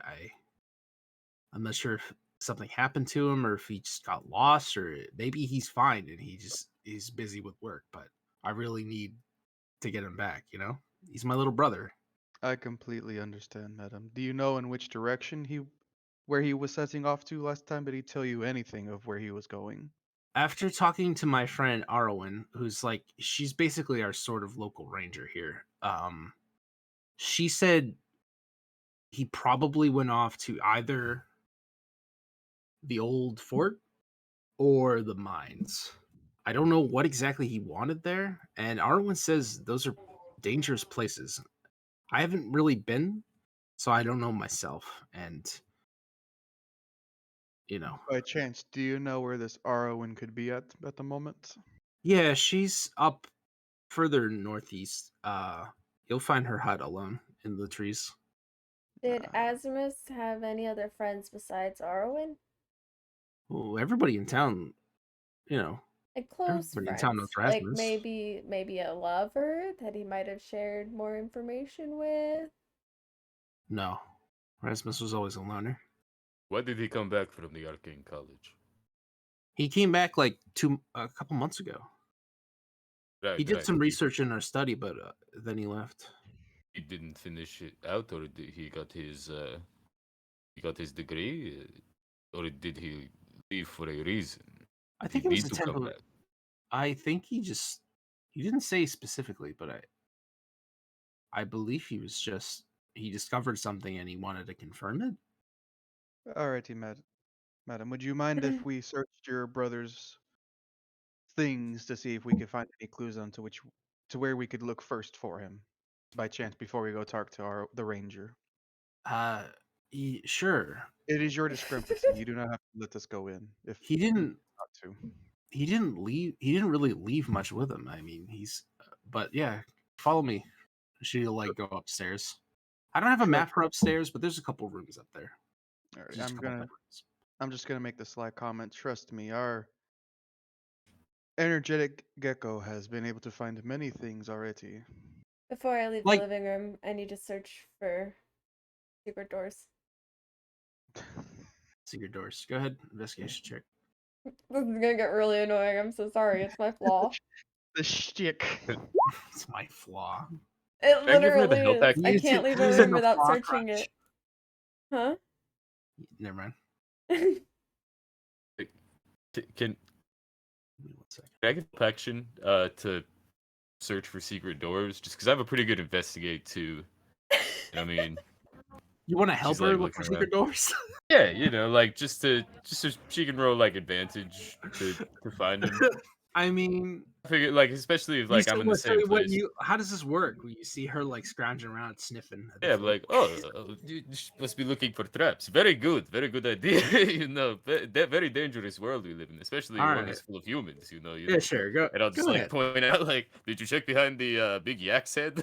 Speaker 2: I'm not sure if something happened to him or if he just got lost or maybe he's fine and he's busy with work, but I really need to get him back, you know? He's my little brother.
Speaker 1: I completely understand, madam. Do you know in which direction where he was setting off to last time? Did he tell you anything of where he was going?
Speaker 2: After talking to my friend Arwen, who's like she's basically our sort of local ranger here. She said he probably went off to either the old fort or the mines. I don't know what exactly he wanted there, and Arwen says those are dangerous places. I haven't really been, so I don't know myself. And you know,
Speaker 1: By chance, do you know where this Arwen could be at the moment?
Speaker 2: yeah, she's up further northeast. You'll find her hut alone in the trees.
Speaker 4: did
Speaker 1: Uh,
Speaker 4: Asmus have any other friends besides Arwen?
Speaker 2: Well, everybody in town, you know,
Speaker 4: Like close
Speaker 2: everybody in town knows
Speaker 4: friends. Like
Speaker 2: Rasmus.
Speaker 4: maybe a lover that he might have shared more information with.
Speaker 2: No, Rasmus was always a loner.
Speaker 5: Why did he come back from the Arcane College?
Speaker 2: He came back like a couple months ago. He
Speaker 5: Right,
Speaker 2: did
Speaker 5: right.
Speaker 2: some research in our study, but then he left.
Speaker 5: He didn't finish it out, or did he got his degree, or did he leave for a reason?
Speaker 2: I
Speaker 5: He
Speaker 2: think it was
Speaker 5: need
Speaker 2: a
Speaker 5: to come
Speaker 2: temporary.
Speaker 5: back.
Speaker 2: I think he didn't say specifically, but I believe he discovered something and he wanted to confirm it.
Speaker 1: Alrighty, madam. Would you mind if we searched your brother's things to see if we could find any clues onto to where we could look first for him, by chance, before we go talk to the ranger?
Speaker 2: Uh, sure.
Speaker 1: It is your discrepancy. You do not have to let us go in if
Speaker 2: He
Speaker 1: you
Speaker 2: didn't.
Speaker 1: want to.
Speaker 2: He didn't leave. He didn't really leave much with him. I mean, but yeah, follow me. She'll like go upstairs. I don't have a
Speaker 1: Trust.
Speaker 2: map for upstairs, but there's a couple rooms up there.
Speaker 1: All right,
Speaker 2: There's just a couple bedrooms.
Speaker 1: I'm just gonna make the sly comment. Trust me, our energetic gecko has been able to find many things already.
Speaker 4: Before I leave
Speaker 2: Like-
Speaker 4: the living room, I need to search for secret doors.
Speaker 2: Secret doors. Go ahead. Investigation check.
Speaker 4: This is gonna get really annoying. I'm so sorry. It's my flaw.
Speaker 1: The shtick.
Speaker 2: It's my flaw.
Speaker 4: It
Speaker 5: Can I give her the
Speaker 4: literally
Speaker 5: health
Speaker 4: is.
Speaker 5: act?
Speaker 4: I
Speaker 2: Use
Speaker 4: can't
Speaker 2: it-
Speaker 4: leave a
Speaker 2: use it
Speaker 4: room
Speaker 2: in a
Speaker 4: without
Speaker 2: flaw
Speaker 4: searching
Speaker 2: crutch.
Speaker 4: it. Huh?
Speaker 2: Never mind.
Speaker 5: Can
Speaker 2: Give me 1 second.
Speaker 5: I get protection to search for secret doors? Just because I have a pretty good investigate too. I mean,
Speaker 2: You want to help
Speaker 5: She's,
Speaker 2: her
Speaker 5: like,
Speaker 2: look for
Speaker 5: looking
Speaker 2: secret doors?
Speaker 5: yeah, like just so she can roll like advantage to find them.
Speaker 2: I mean,
Speaker 5: I figure like especially if
Speaker 2: you
Speaker 5: like
Speaker 2: said
Speaker 5: I'm in the
Speaker 2: what? So
Speaker 5: same
Speaker 2: what?
Speaker 5: place.
Speaker 2: You? How does this work? You see her like scrounging around, sniffing. At the
Speaker 5: Yeah,
Speaker 2: floor.
Speaker 5: like you must be looking for traps. Very good idea. Very dangerous world we live in, especially
Speaker 2: All
Speaker 5: one
Speaker 2: right.
Speaker 5: that's full of humans.
Speaker 2: Yeah, sure. Go.
Speaker 5: And I'll just
Speaker 2: Go
Speaker 5: like
Speaker 2: ahead.
Speaker 5: point out like, did you check behind the big yak's head?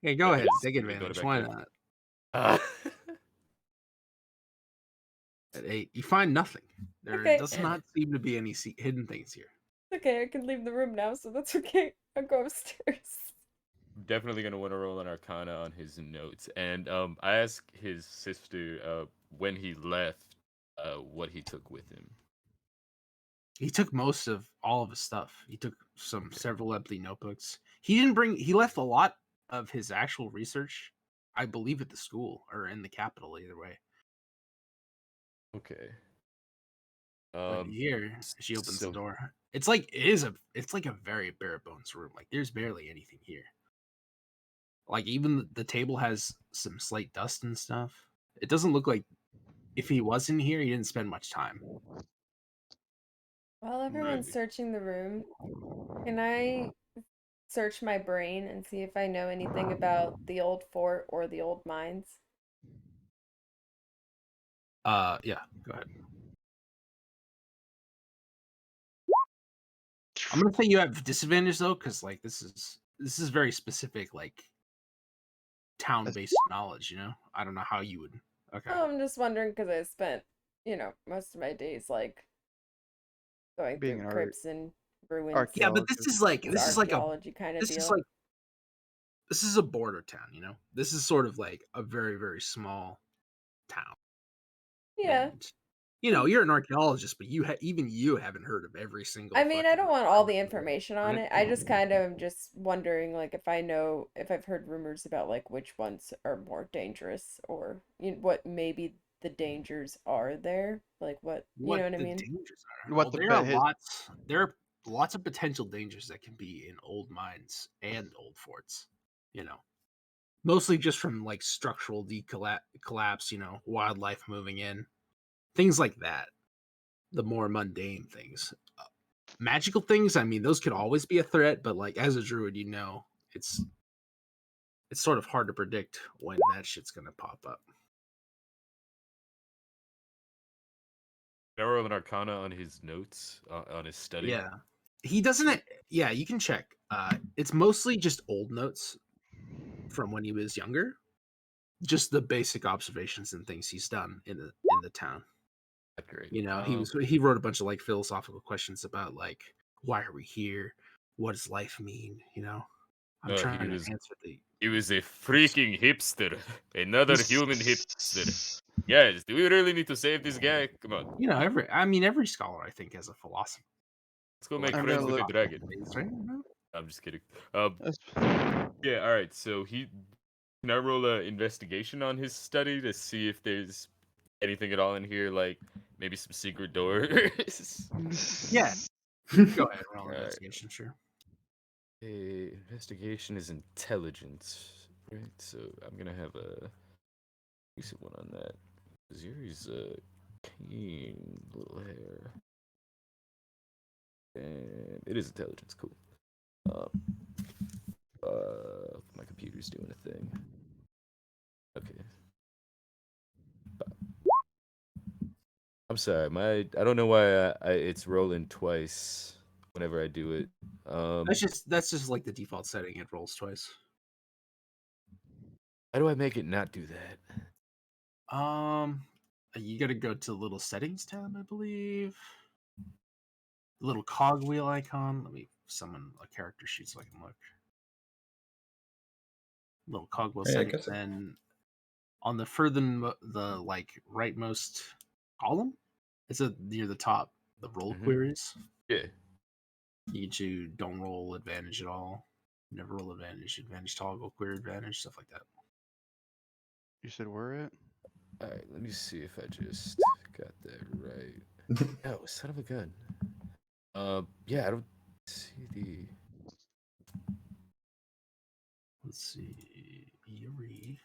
Speaker 2: Yeah, go ahead.
Speaker 5: Because
Speaker 2: Take
Speaker 5: we've got it
Speaker 2: advantage.
Speaker 5: back
Speaker 2: Why
Speaker 5: there.
Speaker 2: not?
Speaker 5: Uh,
Speaker 4: It's
Speaker 2: At 8, you find nothing. There
Speaker 4: Okay.
Speaker 2: does not seem to be any hidden things here.
Speaker 4: okay. I can leave the room now, so that's okay. I'll go upstairs.
Speaker 5: definitely gonna want to roll an Arcana on his notes, and I asked his sister when he left, what he took with him.
Speaker 2: He took most of all of his stuff. He took several empty notebooks. He didn't bring. He left a lot of his actual research, I believe, at the school or in the capital. Either way.
Speaker 5: Okay.
Speaker 2: But here, she opens the
Speaker 5: so-
Speaker 2: door. It's like it's like a very bare bones room. Like there's barely anything here. Like even the table has some slight dust and stuff. It doesn't look like if he was in here, he didn't spend much time.
Speaker 4: While everyone's
Speaker 5: Really?
Speaker 4: searching the room, can I search my brain and see if I know anything about the old fort or the old mines?
Speaker 2: Yeah, go ahead. I'm gonna say you have disadvantage though, because like this is very specific, like town based knowledge. You know, I don't know how you would. Okay.
Speaker 4: Oh, I'm just wondering because I spent, most of my days like going
Speaker 1: Being
Speaker 4: through
Speaker 1: an
Speaker 4: crypts and ruins.
Speaker 2: Yeah, but this is like
Speaker 4: It's
Speaker 2: this is like a
Speaker 4: archaeology kind of
Speaker 2: this
Speaker 4: deal.
Speaker 2: is like this is a border town. You know, this is sort of like a very very small town.
Speaker 4: Yeah.
Speaker 2: And, you know, you're an archaeologist, but even you haven't heard of every single.
Speaker 4: I mean, I
Speaker 2: fucking
Speaker 4: don't want all
Speaker 2: mine
Speaker 4: the
Speaker 2: in the world,
Speaker 4: information on
Speaker 2: right?
Speaker 4: it. I just kind of am just wondering, like, if I've heard rumors about like which ones are more dangerous, or what maybe the dangers are there. Like, what you know what I
Speaker 2: the
Speaker 4: mean?
Speaker 2: dangers are.
Speaker 1: What
Speaker 2: Well,
Speaker 1: the
Speaker 2: there are
Speaker 1: bet his
Speaker 2: lots. There are lots of potential dangers that can be in old mines and old forts. You know, mostly just from like structural collapse. You know, wildlife moving in, things like that. The more mundane things. Magical things, I mean, those could always be a threat, but like as a druid, you know, it's sort of hard to predict when that shit's gonna pop up.
Speaker 5: Can I roll an Arcana on his notes on his study?
Speaker 2: Yeah, he doesn't. Yeah, you can check. It's mostly just old notes from when he was younger, just the basic observations and things he's done in the town.
Speaker 5: Great.
Speaker 2: You know, he wrote a bunch of like philosophical questions about like why are we here, what does life mean? You know, I'm trying to answer the.
Speaker 5: He was a freaking hipster. Another human hipster. Guys, do we really need to save this guy? Come on.
Speaker 2: You know, every scholar I think has a philosophy.
Speaker 5: Let's go
Speaker 2: Like,
Speaker 5: make
Speaker 1: I'm
Speaker 5: friends
Speaker 1: gonna
Speaker 5: with a
Speaker 1: look.
Speaker 5: dragon.
Speaker 2: right? No?
Speaker 5: I'm just kidding.
Speaker 1: That's-
Speaker 5: Yeah, alright, so can I roll a investigation on his study to see if there's anything at all in here, like maybe some secret doors?
Speaker 2: Yeah. Go ahead, roll
Speaker 5: Alright.
Speaker 2: investigation, sure.
Speaker 5: Investigation is intelligence, right? So I'm gonna have a decent one on that. Zuri's keen little hair. And it is intelligence, cool. My computer's doing a thing. Okay. I'm sorry, I don't know why it's rolling twice whenever I do it.
Speaker 2: That's just like the default setting. It rolls twice.
Speaker 5: How do I make it not do that?
Speaker 2: You got to go to the little settings tab, I believe. The little cogwheel icon. Let me summon a character sheet so I can look. little cogwheel
Speaker 3: Yeah, I
Speaker 2: setting,
Speaker 3: guess
Speaker 2: and on the the like rightmost column, it's near the top. The roll
Speaker 5: Mhm.
Speaker 2: queries.
Speaker 5: Yeah.
Speaker 2: You do don't roll advantage at all. Never roll advantage. Advantage toggle, query advantage, stuff like that.
Speaker 1: You said where it?
Speaker 5: All right, let me see if I just got that right. Oh, son of a gun. Yeah, I don't see the.
Speaker 2: Let's see. Yuri.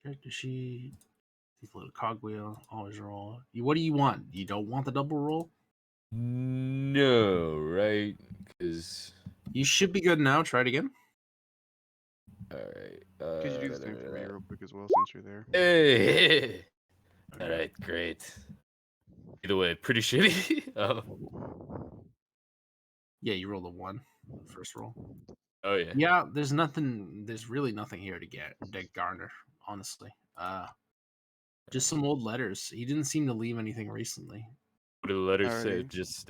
Speaker 2: Character sheet. Little cogwheel. Always roll. What do you want? You don't want the double roll?
Speaker 5: No, right? Because.
Speaker 2: You should be good now. Try it again.
Speaker 5: All right.
Speaker 1: Could you do the same for me real quick as well since you're there?
Speaker 5: Hey. All right, great. Either way, pretty shitty.
Speaker 2: Yeah, you rolled a 1. First roll.
Speaker 5: Oh yeah.
Speaker 2: Yeah, there's nothing. There's really nothing here to garner. Honestly, just some old letters. He didn't seem to leave anything recently.
Speaker 5: What do the letters say?
Speaker 1: Alrighty.
Speaker 5: Just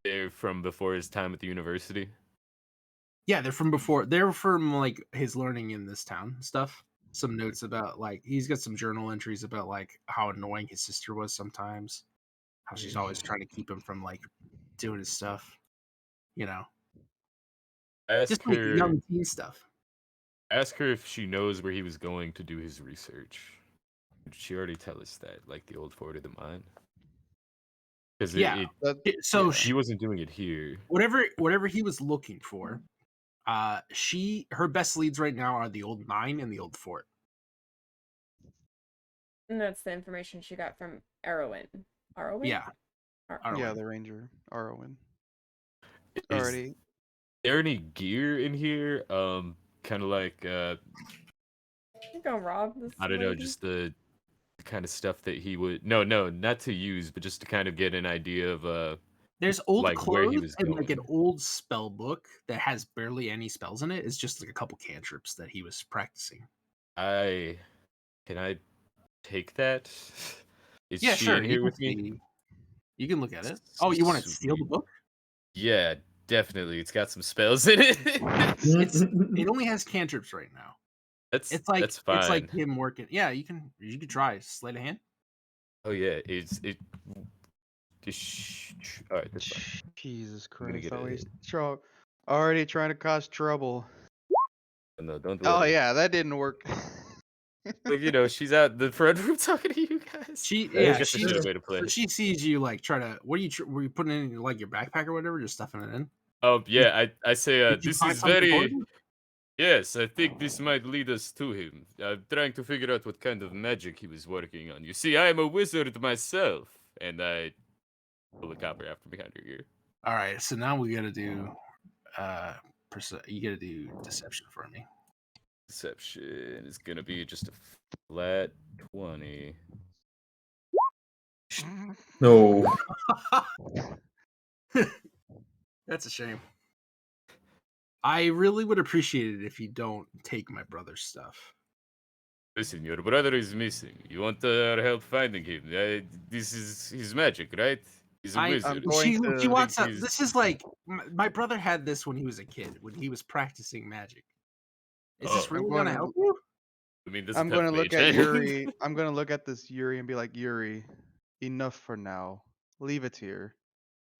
Speaker 5: they're from before his time at the university.
Speaker 2: Yeah, they're from before. They're from like his learning in this town stuff. Some notes about like he's got some journal entries about like how annoying his sister was sometimes. How she's always trying to keep him from like doing his stuff. You know, just
Speaker 5: Ask
Speaker 2: like
Speaker 5: her.
Speaker 2: young teen stuff.
Speaker 5: Ask her if she knows where he was going to do his research. Did she already tell us that, like the old fort of the mine? Because
Speaker 2: Yeah.
Speaker 1: That,
Speaker 2: So
Speaker 1: yeah.
Speaker 5: he wasn't doing it here.
Speaker 2: whatever he was looking for, her best leads right now are the old mine and the old fort.
Speaker 4: And that's the information she got from Arrowin. Arrowin?
Speaker 2: Yeah.
Speaker 1: Yeah, the ranger, Arwen.
Speaker 5: Is
Speaker 1: Alrighty.
Speaker 5: there any gear in here? Kind of like
Speaker 4: You gonna rob this
Speaker 5: I don't know,
Speaker 4: lady?
Speaker 5: just the kind of stuff that he would. No, not to use, but just to kind of get an idea of
Speaker 2: There's old
Speaker 5: like where he
Speaker 2: clothes
Speaker 5: was
Speaker 2: and like an
Speaker 5: going.
Speaker 2: old spell book that has barely any spells in it. It's just like a couple cantrips that he was practicing.
Speaker 5: Can I take that? Is
Speaker 2: Yeah,
Speaker 5: she
Speaker 2: sure.
Speaker 5: in
Speaker 2: You
Speaker 5: here
Speaker 2: can
Speaker 5: with me?
Speaker 2: see. You can look at it. Oh, you want to steal the
Speaker 5: Sweet.
Speaker 2: book?
Speaker 5: Yeah, definitely. It's got some spells in it.
Speaker 2: It only has cantrips right now.
Speaker 5: that's
Speaker 2: It's like
Speaker 5: fine.
Speaker 2: him working. Yeah, you can try sleight of hand.
Speaker 5: Oh yeah, all right, that's fine.
Speaker 1: Jesus
Speaker 5: I'm gonna
Speaker 1: Christ!
Speaker 5: get
Speaker 1: Always
Speaker 5: a.
Speaker 1: already trying to cause trouble.
Speaker 5: No, don't
Speaker 1: Oh
Speaker 5: let her.
Speaker 1: yeah, that didn't work.
Speaker 5: Like she's out the front room talking to you guys.
Speaker 2: She
Speaker 5: I guess that's a way to play.
Speaker 2: so she sees you like try to. What are you? Were you putting it in like your backpack or whatever? Just stuffing it in.
Speaker 5: Yeah, I say
Speaker 2: Did you
Speaker 5: this
Speaker 2: find
Speaker 5: is
Speaker 2: something
Speaker 5: very.
Speaker 2: important?
Speaker 5: Yes, I think this might lead us to him. I'm trying to figure out what kind of magic he was working on. You see, I am a wizard myself, and I pull the copper after behind your ear.
Speaker 2: All right, so now we got to do. You got to do deception for me.
Speaker 5: Deception is gonna be just a flat 20.
Speaker 3: No.
Speaker 2: That's a shame. I really would appreciate it if you don't take my brother's stuff.
Speaker 5: Listen, your brother is missing. You want our help finding him. This is his magic, right? He's a wizard.
Speaker 1: going
Speaker 2: She
Speaker 1: to-
Speaker 2: wants.
Speaker 5: Think he's-
Speaker 2: This is like my brother had this when he was a kid, when he was practicing magic. Is this
Speaker 5: Oh.
Speaker 2: really
Speaker 1: I'm
Speaker 2: gonna
Speaker 1: gonna-
Speaker 2: help you?
Speaker 5: I mean, this
Speaker 1: I'm
Speaker 5: is
Speaker 1: gonna
Speaker 5: tough
Speaker 1: look
Speaker 5: mage,
Speaker 1: at
Speaker 5: eh?
Speaker 1: Yuri. I'm gonna look at this Yuri and be like, Yuri, enough for now. Leave it here.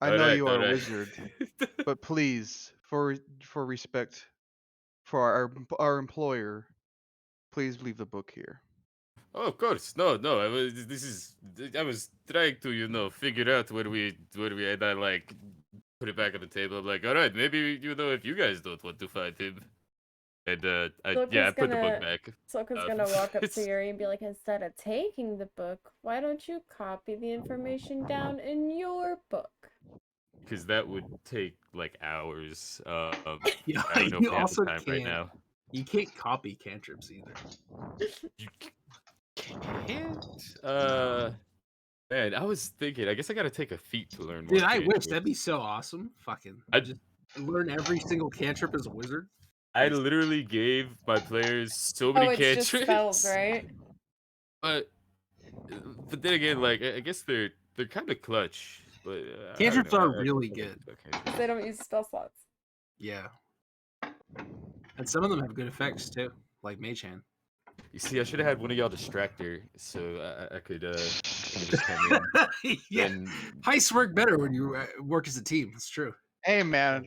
Speaker 1: I know you are a wizard, but please, for respect for our employer, please leave the book here.
Speaker 5: Oh, of course. No. I was trying to, figure out where we and I like put it back on the table. I'm like, all right, maybe if you guys don't want to find him, and I put the book back.
Speaker 4: Silka's gonna walk up to
Speaker 5: it's-
Speaker 4: Yuri and be like, instead of taking the book, why don't you copy the information down in your book?
Speaker 5: Because that would take like hours.
Speaker 2: Yeah,
Speaker 5: I don't know if
Speaker 2: you
Speaker 5: we have
Speaker 2: also
Speaker 5: the time right now.
Speaker 2: You can't copy cantrips either.
Speaker 5: You can't. Man, I was thinking. I guess I gotta take a feat to learn more.
Speaker 2: Dude, I wish
Speaker 5: cantrips.
Speaker 2: that'd be so awesome. Fucking
Speaker 5: I-
Speaker 2: just learn every single cantrip as a wizard.
Speaker 5: I literally gave my players so
Speaker 4: Oh,
Speaker 5: many
Speaker 4: it's
Speaker 5: cantrips.
Speaker 4: just spells, right?
Speaker 5: But then again, like I guess they're kind of clutch. But I don't
Speaker 2: Cantrips
Speaker 5: know,
Speaker 2: are
Speaker 5: I
Speaker 2: really
Speaker 5: think
Speaker 2: good.
Speaker 5: about cantrips.
Speaker 4: They don't use spell slots.
Speaker 2: Yeah. And some of them have good effects too, like Mage Hand.
Speaker 5: You see, I should have had one of y'all distractor so I could kind of just come in.
Speaker 2: Yeah,
Speaker 5: Then
Speaker 2: heists work better when you work as a team. It's true.
Speaker 1: Hey, man,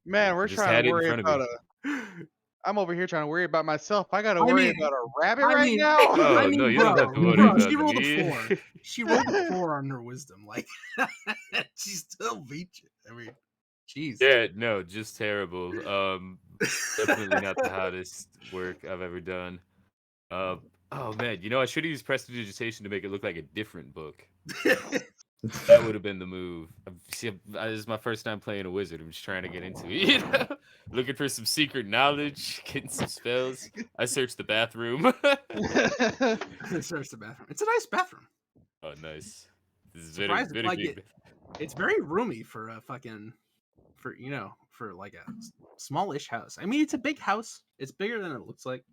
Speaker 1: we're
Speaker 5: just
Speaker 1: trying to
Speaker 5: had it in
Speaker 1: worry
Speaker 5: front of
Speaker 1: about
Speaker 5: me.
Speaker 1: a. I'm over here trying to worry about myself. I got to
Speaker 2: I
Speaker 1: worry
Speaker 2: mean,
Speaker 1: about a rabbit
Speaker 2: I
Speaker 1: right
Speaker 2: mean,
Speaker 1: now.
Speaker 5: Oh no, you don't have to worry
Speaker 2: bro,
Speaker 5: about
Speaker 2: she rolled
Speaker 5: me.
Speaker 2: a 4. She rolled a 4 on her wisdom. Like, she still beat you. I mean, jeez.
Speaker 5: Yeah, no, just terrible. Definitely not the hottest work I've ever done. Oh man, I should have used prestidigitation to make it look like a different book. That would have been the move. See, this is my first time playing a wizard. I'm just trying to get into it, looking for some secret knowledge, getting some spells. I searched the bathroom.
Speaker 2: Search the bathroom. It's a nice bathroom.
Speaker 5: Oh, nice. This is very,
Speaker 2: Surprised,
Speaker 5: very
Speaker 2: like
Speaker 5: big.
Speaker 2: it's very roomy for a fucking for like a smallish house. I mean, it's a big house. It's bigger than it looks like.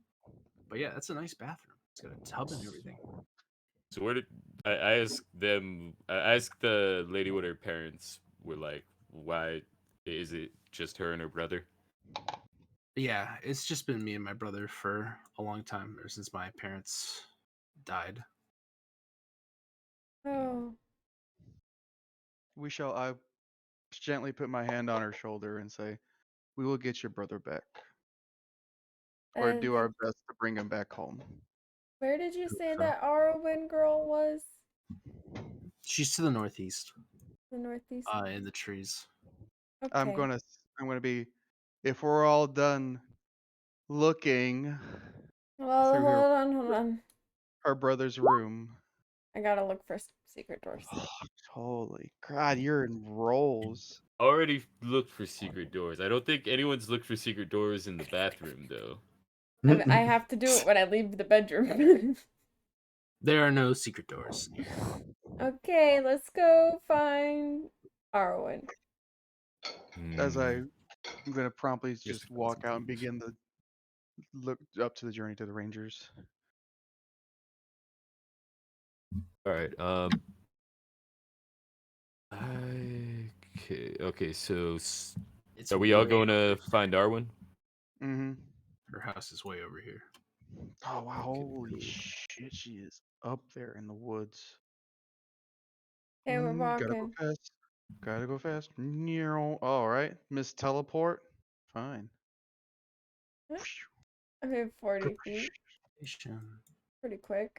Speaker 2: But yeah, that's a nice bathroom. It's got a tub and everything.
Speaker 5: So where did I asked them? I asked the lady what her parents were like. Why is it just her and her brother?
Speaker 2: Yeah, it's just been me and my brother for a long time, ever since my parents died.
Speaker 4: Oh,
Speaker 1: I gently put my hand on her shoulder and say, "We will get your brother back, or
Speaker 4: and
Speaker 1: do our
Speaker 4: like,
Speaker 1: best to bring him back home."
Speaker 4: where did you say
Speaker 2: Okay.
Speaker 4: that Arwen girl was?
Speaker 2: She's to the northeast,
Speaker 4: The Northeast.
Speaker 2: in the trees.
Speaker 1: I'm
Speaker 4: Okay.
Speaker 1: gonna, I'm gonna be, if we're all done looking
Speaker 4: Well,
Speaker 1: through
Speaker 4: hold on.
Speaker 1: her brother's room.
Speaker 4: I gotta look for secret doors.
Speaker 1: Holy God, you're in rolls.
Speaker 5: Already looked for secret doors. I don't think anyone's looked for secret doors in the bathroom though.
Speaker 4: I have to do it when I leave the bedroom.
Speaker 2: There are no secret doors in here.
Speaker 4: Okay, let's go find Arwen.
Speaker 1: As
Speaker 5: Hmm,
Speaker 1: I'm gonna promptly
Speaker 5: guess to
Speaker 1: just
Speaker 5: find some
Speaker 1: walk out and
Speaker 5: clues.
Speaker 1: begin the look up to the journey to the Rangers.
Speaker 5: All right. Okay. So,
Speaker 2: It's
Speaker 5: are we all
Speaker 2: way
Speaker 5: going
Speaker 2: over
Speaker 5: to find Darwin?
Speaker 1: Mm-hmm.
Speaker 2: Her house is way over here.
Speaker 1: Oh wow,
Speaker 5: Okay,
Speaker 1: holy
Speaker 5: cool.
Speaker 1: shit, she is up there in the woods.
Speaker 4: Okay, we're
Speaker 1: Gotta go
Speaker 4: walking.
Speaker 1: fast. Gotta go fast. All right, Miss Teleport. Fine.
Speaker 4: Okay, 40 feet.
Speaker 2: Station.
Speaker 4: Pretty quick.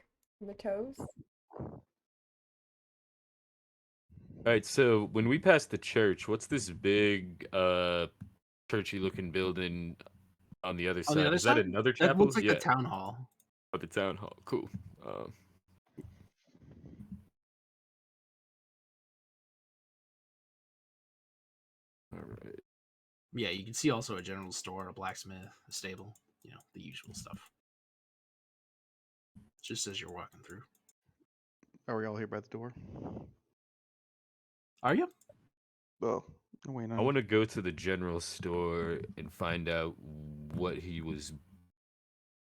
Speaker 4: The toes.
Speaker 5: All right. So, when we pass the church, what's this big, churchy looking building on the other
Speaker 2: On the
Speaker 5: side?
Speaker 2: other
Speaker 5: Is that
Speaker 2: side,
Speaker 5: another
Speaker 2: that
Speaker 5: chapel?
Speaker 2: looks like the
Speaker 5: Yeah.
Speaker 2: town hall.
Speaker 5: Oh, the town hall. Cool. Um, all right.
Speaker 2: Yeah, you can see also a general store, a blacksmith, a stable. The usual stuff. Just as you're walking through.
Speaker 1: Are we all here by the door?
Speaker 2: Are you?
Speaker 1: Oh, wait
Speaker 5: I
Speaker 1: on.
Speaker 5: want to go to the general store and find out what he was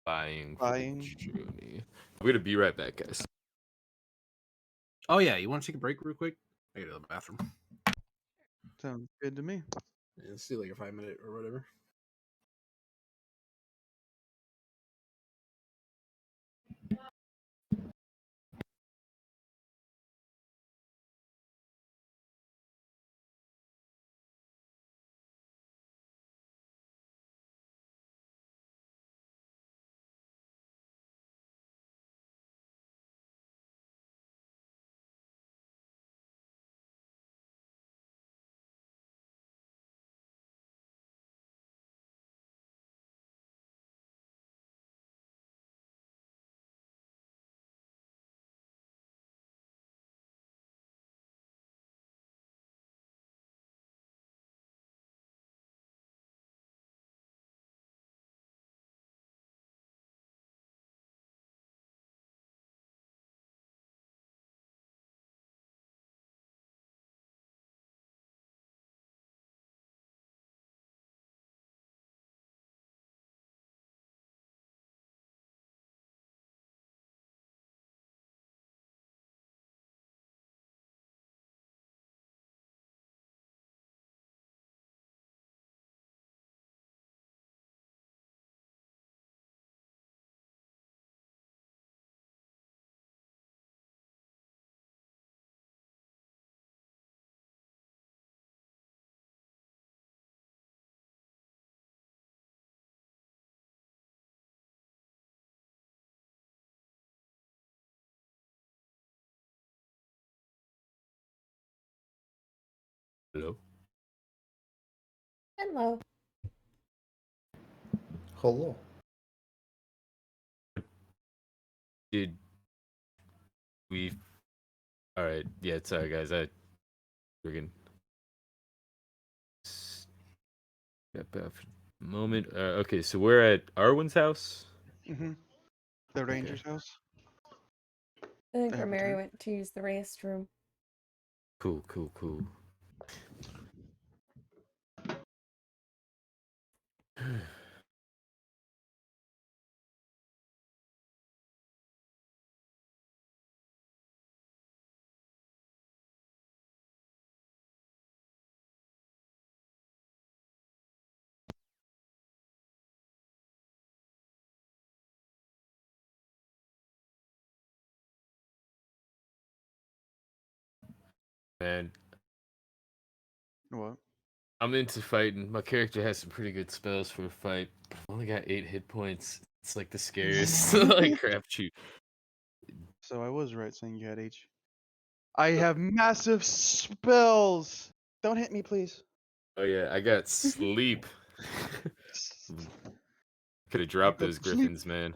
Speaker 5: buying for the
Speaker 1: Buying.
Speaker 5: journey. We're gonna be right back, guys.
Speaker 2: Oh yeah, you want to take a break real quick? I gotta go to the bathroom.
Speaker 1: Sounds good to me.
Speaker 2: Yeah, let's do like a 5-minute or whatever.
Speaker 5: Hello.
Speaker 4: Hello.
Speaker 3: Hello.
Speaker 5: Did we? All right. Yeah. Sorry, guys. I freaking step out for a moment. Okay. So we're at Arwen's house.
Speaker 1: Mm-hmm. The
Speaker 5: Okay.
Speaker 1: ranger's house.
Speaker 4: I think
Speaker 1: I have a
Speaker 4: Mary
Speaker 1: tent.
Speaker 4: went to use the restroom.
Speaker 5: Cool. Cool. Cool. Man,
Speaker 1: What?
Speaker 5: I'm into fighting. My character has some pretty good spells for a fight. But I've only got 8 hit points. It's like the scariest like crapshoot.
Speaker 1: So I was right saying you had H. I have massive spells. Don't hit me, please.
Speaker 5: Oh yeah, I got sleep. Could have dropped
Speaker 1: got
Speaker 5: those
Speaker 1: sleep.
Speaker 5: griffins, man.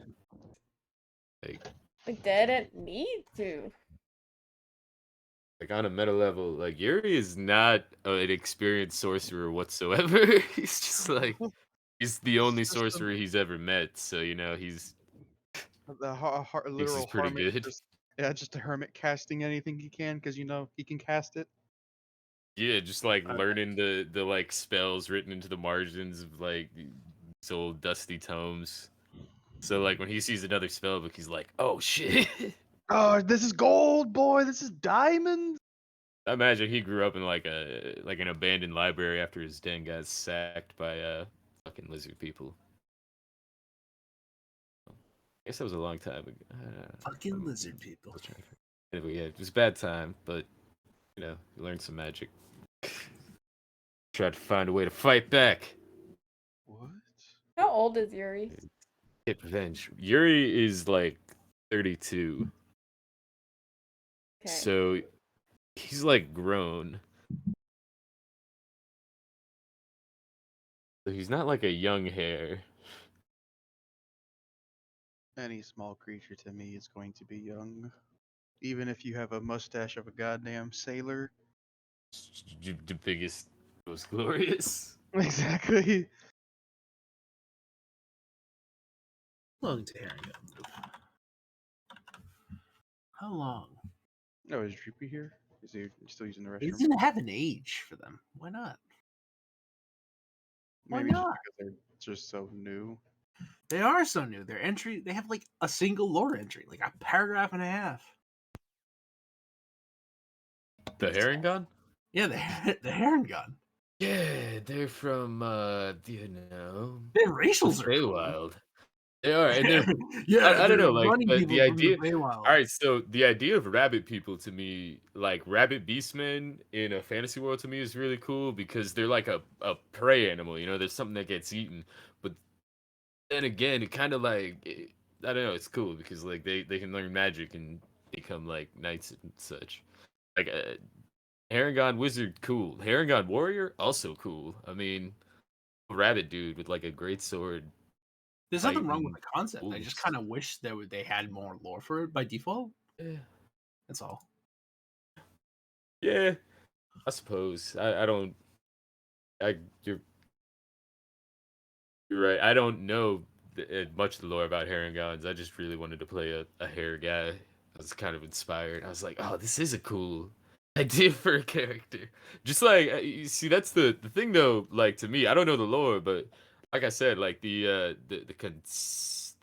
Speaker 5: Like,
Speaker 4: We didn't need to.
Speaker 5: like on a meta level, like Yuri is not an experienced sorcerer whatsoever. He's just like he's the
Speaker 1: This is
Speaker 5: only
Speaker 1: just
Speaker 5: sorcerer he's ever met. So you know he's
Speaker 1: the
Speaker 5: thinks he's
Speaker 1: literal
Speaker 5: pretty
Speaker 1: hermit.
Speaker 5: good.
Speaker 1: Just a hermit casting anything he can because you know he can cast it.
Speaker 5: Yeah, just like
Speaker 1: Uh,
Speaker 5: learning the like spells written into the margins of like these old dusty tomes. So like when he sees another spell book, he's like, "Oh shit!"
Speaker 1: Oh, this is gold, boy. This is diamonds.
Speaker 5: I imagine he grew up in like an abandoned library after his den got sacked by fucking lizard people. I guess that was a long time ago.
Speaker 2: Fucking lizard people.
Speaker 5: Anyway, yeah, it was a bad time, but you know, you learned some magic. Tried to find a way to fight back.
Speaker 1: What?
Speaker 4: How old is Yuri?
Speaker 5: Get revenge. Yuri is like 32,
Speaker 4: Okay.
Speaker 5: so he's like grown. So he's not like a young hare.
Speaker 1: Any small creature to me is going to be young. Even if you have a mustache of a goddamn sailor.
Speaker 5: The biggest, most glorious.
Speaker 1: Exactly.
Speaker 2: How long to Harry go? How long?
Speaker 1: Oh, is Droopy here? Is he still using the
Speaker 2: He
Speaker 1: restroom?
Speaker 2: didn't have an age for them. Why not? Why
Speaker 1: Maybe just
Speaker 2: not?
Speaker 1: because they're just so new.
Speaker 2: They are so new. Their entry, they have like a single lore entry, like a paragraph and a half.
Speaker 5: The Herringon?
Speaker 2: Yeah, the Heron Gun.
Speaker 5: Yeah, they're from you know,
Speaker 2: Their
Speaker 5: the
Speaker 2: racials are cool.
Speaker 5: Feywild. They are, and they're
Speaker 2: Yeah,
Speaker 5: I don't
Speaker 2: they're
Speaker 5: know, like
Speaker 2: running
Speaker 5: the
Speaker 2: people from the
Speaker 5: idea.
Speaker 2: Feywild.
Speaker 5: All right, so the idea of rabbit people to me, like rabbit beastmen in a fantasy world, to me is really cool because they're like a prey animal. You know, there's something that gets eaten, but then again, it kind of like I don't know. It's cool because like they can learn magic and become like knights and such. Like Harrigan wizard, cool. Harrigan warrior, also cool. I mean, rabbit dude with like a great sword.
Speaker 2: There's nothing wrong with
Speaker 5: Fighting
Speaker 2: the concept. I just
Speaker 5: wolves.
Speaker 2: kind of wish they had more lore for it by default.
Speaker 5: Yeah.
Speaker 2: That's all.
Speaker 5: Yeah, I suppose. I don't. I you're right. I don't know much of the lore about Harringons. I just really wanted to play a hair guy. I was kind of inspired. I was like, oh, this is a cool idea for a character. Just like you see, that's the thing though. Like to me, I don't know the lore, but like I said, like the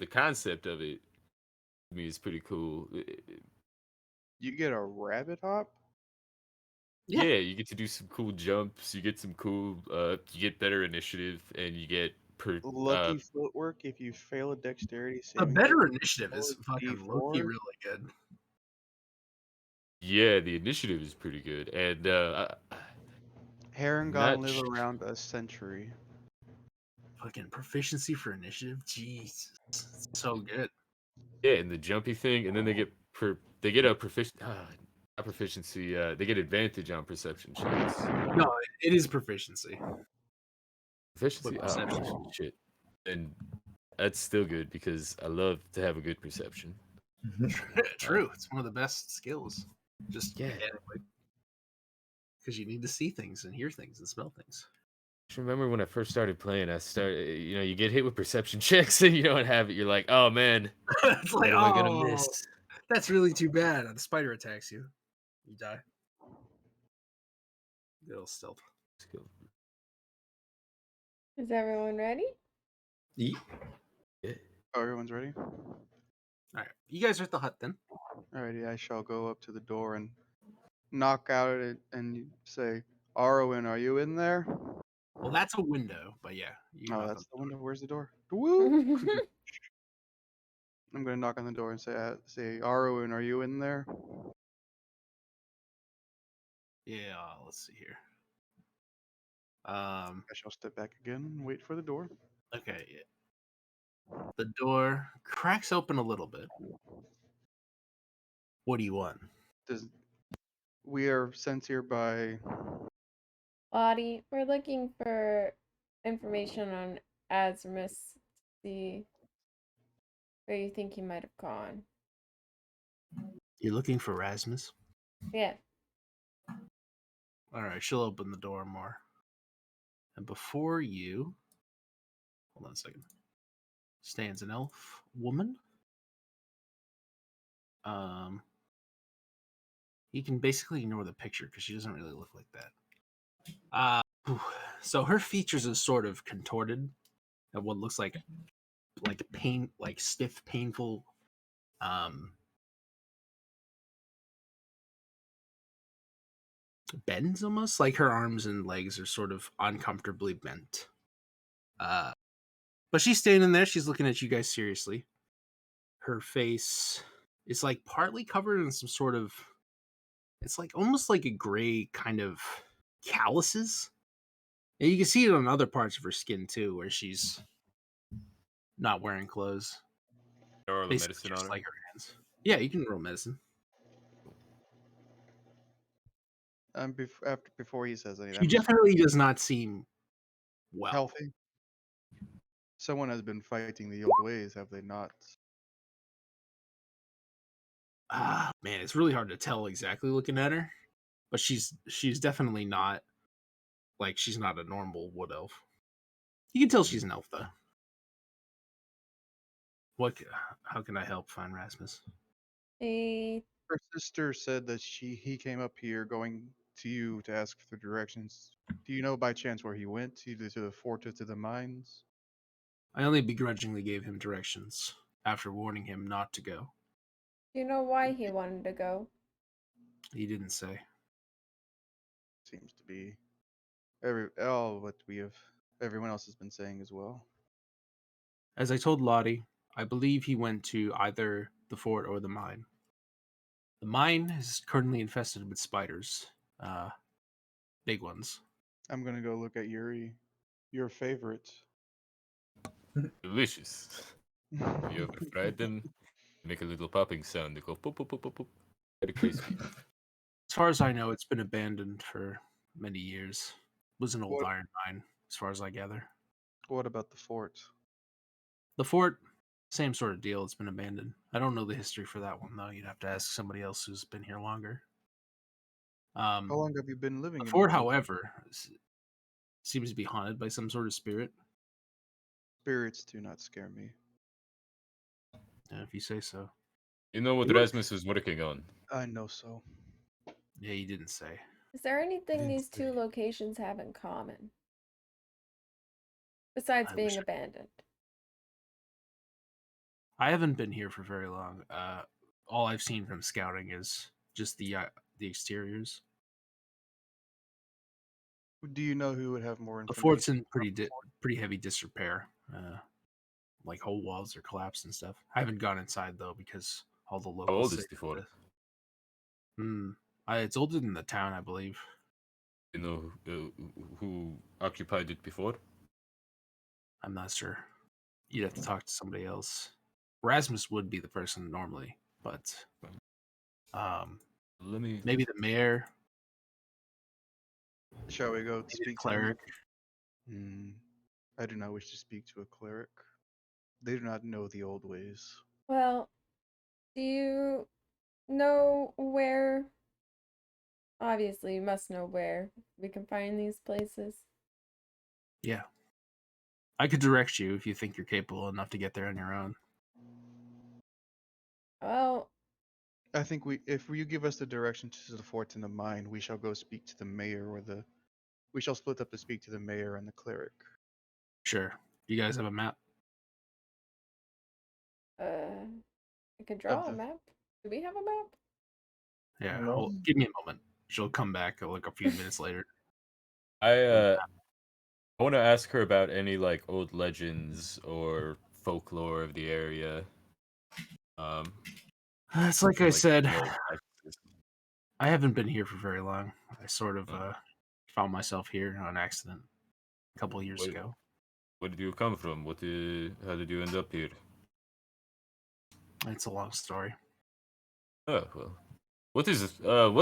Speaker 5: concept of it to me is pretty cool.
Speaker 1: You get a rabbit hop?
Speaker 2: Yeah.
Speaker 5: Yeah, you get to do some cool jumps. You get some cool. You get better initiative, and you get per.
Speaker 1: Lucky footwork if you fail a dexterity
Speaker 2: The
Speaker 1: saving
Speaker 2: better
Speaker 1: throw.
Speaker 2: initiative is fucking low-key
Speaker 1: D4.
Speaker 2: really good.
Speaker 5: Yeah, the initiative is pretty good, and
Speaker 1: Harengon
Speaker 5: not
Speaker 1: live around a century.
Speaker 2: Fucking proficiency for initiative. Jeez. It's so good.
Speaker 5: yeah, and the jumpy thing, and then they get a proficient. proficiency. They get advantage on perception checks.
Speaker 2: No, it is proficiency.
Speaker 5: Proficiency.
Speaker 2: With
Speaker 5: Oh
Speaker 2: perception.
Speaker 5: shit. And that's still good because I love to have a good perception.
Speaker 2: True. It's one of the best skills. Just
Speaker 5: Yeah.
Speaker 2: mechanically. Because you need to see things and hear things and smell things.
Speaker 5: Just remember when I first started playing, you get hit with perception checks and you don't have it. You're like, oh man,
Speaker 2: It's like,
Speaker 5: what am I gonna
Speaker 2: oh,
Speaker 5: miss?
Speaker 2: that's really too bad. The spider attacks you. You die. Good old stealth.
Speaker 5: Skill.
Speaker 4: Is everyone ready?
Speaker 3: Eat.
Speaker 5: Yeah.
Speaker 1: Oh, everyone's ready?
Speaker 2: All right. You guys are at the hut then.
Speaker 1: Alrighty, I shall go up to the door and knock out at it and say, Arwen, are you in there?
Speaker 2: Well, that's a window, but yeah. You can
Speaker 1: Oh,
Speaker 2: knock on
Speaker 1: that's the window. Where's the door? Woo! I'm gonna knock on the door and say, Arwen, are you in there?
Speaker 2: Yeah, let's see here.
Speaker 1: I shall step back again and wait for the door.
Speaker 2: Okay. Yeah. The door cracks open a little bit. What do you want?
Speaker 1: We are sent here by.
Speaker 4: Lottie, we're looking for information on Asmus. See where you think he might have gone.
Speaker 2: You're looking for Rasmus?
Speaker 4: Yeah.
Speaker 2: All right, she'll open the door more. And before you, hold on a second, stands an elf woman. You can basically ignore the picture because she doesn't really look like that. So her features are sort of contorted at what looks like pain, like stiff, painful, bends almost. Like her arms and legs are sort of uncomfortably bent. But she's standing there. She's looking at you guys seriously. Her face is like partly covered in some sort of. It's like almost like a gray kind of calluses. And you can see it on other parts of her skin too, where she's not wearing clothes.
Speaker 5: Roll the
Speaker 2: Basically
Speaker 5: medicine
Speaker 2: just
Speaker 5: on her.
Speaker 2: like her hands. Yeah, you can roll medicine.
Speaker 1: Before he says anything,
Speaker 2: She
Speaker 1: I'm just
Speaker 2: definitely does not seem well.
Speaker 1: healthy. Someone has been fighting the old ways, have they not?
Speaker 2: Man, it's really hard to tell exactly looking at her, but she's definitely not like she's not a normal wood elf. You can tell she's an elf though. How can I help find Rasmus?
Speaker 4: A
Speaker 1: Her sister said that he came up here going to you to ask for directions. Do you know by chance where he went? Either to the fort or to the mines?
Speaker 2: I only begrudgingly gave him directions after warning him not to go.
Speaker 4: Do you know why he wanted to go?
Speaker 2: He didn't say.
Speaker 1: Seems to be what everyone else has been saying as well.
Speaker 2: As I told Lottie, I believe he went to either the fort or the mine. The mine is currently infested with spiders. Big ones.
Speaker 1: I'm gonna go look at Yuri, your favorite.
Speaker 5: Delicious. Have you ever fried them? Make a little popping sound. They go poop poop poop poop poop. Very crispy.
Speaker 2: As far as I know, it's been abandoned for many years. It was an old
Speaker 1: What?
Speaker 2: iron mine, as far as I gather.
Speaker 1: What about the fort?
Speaker 2: The fort, same sort of deal. It's been abandoned. I don't know the history for that one though. You'd have to ask somebody else who's been here longer.
Speaker 1: How long have you been living
Speaker 2: The
Speaker 1: in
Speaker 2: fort,
Speaker 1: the fort?
Speaker 2: however, seems to be haunted by some sort of spirit.
Speaker 1: Spirits do not scare me.
Speaker 2: If you say so.
Speaker 5: You know what
Speaker 2: What?
Speaker 5: Rasmus is working on?
Speaker 1: I know so.
Speaker 2: Yeah, you didn't say.
Speaker 4: Is there anything
Speaker 5: Didn't
Speaker 4: these two
Speaker 5: say.
Speaker 4: locations have in common? Besides
Speaker 2: I
Speaker 4: being
Speaker 2: wish
Speaker 4: abandoned.
Speaker 2: I haven't been here for very long. All I've seen from scouting is just the exteriors.
Speaker 1: Do you know who would have more
Speaker 2: The
Speaker 1: information?
Speaker 2: fort's in pretty heavy disrepair. Like whole walls are collapsed and stuff. I haven't gone inside though because all the
Speaker 5: How
Speaker 2: locals
Speaker 5: old
Speaker 2: say
Speaker 5: is the fort?
Speaker 2: It's older than the town, I believe.
Speaker 5: You know who occupied it before?
Speaker 2: I'm not sure. You'd have to talk to somebody else. Rasmus would be the person normally, but
Speaker 5: Let me.
Speaker 2: Maybe the mayor,
Speaker 1: Shall we go
Speaker 2: maybe the
Speaker 1: speak to
Speaker 2: cleric.
Speaker 1: them? I do not wish to speak to a cleric. They do not know the old ways.
Speaker 4: Well, do you know where? Obviously, you must know where we can find these places.
Speaker 2: Yeah. I could direct you if you think you're capable enough to get there on your own.
Speaker 4: Well,
Speaker 1: I think if you give us the direction to the fort and the mine, we shall go speak to the mayor we shall split up to speak to the mayor and the cleric.
Speaker 2: Sure. You guys have a map?
Speaker 4: I could
Speaker 1: Of
Speaker 4: draw a
Speaker 1: the
Speaker 4: map. Do we have a map?
Speaker 2: Yeah.
Speaker 3: No.
Speaker 2: Well, give me a moment. She'll come back like a few minutes later.
Speaker 5: I want to ask her about any like old legends or folklore of the area. Um,
Speaker 2: It's like I
Speaker 5: like
Speaker 2: said,
Speaker 5: practices.
Speaker 2: I haven't been here for very long. I sort of
Speaker 5: Uh,
Speaker 2: found myself here on accident a couple years
Speaker 5: where,
Speaker 2: ago.
Speaker 5: where did you come from? How did you end up here?
Speaker 2: It's a long story.
Speaker 5: Oh well. What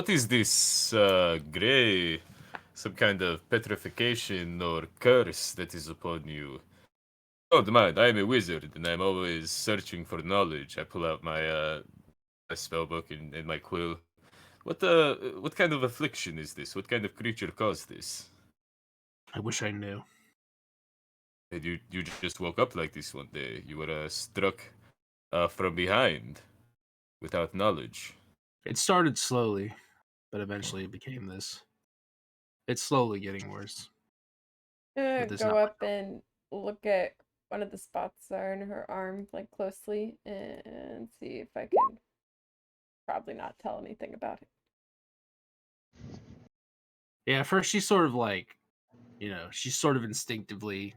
Speaker 5: is this gray? Some kind of petrification or curse that is upon you? Don't mind, I am a wizard and I'm always searching for knowledge. I pull out my spell book and my quill. What kind of affliction is this? What kind of creature caused this?
Speaker 2: I wish I knew.
Speaker 5: And you just woke up like this one day. You were struck from behind without knowledge.
Speaker 2: It started slowly, but eventually it became this. It's slowly getting worse. But there's
Speaker 4: Go
Speaker 2: not.
Speaker 4: up and look at one of the spots that are in her arm, like closely, and see if I can probably not tell anything about it.
Speaker 2: Yeah, at first she's sort of like, she sort of instinctively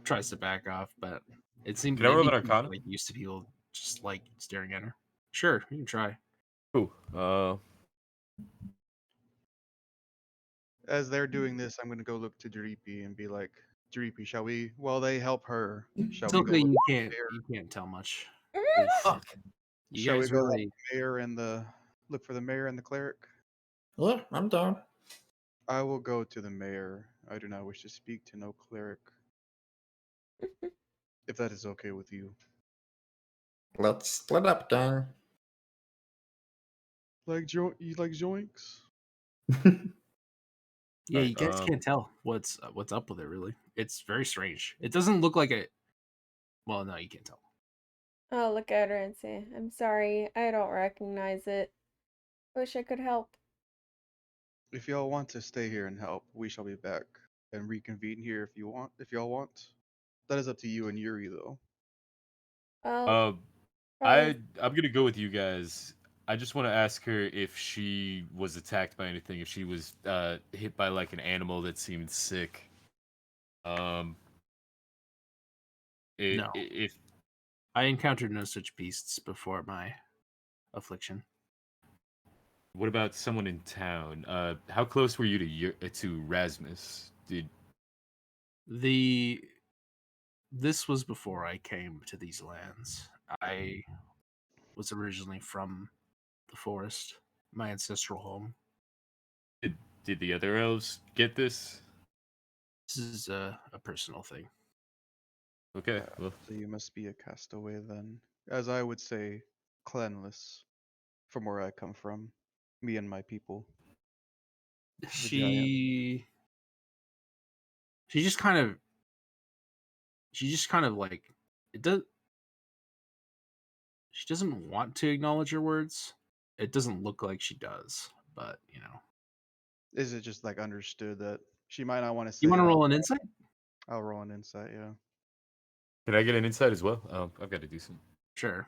Speaker 2: tries to back off, but it seems
Speaker 5: Can I roll
Speaker 2: maybe
Speaker 5: an
Speaker 2: she's
Speaker 5: Arcana?
Speaker 2: like used to people just like staring at her. Sure, you can try.
Speaker 5: Cool.
Speaker 1: As they're doing this, I'm gonna go look to Dreepy and be like, Dreepy, shall we? While they help her, shall
Speaker 2: It's
Speaker 1: we go
Speaker 2: okay.
Speaker 1: look
Speaker 2: You
Speaker 1: at
Speaker 2: can't.
Speaker 1: the mayor?
Speaker 2: You can't tell much. 'Cause
Speaker 3: Fuck.
Speaker 2: you
Speaker 1: Shall we
Speaker 2: guys
Speaker 1: go help
Speaker 2: really.
Speaker 1: the mayor and look for the mayor and the cleric?
Speaker 3: Yeah, I'm down.
Speaker 1: I will go to the mayor. I do not wish to speak to no cleric. If that is okay with you.
Speaker 3: Let's split up, gang.
Speaker 1: You like joinks?
Speaker 2: Yeah, you
Speaker 5: Alright,
Speaker 2: guys can't tell what's up with it. Really, it's very strange. It doesn't look like it. Well, no, you can't tell.
Speaker 4: I'll look at her and say, I'm sorry, I don't recognize it. Wish I could help.
Speaker 1: If y'all want to stay here and help, we shall be back and reconvene here if you want. If y'all want, that is up to you and Yuri, though.
Speaker 4: Well,
Speaker 5: uh,
Speaker 4: probably.
Speaker 5: I'm gonna go with you guys. I just want to ask her if she was attacked by anything, if she was hit by like an animal that seemed sick. Um,
Speaker 2: No,
Speaker 5: if
Speaker 2: I encountered no such beasts before my affliction.
Speaker 5: what about someone in town? How close were you to Rasmus?
Speaker 2: This was before I came to these lands. I was originally from the forest, my ancestral home.
Speaker 5: did did the other elves get this?
Speaker 2: This is a personal thing.
Speaker 5: Okay, well,
Speaker 1: So you must be a castaway then. As I would say, clanless, from where I come from. Me and my people. The giant.
Speaker 2: She she just kind of like it does she doesn't want to acknowledge your words. It doesn't look like she does, but
Speaker 1: Is it just like understood that she might not want to
Speaker 2: you
Speaker 1: say
Speaker 2: want
Speaker 1: it
Speaker 2: to
Speaker 1: out?
Speaker 2: roll an insight?
Speaker 1: I'll roll an insight, yeah.
Speaker 5: can I get an insight as well? I've got a decent.
Speaker 2: Sure.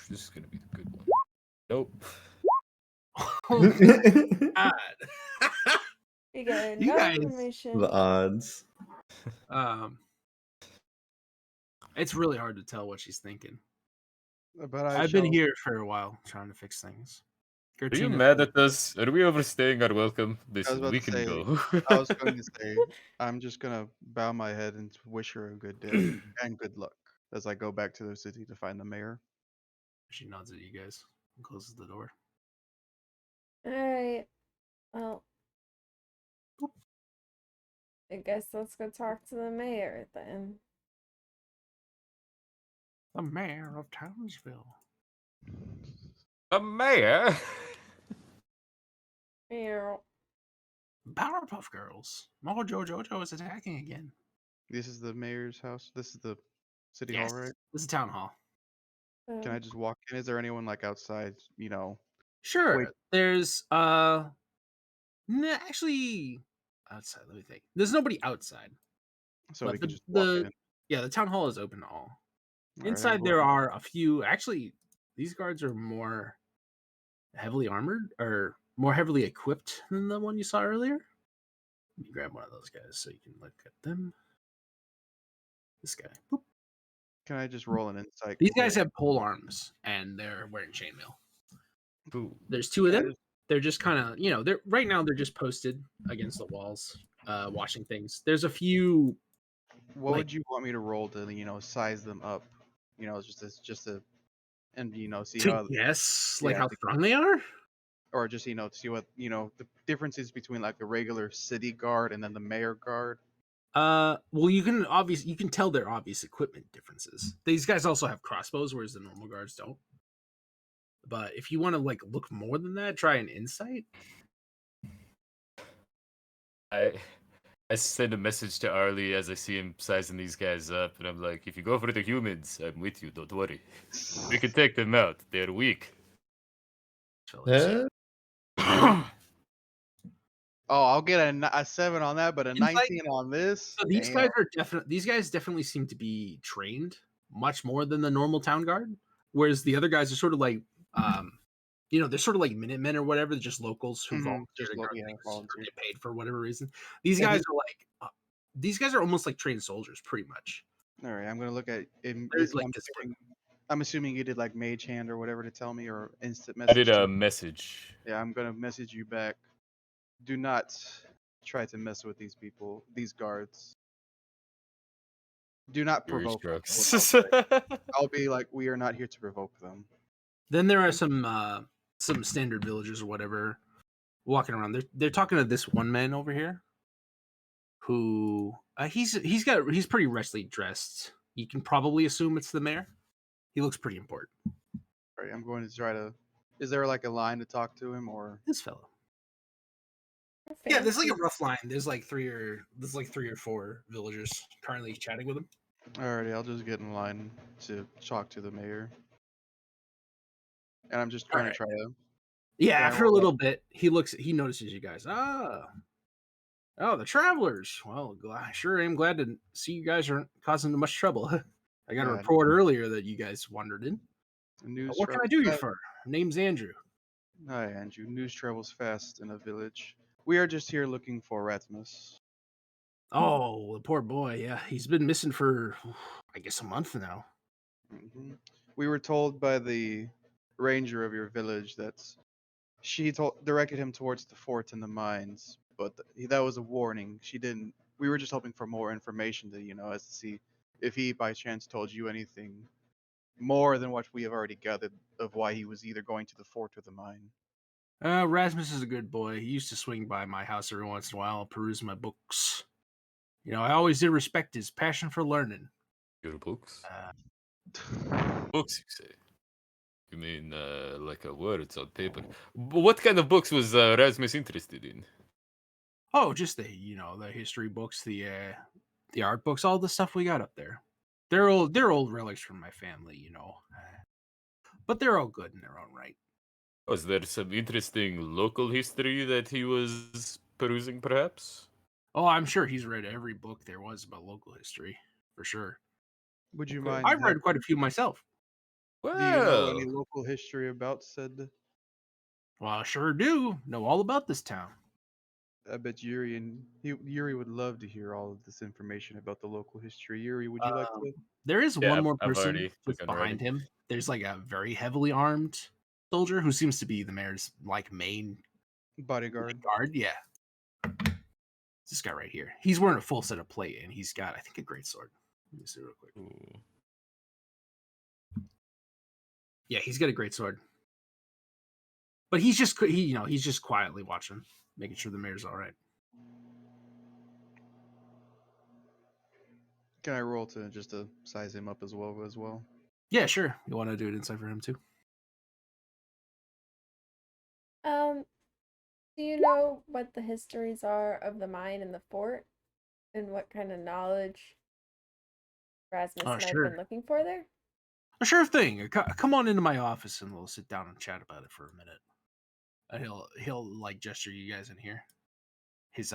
Speaker 5: This is gonna be the good one. Nope.
Speaker 2: Oh my God.
Speaker 4: We get
Speaker 2: You
Speaker 4: no
Speaker 2: guys,
Speaker 4: information.
Speaker 3: The odds.
Speaker 2: um, it's really hard to tell what she's thinking.
Speaker 1: But I
Speaker 2: I've been
Speaker 1: shall.
Speaker 2: here for a while trying to fix things.
Speaker 5: Are you
Speaker 2: Gertina,
Speaker 5: mad at us? Are we overstaying our welcome?
Speaker 1: I was
Speaker 5: Listen,
Speaker 1: about
Speaker 5: we
Speaker 1: to
Speaker 5: can
Speaker 1: say.
Speaker 5: go.
Speaker 1: I was going to say. I'm just gonna bow my head and wish her a good day and good luck as I go back to the city to find the mayor.
Speaker 2: she nods at you guys. and closes the door.
Speaker 4: Alright. Well, I guess let's go talk to the mayor then.
Speaker 2: The mayor of Townsville.
Speaker 5: A mayor.
Speaker 4: Meow.
Speaker 2: Powerpuff Girls. Mojo Jojo is attacking again.
Speaker 1: This is the mayor's house. This is the city hall, right?
Speaker 2: This is town hall.
Speaker 1: Can I just walk in? Is there anyone like outside? You know,
Speaker 2: Sure.
Speaker 1: Wait.
Speaker 2: There's actually outside. Let me think. There's nobody outside.
Speaker 1: so
Speaker 2: But
Speaker 1: we can
Speaker 2: the
Speaker 1: just walk in.
Speaker 2: the town hall is open to all.
Speaker 1: All right, I'm
Speaker 2: Inside
Speaker 1: going-
Speaker 2: there are a few. Actually, these guards are more heavily armored or more heavily equipped than the one you saw earlier. Let me grab one of those guys so you can look at them. This guy. Boop.
Speaker 1: Can I just roll an insight?
Speaker 2: These guys
Speaker 1: quick?
Speaker 2: have pole arms and they're wearing chainmail.
Speaker 5: Ooh.
Speaker 2: There's two of
Speaker 1: Yeah,
Speaker 2: them. They're just kind of, they're right now they're just posted against the walls, watching things. There's a few.
Speaker 1: What
Speaker 2: like-
Speaker 1: would you want me to roll to size them up? Just to and see
Speaker 2: To
Speaker 1: how
Speaker 2: guess
Speaker 1: yeah,
Speaker 2: how
Speaker 1: to
Speaker 2: strong they are.
Speaker 1: or just to see what the differences between like the regular city guard and then the mayor guard.
Speaker 2: Well, you can tell their obvious equipment differences. These guys also have crossbows, whereas the normal guards don't. But if you want to look more than that, try an insight.
Speaker 5: I send a message to Arlie as I see him sizing these guys up, and I'm like, if you go for the humans, I'm with you. Don't worry. We can take them out. They're weak.
Speaker 2: So let's see.
Speaker 1: Oh, I'll get a 7 on that, but a
Speaker 2: Insight?
Speaker 1: 19 on this.
Speaker 2: So these
Speaker 1: Damn.
Speaker 2: guys definitely seem to be trained much more than the normal town guard, whereas the other guys are sort of they're sort of like Minutemen or whatever. They're just locals who
Speaker 1: Mhm,
Speaker 2: volunteer
Speaker 1: just
Speaker 2: to guard
Speaker 1: yeah,
Speaker 2: things or
Speaker 1: volunteer.
Speaker 2: get paid for whatever reason. These
Speaker 1: Yeah,
Speaker 2: guys are these guys are almost like trained soldiers, pretty much.
Speaker 1: All right, I'm gonna look at.
Speaker 2: They're disciplined.
Speaker 1: I'm assuming you did like mage hand or whatever to tell me, or instant
Speaker 5: I
Speaker 1: message.
Speaker 5: did a message.
Speaker 1: Yeah, I'm gonna message you back. Do not try to mess with these people, these guards. Do not
Speaker 5: Fury
Speaker 1: provoke them.
Speaker 5: strokes.
Speaker 1: I'll be like, we are not here to provoke them.
Speaker 2: Then there are some standard villagers or whatever walking around. They're talking to this one man over here, who he's pretty richly dressed. You can probably assume it's the mayor. He looks pretty important.
Speaker 1: All right, I'm going to try to. Is there like a line to talk to him, or
Speaker 2: This fellow. Yeah, there's like a rough line. There's like three or four villagers currently chatting with him.
Speaker 1: alrighty? I'll just get in line to talk to the mayor, and I'm just going
Speaker 2: Alright.
Speaker 1: to try to.
Speaker 2: Yeah,
Speaker 1: Can I
Speaker 2: after a
Speaker 1: roll
Speaker 2: little bit, he notices you guys. Oh, the travelers. Well, I sure am glad to see you guys aren't causing much trouble. I got a
Speaker 1: Yeah.
Speaker 2: report earlier that you guys wandered in.
Speaker 1: News
Speaker 2: What can I
Speaker 1: travels
Speaker 2: do you
Speaker 1: fast.
Speaker 2: for? Name's Andrew.
Speaker 1: Hi, Andrew. News travels fast in a village. We are just here looking for Rasmus.
Speaker 2: Oh, the poor boy. Yeah, he's been missing for, I guess, a month now.
Speaker 1: Mhm. We were told by the ranger of your village that she directed him towards the fort and the mines, but that was a warning. She didn't. We were just hoping for more information as to see if he by chance told you anything more than what we have already gathered of why he was either going to the fort or the mine.
Speaker 2: Rasmus is a good boy. He used to swing by my house every once in a while, peruse my books. I always did respect his passion for learning.
Speaker 5: Your books?
Speaker 2: Uh,
Speaker 5: Books, you say? You mean like words on paper? What kind of books was Rasmus interested in?
Speaker 2: Oh, just the history books, the art books, all the stuff we got up there. They're old relics from my family, but they're all good in their own right.
Speaker 5: Was there some interesting local history that he was perusing, perhaps?
Speaker 2: Oh, I'm sure he's read every book there was about local history, for sure.
Speaker 1: Would you
Speaker 5: Okay.
Speaker 1: mind?
Speaker 2: I've read quite a few myself.
Speaker 1: Do you know
Speaker 5: Well,
Speaker 1: any local history about said?
Speaker 2: Well, I sure do know all about this town.
Speaker 1: I bet Yuri would love to hear all of this information about the local history. Yuri, would you like to
Speaker 2: There is
Speaker 5: Yeah,
Speaker 2: one more
Speaker 5: I've
Speaker 2: person
Speaker 5: already
Speaker 2: just
Speaker 5: begun
Speaker 2: behind
Speaker 5: writing.
Speaker 2: him. There's like a very heavily armed soldier who seems to be the mayor's main
Speaker 1: bodyguard?
Speaker 2: guard. Yeah, it's this guy right here. He's wearing a full set of plate, and he's got, I think, a great sword. Let me see real quick.
Speaker 5: Ooh.
Speaker 2: Yeah, he's got a great sword. But he's just quietly watching, making sure the mayor's all right.
Speaker 1: Can I roll to size him up as well?
Speaker 2: Yeah, sure. You want to do it inside for him too?
Speaker 4: Do you know what the histories are of the mine and the fort, and what kind of knowledge Rasmus
Speaker 2: Oh,
Speaker 4: might have been
Speaker 2: sure.
Speaker 4: looking for there?
Speaker 2: Sure thing. Come on into my office and we'll sit down and chat about it for a minute. And he'll like gesture you guys in here. His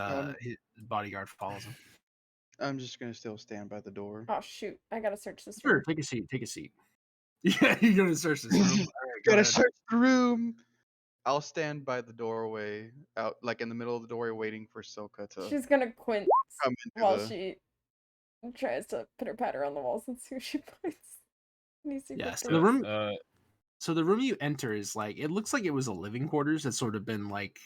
Speaker 2: bodyguard follows him.
Speaker 1: I'm just gonna still stand by the door.
Speaker 4: Oh shoot! I gotta search this
Speaker 2: Sure,
Speaker 4: room.
Speaker 2: take a seat. Take a seat. Yeah, you're gonna search this room. All right, go
Speaker 1: Gotta
Speaker 2: ahead.
Speaker 1: search the room. I'll stand by the doorway, out like in the middle of the doorway, waiting for Soka to
Speaker 4: She's gonna quince
Speaker 1: come into
Speaker 4: while
Speaker 1: the.
Speaker 4: she tries to put her patter on the walls and see what she finds. Any secret
Speaker 2: Yeah, so
Speaker 4: doors?
Speaker 2: the room you enter is like, it looks like it was a living quarters that's sort of been like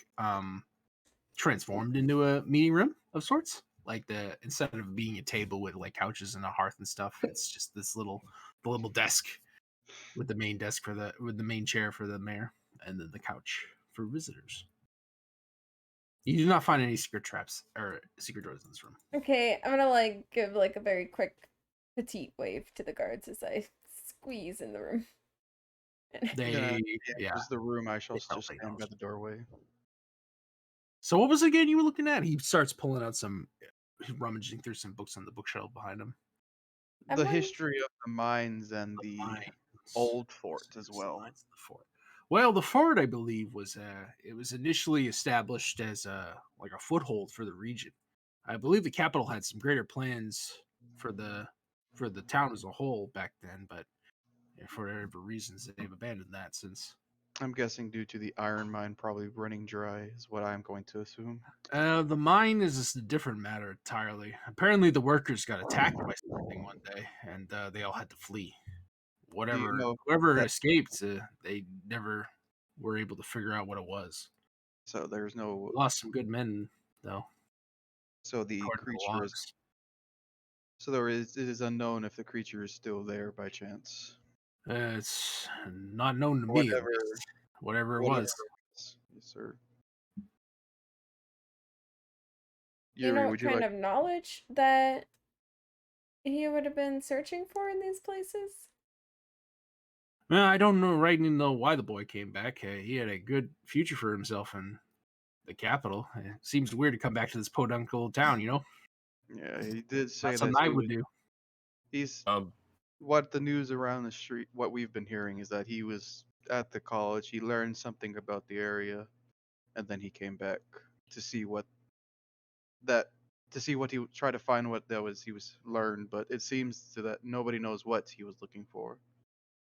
Speaker 2: transformed into a meeting room of sorts. Like instead of being a table with like couches and a hearth and stuff, it's just the little desk with the main chair for the mayor and then the couch for visitors. You do not find any secret traps or secret doors in this room.
Speaker 4: Okay, I'm gonna like give like a very quick petite wave to the guards as I squeeze in the room.
Speaker 2: They yeah.
Speaker 1: Is the room. I shall
Speaker 2: They
Speaker 1: just
Speaker 2: probably
Speaker 1: stand by
Speaker 2: don't.
Speaker 1: the doorway.
Speaker 2: So what was it again you were looking at? He starts pulling out rummaging through some books on the bookshelf behind him.
Speaker 1: The history of the mines and the old fort as well.
Speaker 2: The fort. Well, the fort, I believe, was it was initially established as like a foothold for the region. I believe the capital had some greater plans for the town as a whole back then, but for whatever reasons, they've abandoned that since.
Speaker 1: I'm guessing due to the iron mine probably running dry is what I'm going to assume.
Speaker 2: The mine is just a different matter entirely. Apparently, the workers got attacked by something one day, and they all had to flee.
Speaker 1: Do you know
Speaker 2: Whoever
Speaker 1: that?
Speaker 2: escaped, they never were able to figure out what it was.
Speaker 1: So there's no.
Speaker 2: Lost some good men, though.
Speaker 1: So the
Speaker 2: According to the
Speaker 1: creature is.
Speaker 2: logs.
Speaker 1: So it is unknown if the creature is still there by chance.
Speaker 2: It's not known to me, at
Speaker 1: Whatever.
Speaker 2: least. Whatever it
Speaker 1: Whatever.
Speaker 2: was.
Speaker 1: Yes, sir.
Speaker 4: Do you know
Speaker 1: Yuri,
Speaker 4: what
Speaker 1: would you
Speaker 4: kind
Speaker 1: like?
Speaker 4: of knowledge that he would have been searching for in these places?
Speaker 2: Well, I don't know why the boy came back. He had a good future for himself in the capital. It seems weird to come back to this podunk old town, you know?
Speaker 1: Yeah, he did say
Speaker 2: Not
Speaker 1: that
Speaker 2: something I would do.
Speaker 1: he's
Speaker 5: um,
Speaker 1: what the news around the street. What we've been hearing is that he was at the college. He learned something about the area, and then he came back to see that he try to find what that was he was learned. But it seems to that nobody knows what he was looking for.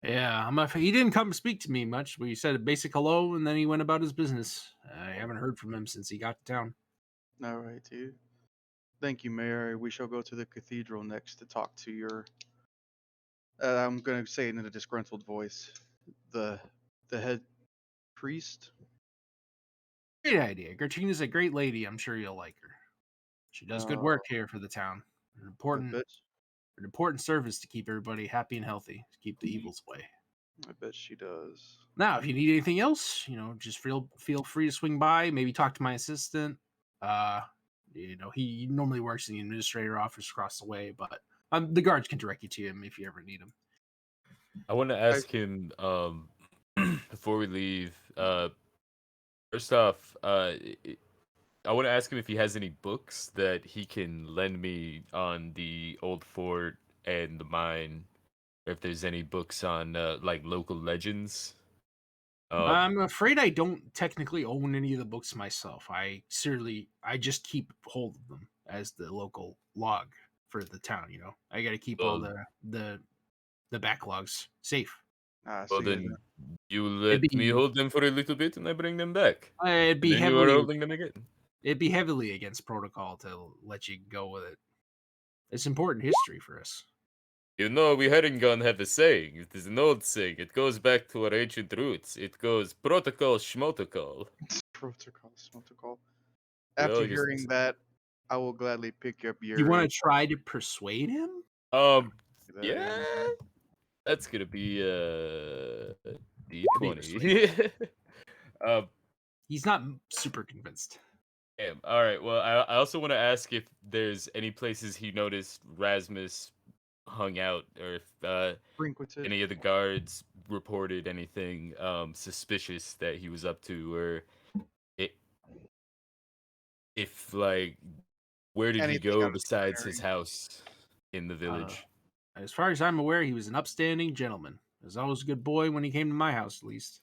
Speaker 2: Yeah, he didn't come speak to me much. We said a basic hello, and then he went about his business. I haven't heard from him since he got to town.
Speaker 1: All right, dude. Thank you, Mayor. We shall go to the cathedral next to talk to your. I'm gonna say it in a disgruntled voice. The head priest.
Speaker 2: Great idea. Gertina's a great lady. I'm sure you'll like her. She does good work here for the town. An
Speaker 1: I bet.
Speaker 2: important service to keep everybody happy and healthy, to keep the evils away.
Speaker 1: I bet she does.
Speaker 2: Now, if you need anything else, just feel free to swing by. Maybe talk to my assistant. He normally works in the administrator office across the way, but the guards can direct you to him if you ever need him.
Speaker 5: I want to ask him before we leave. First off, I want to ask him if he has any books that he can lend me on the old fort and the mine. Or if there's any books on like local legends.
Speaker 2: I'm afraid I don't technically own any of the books myself. I just keep hold of them as the local log for the town. I got to keep all the backlogs safe.
Speaker 5: Well, then you let me hold them for a little bit, and I bring them back.
Speaker 2: It'd be
Speaker 5: then you are holding them again.
Speaker 2: It'd be heavily against protocol to let you go with it. It's important history for us.
Speaker 5: We Haringon have a saying. It is an old saying. It goes back to our ancient roots. It goes protocol schmotocol.
Speaker 1: Protocol. After hearing that, I will gladly pick up your.
Speaker 2: You want to try to persuade him?
Speaker 5: Yeah. That's gonna be D20.
Speaker 2: He's not super convinced.
Speaker 5: Damn. All right. Well, I also want to ask if there's any places he noticed Rasmus hung out, or if
Speaker 1: Frequented.
Speaker 5: any of the guards reported anything suspicious that he was up to, or it, if like where did he
Speaker 1: Anything
Speaker 5: go
Speaker 1: out of the
Speaker 5: besides his
Speaker 1: ordinary.
Speaker 5: house in the
Speaker 2: Uh,
Speaker 5: village?
Speaker 2: as far as I'm aware, he was an upstanding gentleman. He was always a good boy when he came to my house, at least.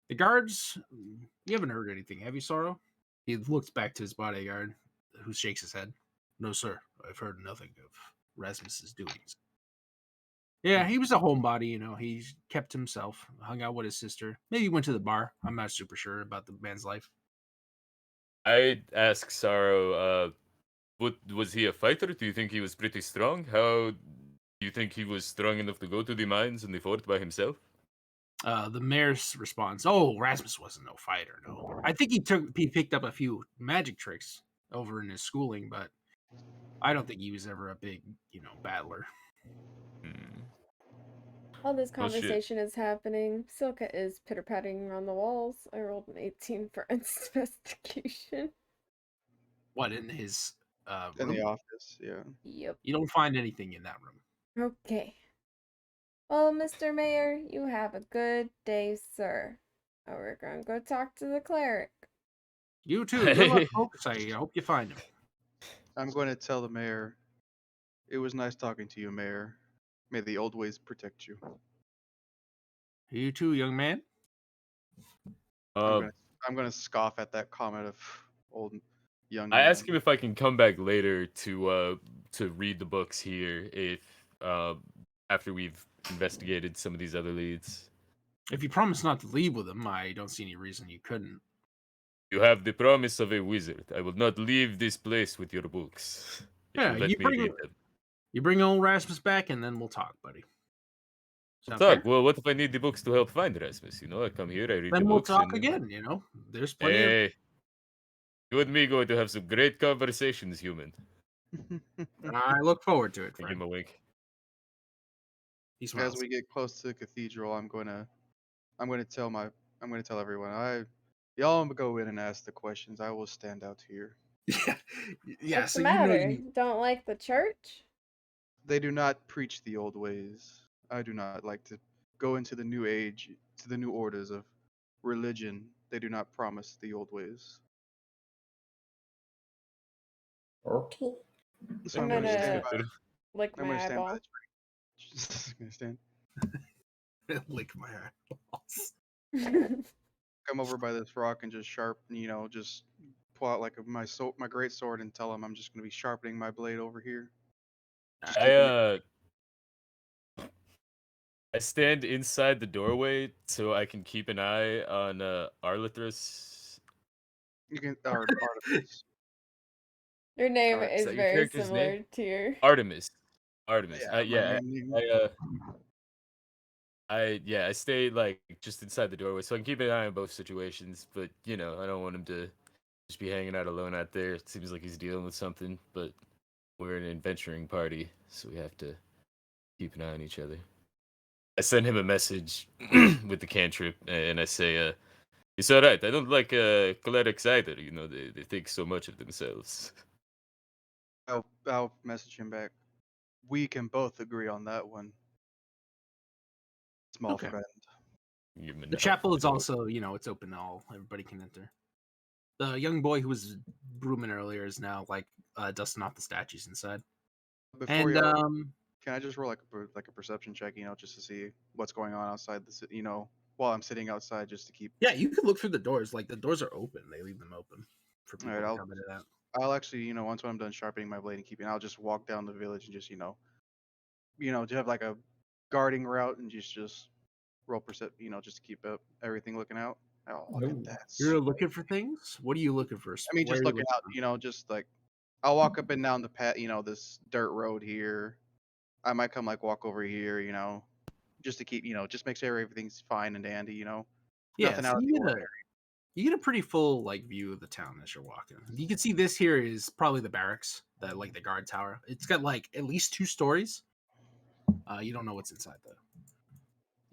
Speaker 2: The guards, you haven't heard anything, have you, Sorrow? He looks back to his bodyguard, who shakes his head. No, sir. I've heard nothing of Rasmus's doings. Yeah, he was a homebody, you know. He kept to himself, hung out with his sister. Maybe went to the bar. I'm not super sure about the man's life.
Speaker 5: I asked Sorrow, what was he a fighter? Do you think he was pretty strong? How do you think he was strong enough to go to the mines and the fort by himself?
Speaker 2: The mayor's response, "Oh, Rasmus wasn't no fighter, no. I think he picked up a few magic tricks over in his schooling, but I don't think he was ever a big, battler."
Speaker 5: Hmm.
Speaker 4: While this
Speaker 5: No shit.
Speaker 4: conversation is happening, Silka is pitter-patting on the walls. I rolled an 18 for investigation.
Speaker 2: What, in his
Speaker 1: In
Speaker 2: room?
Speaker 1: the office, yeah.
Speaker 4: Yep.
Speaker 2: You don't find anything in that room.
Speaker 4: Okay. Well, Mr. Mayor, you have a good day, sir. Now we're gonna go talk to the cleric.
Speaker 2: You too. Good luck, folks. I hope you find him.
Speaker 1: I'm going to tell the mayor. It was nice talking to you, Mayor. May the old ways protect you.
Speaker 2: You too, young man.
Speaker 1: I'm
Speaker 5: Uh,
Speaker 1: gonna I'm gonna scoff at that comment of old young
Speaker 5: I
Speaker 1: man.
Speaker 5: asked him if I can come back later to read the books here if after we've investigated some of these other leads.
Speaker 2: If you promise not to leave with him, I don't see any reason you couldn't.
Speaker 5: You have the promise of a wizard. I will not leave this place with your books. If
Speaker 2: Yeah,
Speaker 5: you let me read them.
Speaker 2: you bring old Rasmus back, and then we'll talk, buddy.
Speaker 5: We'll
Speaker 2: Sound fair?
Speaker 5: talk. Well, what if I need the books to help find Rasmus? You know, I come here, I read the
Speaker 2: Then we'll
Speaker 5: books,
Speaker 2: talk
Speaker 5: and
Speaker 2: again. There's plenty of.
Speaker 5: hey, you and me going to have some great conversations, human.
Speaker 2: I look forward to it,
Speaker 5: I give
Speaker 2: friend.
Speaker 5: him a wink.
Speaker 2: He
Speaker 1: As
Speaker 2: smiles.
Speaker 1: we get close to the cathedral, I'm gonna tell everyone. Y'all go in and ask the questions. I will stand out here.
Speaker 2: Yeah.
Speaker 4: What's
Speaker 2: So
Speaker 4: the
Speaker 2: you know
Speaker 4: matter?
Speaker 2: you.
Speaker 4: Don't like the church?
Speaker 1: They do not preach the old ways. I do not like to go into the new age, to the new orders of religion. They do not promise the old ways.
Speaker 3: Okay.
Speaker 1: So
Speaker 4: I'm
Speaker 1: I'm gonna stand
Speaker 4: gonna
Speaker 1: by.
Speaker 4: lick
Speaker 1: I'm
Speaker 4: my
Speaker 1: gonna stand by
Speaker 4: eyeball.
Speaker 1: the tree. Just gonna stand.
Speaker 2: Lick my eyeballs.
Speaker 1: Come over by this rock and just just pull out like my great sword and tell him I'm just gonna be sharpening my blade over here. Just
Speaker 5: I
Speaker 1: keeping it.
Speaker 5: I stand inside the doorway so I can keep an eye on Arlithris.
Speaker 1: You can or Artemis.
Speaker 4: Your name
Speaker 5: Is
Speaker 4: is
Speaker 5: that your
Speaker 4: very
Speaker 5: character's name?
Speaker 4: similar to your.
Speaker 5: Artemis. Artemis.
Speaker 1: Yeah, my
Speaker 5: Yeah.
Speaker 1: main name.
Speaker 5: I stay like just inside the doorway so I can keep an eye on both situations. But I don't want him to just be hanging out alone out there. It seems like he's dealing with something. But we're an adventuring party, so we have to keep an eye on each other. I send him a message with the cantrip, and I say, "It's all right. I don't like clerics either. They think so much of themselves."
Speaker 1: I'll message him back. We can both agree on that one. Small
Speaker 2: Okay.
Speaker 1: friend.
Speaker 5: Give him a
Speaker 2: The
Speaker 5: nod
Speaker 2: chapel
Speaker 5: with
Speaker 2: is
Speaker 5: the
Speaker 2: also, it's open to all. Everybody can enter. The young boy who was brooming earlier is now like dusting off the statues inside.
Speaker 1: Before
Speaker 2: And
Speaker 1: y'all, can I just roll like a perception check, just to see what's going on outside while I'm sitting outside, just to keep.
Speaker 2: yeah, you can look through the doors. Like the doors are open; they leave them open for
Speaker 1: All
Speaker 2: people
Speaker 1: right,
Speaker 2: to
Speaker 1: I'll
Speaker 2: come in and out.
Speaker 1: I'll actually, once when I'm done sharpening my blade and keeping, I'll just walk down the village and just, to have like a guarding route and just roll just to keep up everything looking out. Oh, look at
Speaker 3: Ooh.
Speaker 1: that.
Speaker 2: You're looking for things. What are you looking for?
Speaker 1: I mean,
Speaker 2: Where
Speaker 1: just
Speaker 2: are you
Speaker 1: looking
Speaker 2: looking
Speaker 1: out, just like I'll walk up and down the path, this dirt road here. I might come like walk over here, just to keep, just make sure everything's fine and dandy,
Speaker 2: Yeah,
Speaker 1: nothing
Speaker 2: so
Speaker 1: out of the ordinary.
Speaker 2: you get a pretty full like view of the town as you're walking. You can see this here is probably the barracks, the guard tower. It's got like at least 2 stories. You don't know what's inside though.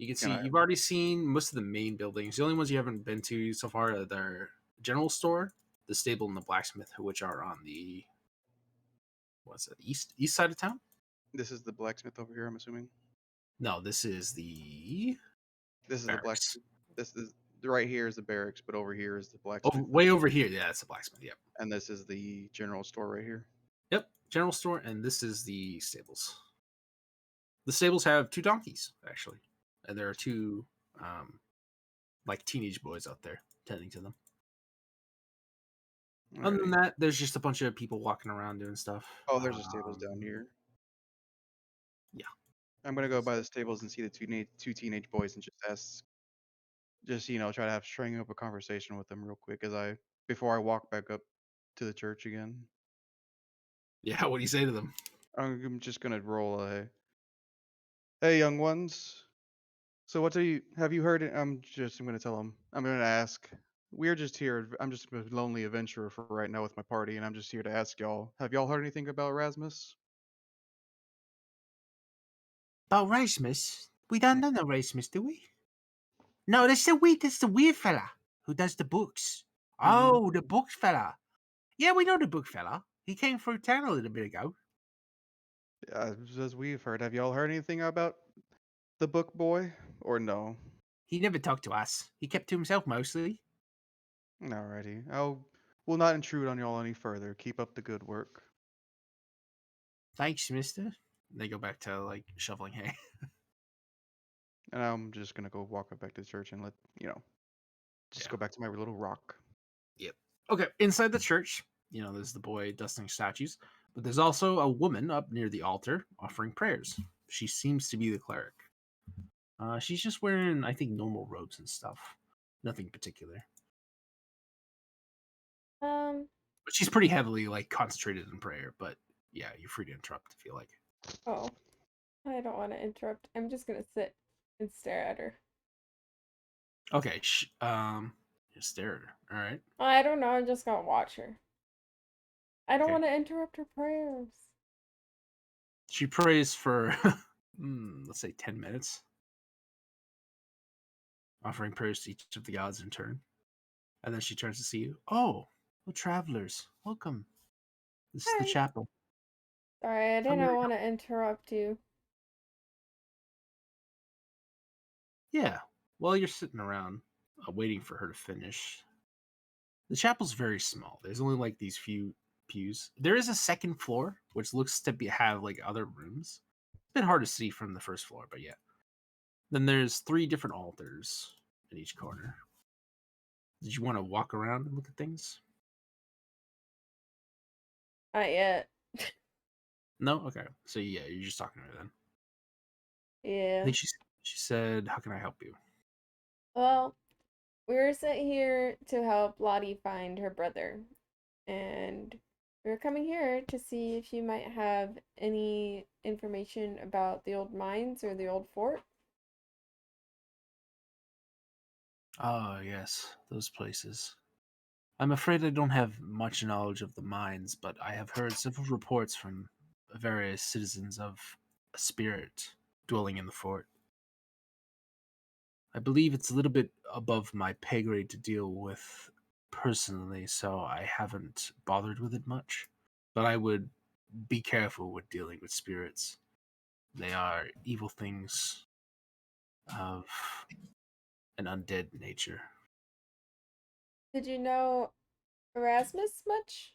Speaker 2: You can
Speaker 1: Can
Speaker 2: see
Speaker 1: I?
Speaker 2: you've already seen most of the main buildings. The only ones you haven't been to so far are the general store, the stable, and the blacksmith, which are on the what's it, east side of town.
Speaker 1: This is the blacksmith over here. I'm assuming.
Speaker 2: No, this is the
Speaker 1: This is the
Speaker 2: barracks.
Speaker 1: blacksmith. This is right here is the barracks, but over here is the
Speaker 2: Over,
Speaker 1: blacksmith,
Speaker 2: way over here, yeah, that's the blacksmith. Yep,
Speaker 1: and this is the general store right here.
Speaker 2: yep, general store, and this is the stables. The stables have 2 donkeys actually, and there are 2 like teenage boys out there tending to them. Other than
Speaker 1: Alrighty.
Speaker 2: that, there's just a bunch of people walking around doing stuff.
Speaker 1: Oh, there's the stables down here.
Speaker 2: Yeah.
Speaker 1: I'm gonna go by the stables and see the two teenage boys and just ask, just try to string up a conversation with them real quick before I walk back up to the church again.
Speaker 2: Yeah, what do you say to them?
Speaker 1: I'm just gonna roll a, hey young ones. So have you heard it? I'm gonna tell them. I'm gonna ask. We're just here. I'm just a lonely adventurer for right now with my party, and I'm just here to ask y'all. Have y'all heard anything about Erasmus?
Speaker 7: About Rasmus? We don't know no Rasmus, do we? No, that's the weird fella who does the books.
Speaker 1: Mm-hmm.
Speaker 7: Oh, the book fella. Yeah, we know the book fella. He came through town a little bit ago.
Speaker 1: As we've heard, have y'all heard anything about the book boy, or no?
Speaker 7: He never talked to us. He kept to himself mostly.
Speaker 1: Alrighty. Will not intrude on y'all any further. Keep up the good work.
Speaker 7: Thanks, mister.
Speaker 2: They go back to like shoveling hay.
Speaker 1: And I'm just gonna go walk back to the church and just
Speaker 2: Yeah.
Speaker 1: go back to my little rock.
Speaker 2: Yep. Okay, inside the church, there's the boy dusting statues, but there's also a woman up near the altar offering prayers. She seems to be the cleric. She's just wearing, I think, normal robes and stuff. Nothing particular.
Speaker 4: Um.
Speaker 2: But she's pretty heavily like concentrated in prayer. But yeah, you're free to interrupt if you like.
Speaker 4: Oh, I don't want to interrupt. I'm just gonna sit and stare at her.
Speaker 2: Okay. Just stare at her. All right.
Speaker 4: I don't know. I'm just gonna watch her. I don't
Speaker 2: Okay.
Speaker 4: want to interrupt her prayers.
Speaker 2: She prays for, let's say, 10 minutes, offering prayers to each of the gods in turn. And then she turns to see you. Oh, travelers, welcome. This is the
Speaker 4: Hi.
Speaker 2: chapel.
Speaker 4: Sorry, I
Speaker 2: How may I
Speaker 4: didn't
Speaker 2: help?
Speaker 4: want to interrupt you.
Speaker 2: Yeah. While you're sitting around waiting for her to finish, the chapel's very small. There's only like these few pews. There is a second floor, which looks to have like other rooms. It's a bit hard to see from the first floor, but yeah. Then there's 3 different altars in each corner. Did you want to walk around and look at things?
Speaker 4: Not yet.
Speaker 2: No? Okay. So yeah, you're just talking to her then. I
Speaker 4: Yeah.
Speaker 2: think she said, "How can I help you?"
Speaker 4: Well, we were sent here to help Lottie find her brother, and we were coming here to see if you might have any information about the old mines or the old fort.
Speaker 2: Oh, yes, those places. I'm afraid I don't have much knowledge of the mines, but I have heard several reports from various citizens of a spirit dwelling in the fort. I believe it's a little bit above my pay grade to deal with personally, so I haven't bothered with it much. But I would be careful with dealing with spirits. They are evil things of an undead nature.
Speaker 4: Did you know Erasmus much?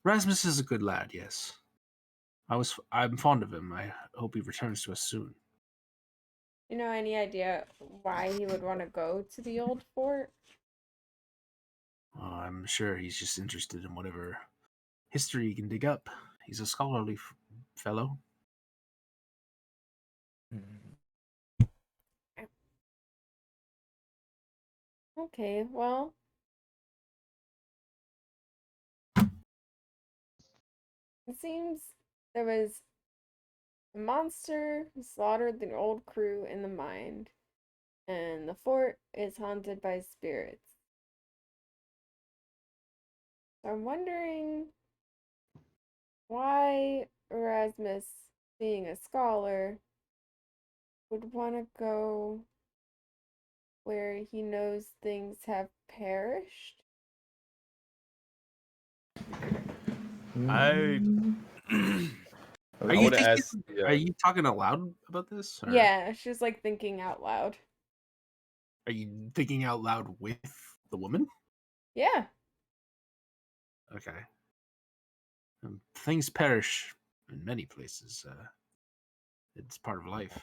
Speaker 2: Rasmus is a good lad, yes. I'm fond of him. I hope he returns to us soon.
Speaker 4: You know any idea why he would want to go to the old fort?
Speaker 2: I'm sure he's just interested in whatever history he can dig up. He's a scholarly fellow.
Speaker 4: Okay, well, it seems there was a monster who slaughtered the old crew in the mine, and the fort is haunted by spirits. So I'm wondering why Erasmus, being a scholar, would want to go where he knows things have perished.
Speaker 5: I
Speaker 2: Are
Speaker 5: I
Speaker 2: you
Speaker 5: want to
Speaker 2: thinking?
Speaker 5: ask.
Speaker 2: Are you talking aloud about this? Or
Speaker 4: Yeah, she's like thinking out loud.
Speaker 2: are you thinking out loud with the woman?
Speaker 4: Yeah.
Speaker 2: Okay. Things perish in many places. It's part of life.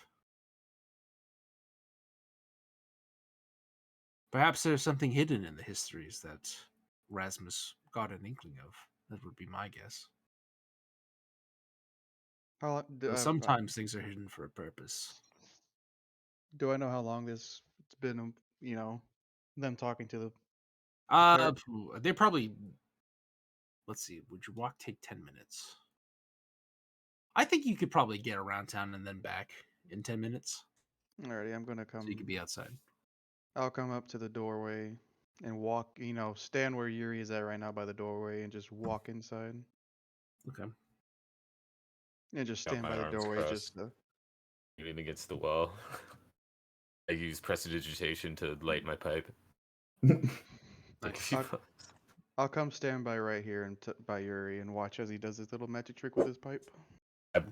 Speaker 2: Perhaps there's something hidden in the histories that Rasmus got an inkling of. That would be my guess.
Speaker 1: How,
Speaker 2: But sometimes things are hidden for a purpose.
Speaker 1: do I know how long this it's been? Them talking to the
Speaker 2: Uh,
Speaker 1: cleric?
Speaker 2: they're probably. Let's see. Would your walk take 10 minutes? I think you could probably get around town and then back in 10 minutes,
Speaker 1: Alrighty, I'm gonna
Speaker 2: so you could
Speaker 1: come.
Speaker 2: be outside.
Speaker 1: I'll come up to the doorway and walk. Stand where Yuri is at right now by the doorway and just walk inside
Speaker 2: Okay.
Speaker 1: and just
Speaker 5: Got
Speaker 1: stand
Speaker 5: my
Speaker 1: by the
Speaker 5: arms
Speaker 1: doorway.
Speaker 5: crossed,
Speaker 1: Just
Speaker 5: leaning against the wall. I use prestidigitation to light my pipe. Take a
Speaker 2: Nice.
Speaker 5: few
Speaker 1: I'll,
Speaker 5: puffs.
Speaker 1: I'll come stand by right here and by Yuri and watch as he does his little magic trick with his pipe.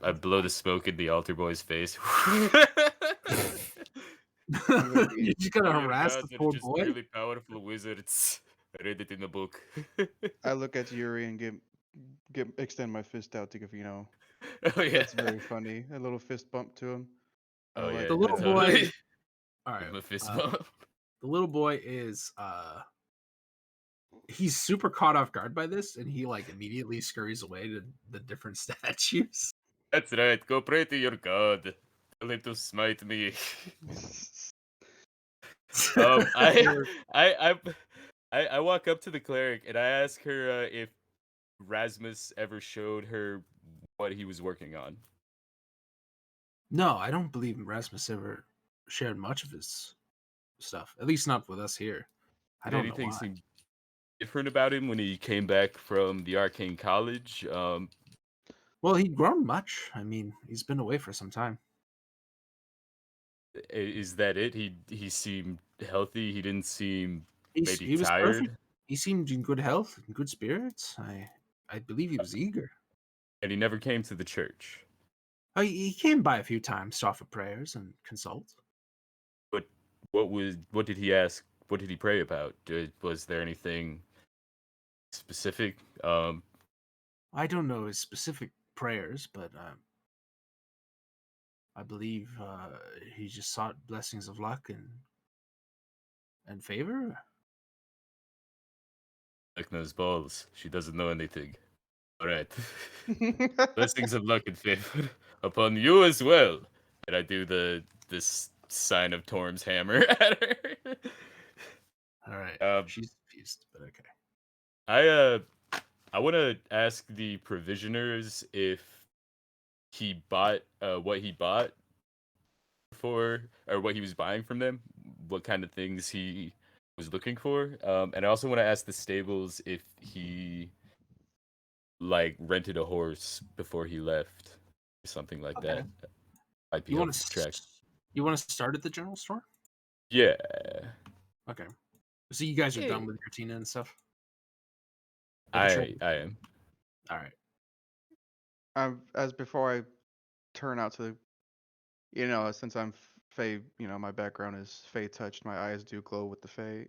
Speaker 5: I blow the smoke in the altar boy's face.
Speaker 1: I'm gonna be.
Speaker 2: You're just gonna
Speaker 5: Your
Speaker 2: harass the
Speaker 5: gods are
Speaker 2: poor
Speaker 5: just
Speaker 2: boy?
Speaker 5: really powerful wizards. I read it in the book.
Speaker 1: I look at Yuri and extend my fist out to give
Speaker 5: Oh yeah.
Speaker 1: That's very funny. A little fist bump to him.
Speaker 5: Oh
Speaker 1: Like,
Speaker 5: yeah.
Speaker 2: The little boy.
Speaker 5: Totally.
Speaker 2: All
Speaker 5: Give
Speaker 2: right.
Speaker 5: him a fist
Speaker 2: Uh,
Speaker 5: bump.
Speaker 2: the little boy is he's super caught off guard by this, and he like immediately scurries away to the different statues.
Speaker 5: That's right. Go pray to your god. Tell him to smite me. Um, I,
Speaker 2: Or-
Speaker 5: I, I walk up to the cleric and I ask her if Rasmus ever showed her what he was working on.
Speaker 2: no, I don't believe Rasmus ever shared much of his stuff. At least not with us here. I
Speaker 5: Did
Speaker 2: don't know
Speaker 5: anything
Speaker 2: why.
Speaker 5: seem different about him when he came back from the Arcane College?
Speaker 2: Well, he'd grown much. I mean, he's been away for some time.
Speaker 5: Is that it? He seemed healthy. He didn't seem maybe
Speaker 2: He was perfect.
Speaker 5: tired,
Speaker 2: He seemed in good health, in good spirits. I believe he was eager.
Speaker 5: and he never came to the church.
Speaker 2: He came by a few times to offer prayers and consult.
Speaker 5: But what did he ask? What did he pray about? Was there anything specific?
Speaker 2: I don't know his specific prayers, but I believe he just sought blessings of luck and favor.
Speaker 5: Like those balls. She doesn't know anything. All right. Blessings of luck and favor upon you as well. And I do this sign of Torm's hammer at her.
Speaker 2: All right,
Speaker 5: Um,
Speaker 2: she's confused, but okay.
Speaker 5: I want to ask the provisioners if he bought what he bought for, or what he was buying from them, what kind of things he was looking for. And I also want to ask the stables if he like rented a horse before he left, or something like
Speaker 2: Okay.
Speaker 5: that. Might be
Speaker 2: You want
Speaker 5: helpful to track.
Speaker 2: to start at the general store?
Speaker 5: Yeah.
Speaker 2: Okay. So you guys are
Speaker 5: Yeah.
Speaker 2: done with your Tina and stuff. With the trade?
Speaker 5: I am.
Speaker 2: All right.
Speaker 1: as before I turn out to, since I'm Fey, my background is Fey touched. My eyes do glow with the Fey,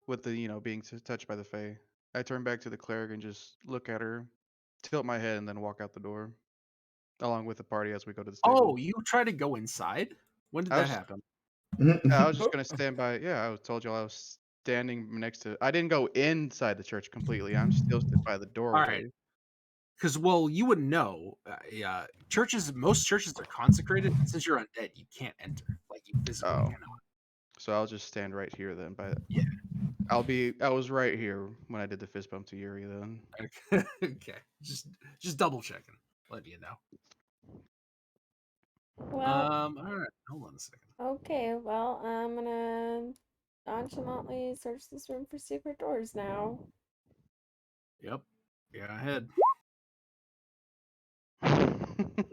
Speaker 1: with the, being touched by the Fey. I turn back to the cleric and just look at her, tilt my head, and then walk out the door, along with the party as we go to the
Speaker 2: Oh,
Speaker 1: stable.
Speaker 2: you try to go inside? When did
Speaker 1: I
Speaker 2: that
Speaker 1: was,
Speaker 2: happen?
Speaker 1: I was just gonna stand by. Yeah, told you I was standing next to. I didn't go inside the church completely. I'm still stood by the
Speaker 2: All right.
Speaker 1: doorway.
Speaker 2: Because well, you wouldn't know. Yeah, most churches are consecrated, and since you're undead, you can't enter. Like you physically
Speaker 1: Oh,
Speaker 2: cannot.
Speaker 1: so I'll just stand right here then.
Speaker 2: Yeah.
Speaker 1: I was right here when I did the fist bump to Yuri then.
Speaker 2: Okay. Okay. Just double checking. Let you know.
Speaker 4: Well,
Speaker 2: All right. Hold on a second.
Speaker 4: okay, well, I'm gonna nonchalantly search this room for secret doors now.
Speaker 2: Yep. Yeah, ahead.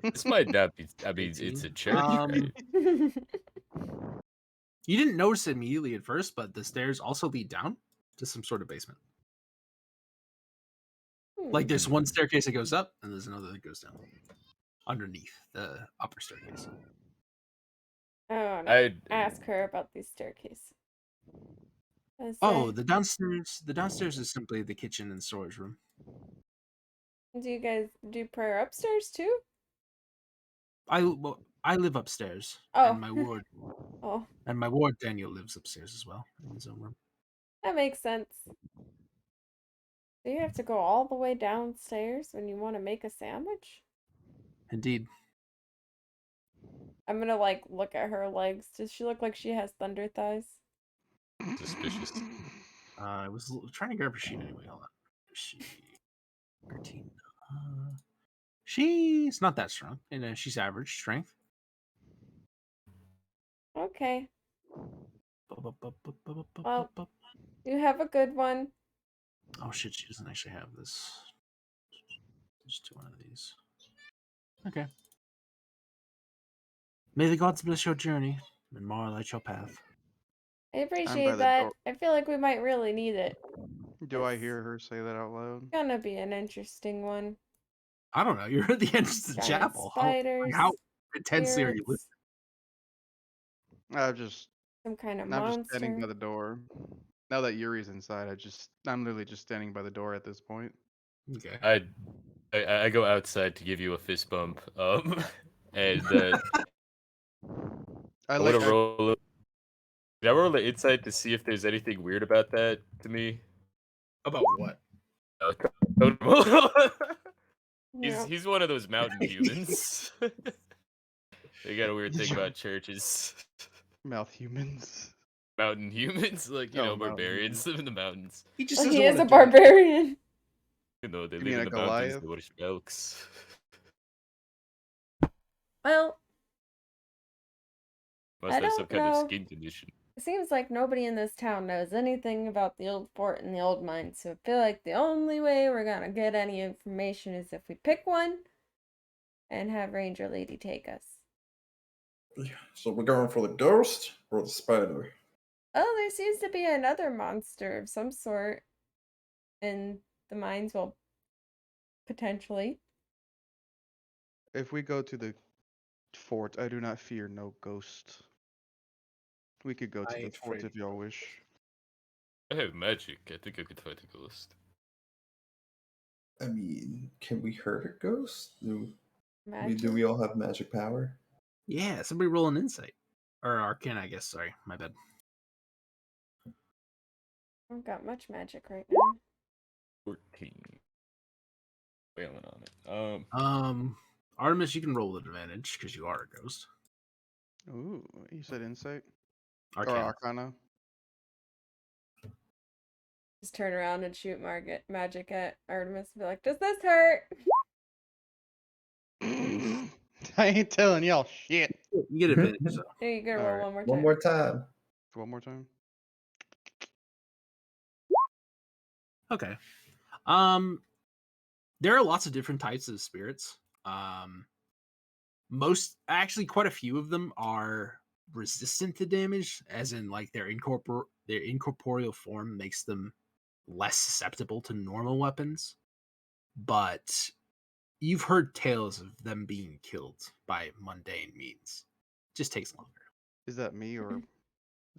Speaker 5: This might not be. I mean, it's
Speaker 2: 18.
Speaker 5: a church, right?
Speaker 2: You didn't notice it immediately at first, but the stairs also lead down to some sort of basement. Like there's one staircase that goes up, and there's another that goes down underneath the upper staircase.
Speaker 4: I want to
Speaker 5: I
Speaker 4: ask her about these staircase.
Speaker 2: Oh, the downstairs. The downstairs is simply the kitchen and storage room.
Speaker 4: Do you guys do prayer upstairs too?
Speaker 2: I live upstairs,
Speaker 4: Oh.
Speaker 2: and my ward
Speaker 4: Oh,
Speaker 2: Daniel lives upstairs as well in his own room.
Speaker 4: that makes sense. Do you have to go all the way downstairs when you want to make a sandwich?
Speaker 2: Indeed.
Speaker 4: I'm gonna like look at her legs. Does she look like she has thunder thighs?
Speaker 5: suspicious.
Speaker 2: I was trying to grab her sheet anyway. Hold on. She 13. She's not that strong, and she's average strength.
Speaker 4: Okay.
Speaker 2: Well,
Speaker 4: You have a good one.
Speaker 2: oh shit, she doesn't actually have this. Just do one of these. Okay. May the gods bless your journey, and more light your path.
Speaker 4: I
Speaker 1: by
Speaker 4: appreciate
Speaker 1: the
Speaker 4: that.
Speaker 1: door.
Speaker 4: I feel like we might really need it.
Speaker 1: Do I
Speaker 4: It's
Speaker 1: hear her say that out loud?
Speaker 4: gonna be an interesting one.
Speaker 2: I don't know. You're at the entrance to the
Speaker 4: Giant
Speaker 2: chapel.
Speaker 4: spiders,
Speaker 2: How intensely are you listening?
Speaker 4: spirits, some kind of
Speaker 1: I'm just standing by
Speaker 4: monster.
Speaker 1: the door. Now that Yuri's inside, I'm literally just standing by the door at this point.
Speaker 2: Okay.
Speaker 5: I go outside to give you a fist bump. And
Speaker 1: I
Speaker 5: I want
Speaker 1: like
Speaker 5: to roll. Did I roll the insight to see if there's anything weird about that to me?
Speaker 2: About what?
Speaker 5: Totem.
Speaker 4: Yeah.
Speaker 5: He's one of those mountain humans. They got a weird
Speaker 1: Did
Speaker 5: thing
Speaker 1: you-
Speaker 5: about churches.
Speaker 1: mouth humans.
Speaker 5: Mountain humans, like
Speaker 1: Oh, mountain
Speaker 5: barbarians, live in the mountains.
Speaker 2: He just
Speaker 4: Well,
Speaker 2: doesn't
Speaker 4: he is
Speaker 2: wanna
Speaker 4: a
Speaker 2: do it.
Speaker 4: barbarian.
Speaker 5: You know, they
Speaker 1: You
Speaker 5: live
Speaker 1: mean
Speaker 5: in
Speaker 1: a
Speaker 5: the mountains.
Speaker 1: Goliath?
Speaker 5: They worship elks.
Speaker 4: Well,
Speaker 5: Must
Speaker 4: I
Speaker 5: have some
Speaker 4: don't
Speaker 5: kind of
Speaker 4: know.
Speaker 5: skin condition.
Speaker 4: It seems like nobody in this town knows anything about the old fort and the old mine, so I feel like the only way we're gonna get any information is if we pick one and have Ranger Lady take us.
Speaker 3: So we're going for the ghost or the spider?
Speaker 4: Oh, there seems to be another monster of some sort in the mines, well, potentially.
Speaker 1: If we go to the fort, I do not fear no ghost. We could go to
Speaker 2: I
Speaker 1: the
Speaker 2: ain't
Speaker 1: fort
Speaker 2: afraid
Speaker 1: if y'all wish.
Speaker 5: I have magic. I think I could fight a ghost.
Speaker 3: I mean, can we hurt a ghost? Do
Speaker 4: Magic.
Speaker 3: we all have magic power?
Speaker 2: Yeah, somebody roll an insight. Or arcana, I guess. Sorry, my bad.
Speaker 4: I don't got much magic right now.
Speaker 5: 14. Failing on it.
Speaker 2: Artemis, you can roll with advantage because you are a ghost.
Speaker 1: Ooh, you said insight?
Speaker 2: Arcana.
Speaker 1: Or arcana?
Speaker 4: Just turn around and shoot magic at Artemis and be like, does this hurt?
Speaker 1: I ain't telling y'all shit.
Speaker 2: You get advantage, though.
Speaker 4: There you go, roll
Speaker 1: Alright.
Speaker 4: one more time.
Speaker 3: One more time.
Speaker 1: One more time.
Speaker 2: Okay. There are lots of different types of spirits. Actually, quite a few of them are resistant to damage, as in like their incorporeal form makes them less susceptible to normal weapons. But you've heard tales of them being killed by mundane means. It just takes longer.
Speaker 1: Is that me or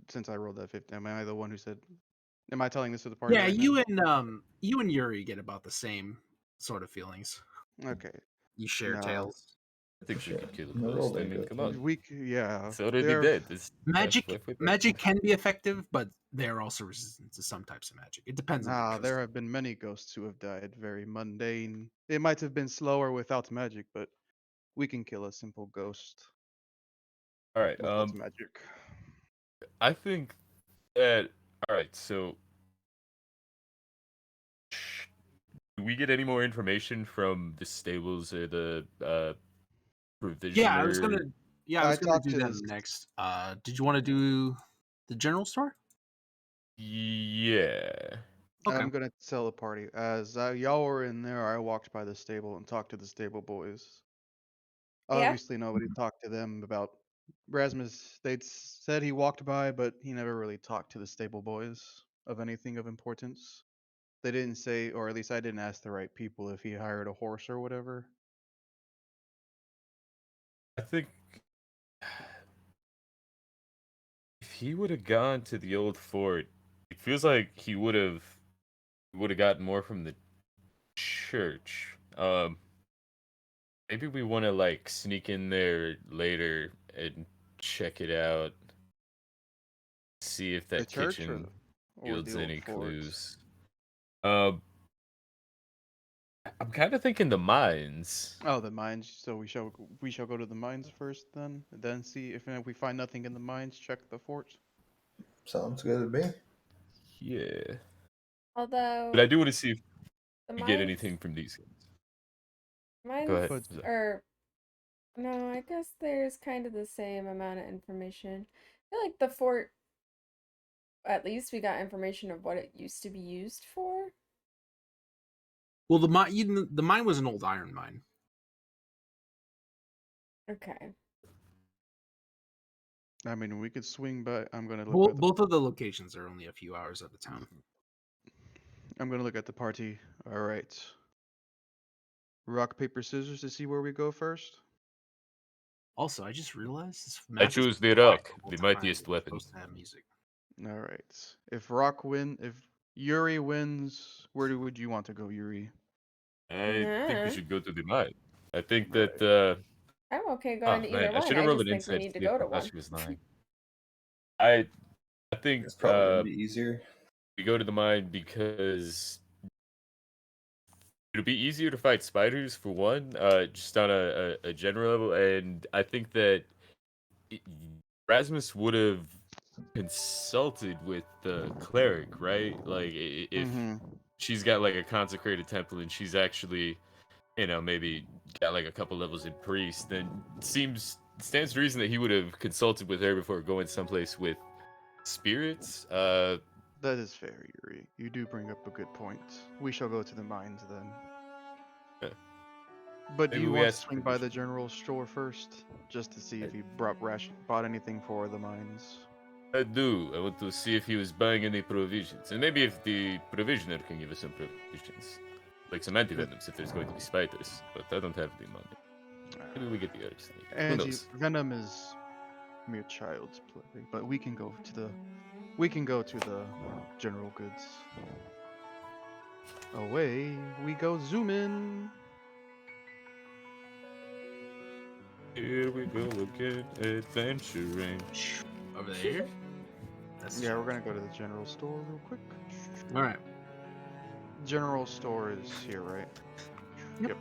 Speaker 1: since I rolled that 50, am I the one who said? Am I telling this to the party?
Speaker 2: Yeah,
Speaker 1: right
Speaker 2: you and Yuri get about the same sort of feelings.
Speaker 1: now? Okay.
Speaker 2: You share
Speaker 1: No.
Speaker 2: tales.
Speaker 5: I think we
Speaker 3: Sure.
Speaker 5: could kill a
Speaker 3: No,
Speaker 5: ghost. I
Speaker 3: they
Speaker 5: mean,
Speaker 3: go
Speaker 5: come
Speaker 3: to-
Speaker 5: on.
Speaker 1: Yeah.
Speaker 5: It's already
Speaker 1: they're-
Speaker 5: dead. It's
Speaker 2: Magic can be effective, but they're also resistant to some types of magic. It depends on
Speaker 1: Nah,
Speaker 2: the
Speaker 1: there have been many ghosts who have died very mundane. It might have been slower without magic, but we can kill a simple ghost
Speaker 5: All right.
Speaker 1: without magic.
Speaker 5: I think that. All right. So, do we get any more information from the stables or the provisioner?
Speaker 2: Yeah, I was gonna
Speaker 1: I
Speaker 2: do
Speaker 1: talked to
Speaker 2: them
Speaker 1: this-
Speaker 2: next. Did you want to do the general store?
Speaker 5: Yeah.
Speaker 2: Okay.
Speaker 1: I'm gonna tell the party as y'all were in there. I walked by the stable and talked to the stable boys.
Speaker 4: Yeah.
Speaker 1: Obviously, nobody talked to them about Rasmus. They'd said he walked by, but he never really talked to the stable boys of anything of importance. They didn't say, or at least I didn't ask the right people if he hired a horse or whatever.
Speaker 5: I think if he would have gone to the old fort, it feels like he would have gotten more from the church. Maybe we want to like sneak in there later and check it out. See if
Speaker 1: The
Speaker 5: that
Speaker 1: church
Speaker 5: kitchen
Speaker 1: or the
Speaker 5: yields
Speaker 1: old
Speaker 5: any
Speaker 1: fort.
Speaker 5: clues. Um, I'm kind of thinking the mines.
Speaker 1: Oh, the mines. So we shall go to the mines first, then see if we find nothing in the mines. Check the fort.
Speaker 3: Sounds good to me.
Speaker 5: Yeah, but I
Speaker 4: Although
Speaker 5: do want to see if
Speaker 4: the
Speaker 5: we get
Speaker 4: mines,
Speaker 5: anything from these guys. Go
Speaker 4: mines
Speaker 5: ahead.
Speaker 1: But
Speaker 4: are no, I guess there's kind of the same amount of information. I feel like the fort, at least we got information of what it used to be used for.
Speaker 2: Well, the mine was an old iron mine.
Speaker 4: Okay.
Speaker 1: I mean, we could swing by. I'm gonna look at the.
Speaker 2: Both of the locations are only a few hours out of town.
Speaker 1: I'm gonna look at the party. All right. Rock paper scissors to see where we go first.
Speaker 2: Also, I just realized this
Speaker 5: I
Speaker 2: map is
Speaker 5: choose the
Speaker 2: quiet
Speaker 5: rock,
Speaker 2: the whole
Speaker 5: the
Speaker 2: time.
Speaker 5: mightiest
Speaker 2: It's
Speaker 5: weapon.
Speaker 2: supposed to have music.
Speaker 1: All right. If Yuri wins, would you want to go, Yuri?
Speaker 5: I think we
Speaker 4: Nah,
Speaker 5: should go to the mine. I think
Speaker 1: All right.
Speaker 5: that.
Speaker 4: I'm okay
Speaker 5: Oh
Speaker 4: going to
Speaker 5: man,
Speaker 4: either
Speaker 5: I
Speaker 4: one.
Speaker 5: should have
Speaker 4: I
Speaker 5: rolled
Speaker 4: just
Speaker 5: an
Speaker 4: think we
Speaker 5: inside
Speaker 4: need to
Speaker 5: see if
Speaker 4: go
Speaker 5: I
Speaker 4: to
Speaker 5: thought
Speaker 4: one.
Speaker 5: she was lying. I think
Speaker 3: It's probably gonna be easier.
Speaker 5: we go to the mine because it'll be easier to fight spiders for one, just on a general level, and I think that i- Rasmus would have consulted with the cleric, right? Like if
Speaker 1: Mm-hmm.
Speaker 5: she's got like a consecrated temple and she's actually, maybe got like a couple levels in priest, then stands to reason that he would have consulted with her before going someplace with spirits.
Speaker 1: That is fair, Yuri. You do bring up a good point. We shall go to the mines then.
Speaker 5: Yeah,
Speaker 1: But do
Speaker 5: maybe
Speaker 1: you
Speaker 5: we
Speaker 1: want to
Speaker 5: ask
Speaker 1: swing by
Speaker 5: permission.
Speaker 1: the general store first, just to see
Speaker 5: I,
Speaker 1: if he bought anything for the mines?
Speaker 5: I do. I want to see if he was buying any provisions, and maybe if the provisioner can give us some provisions, like some antivenoms if there's going to be spiders. But I don't have the money. Maybe we get the other snake. Who knows?
Speaker 1: Venom is mere child's play, but we can go to the general goods. Away we go, zoom in.
Speaker 5: Here we go again, adventuring.
Speaker 2: Over there. That's
Speaker 1: Yeah, we're gonna go to the general store real quick.
Speaker 2: all right.
Speaker 1: General store is here, right?
Speaker 2: Yep.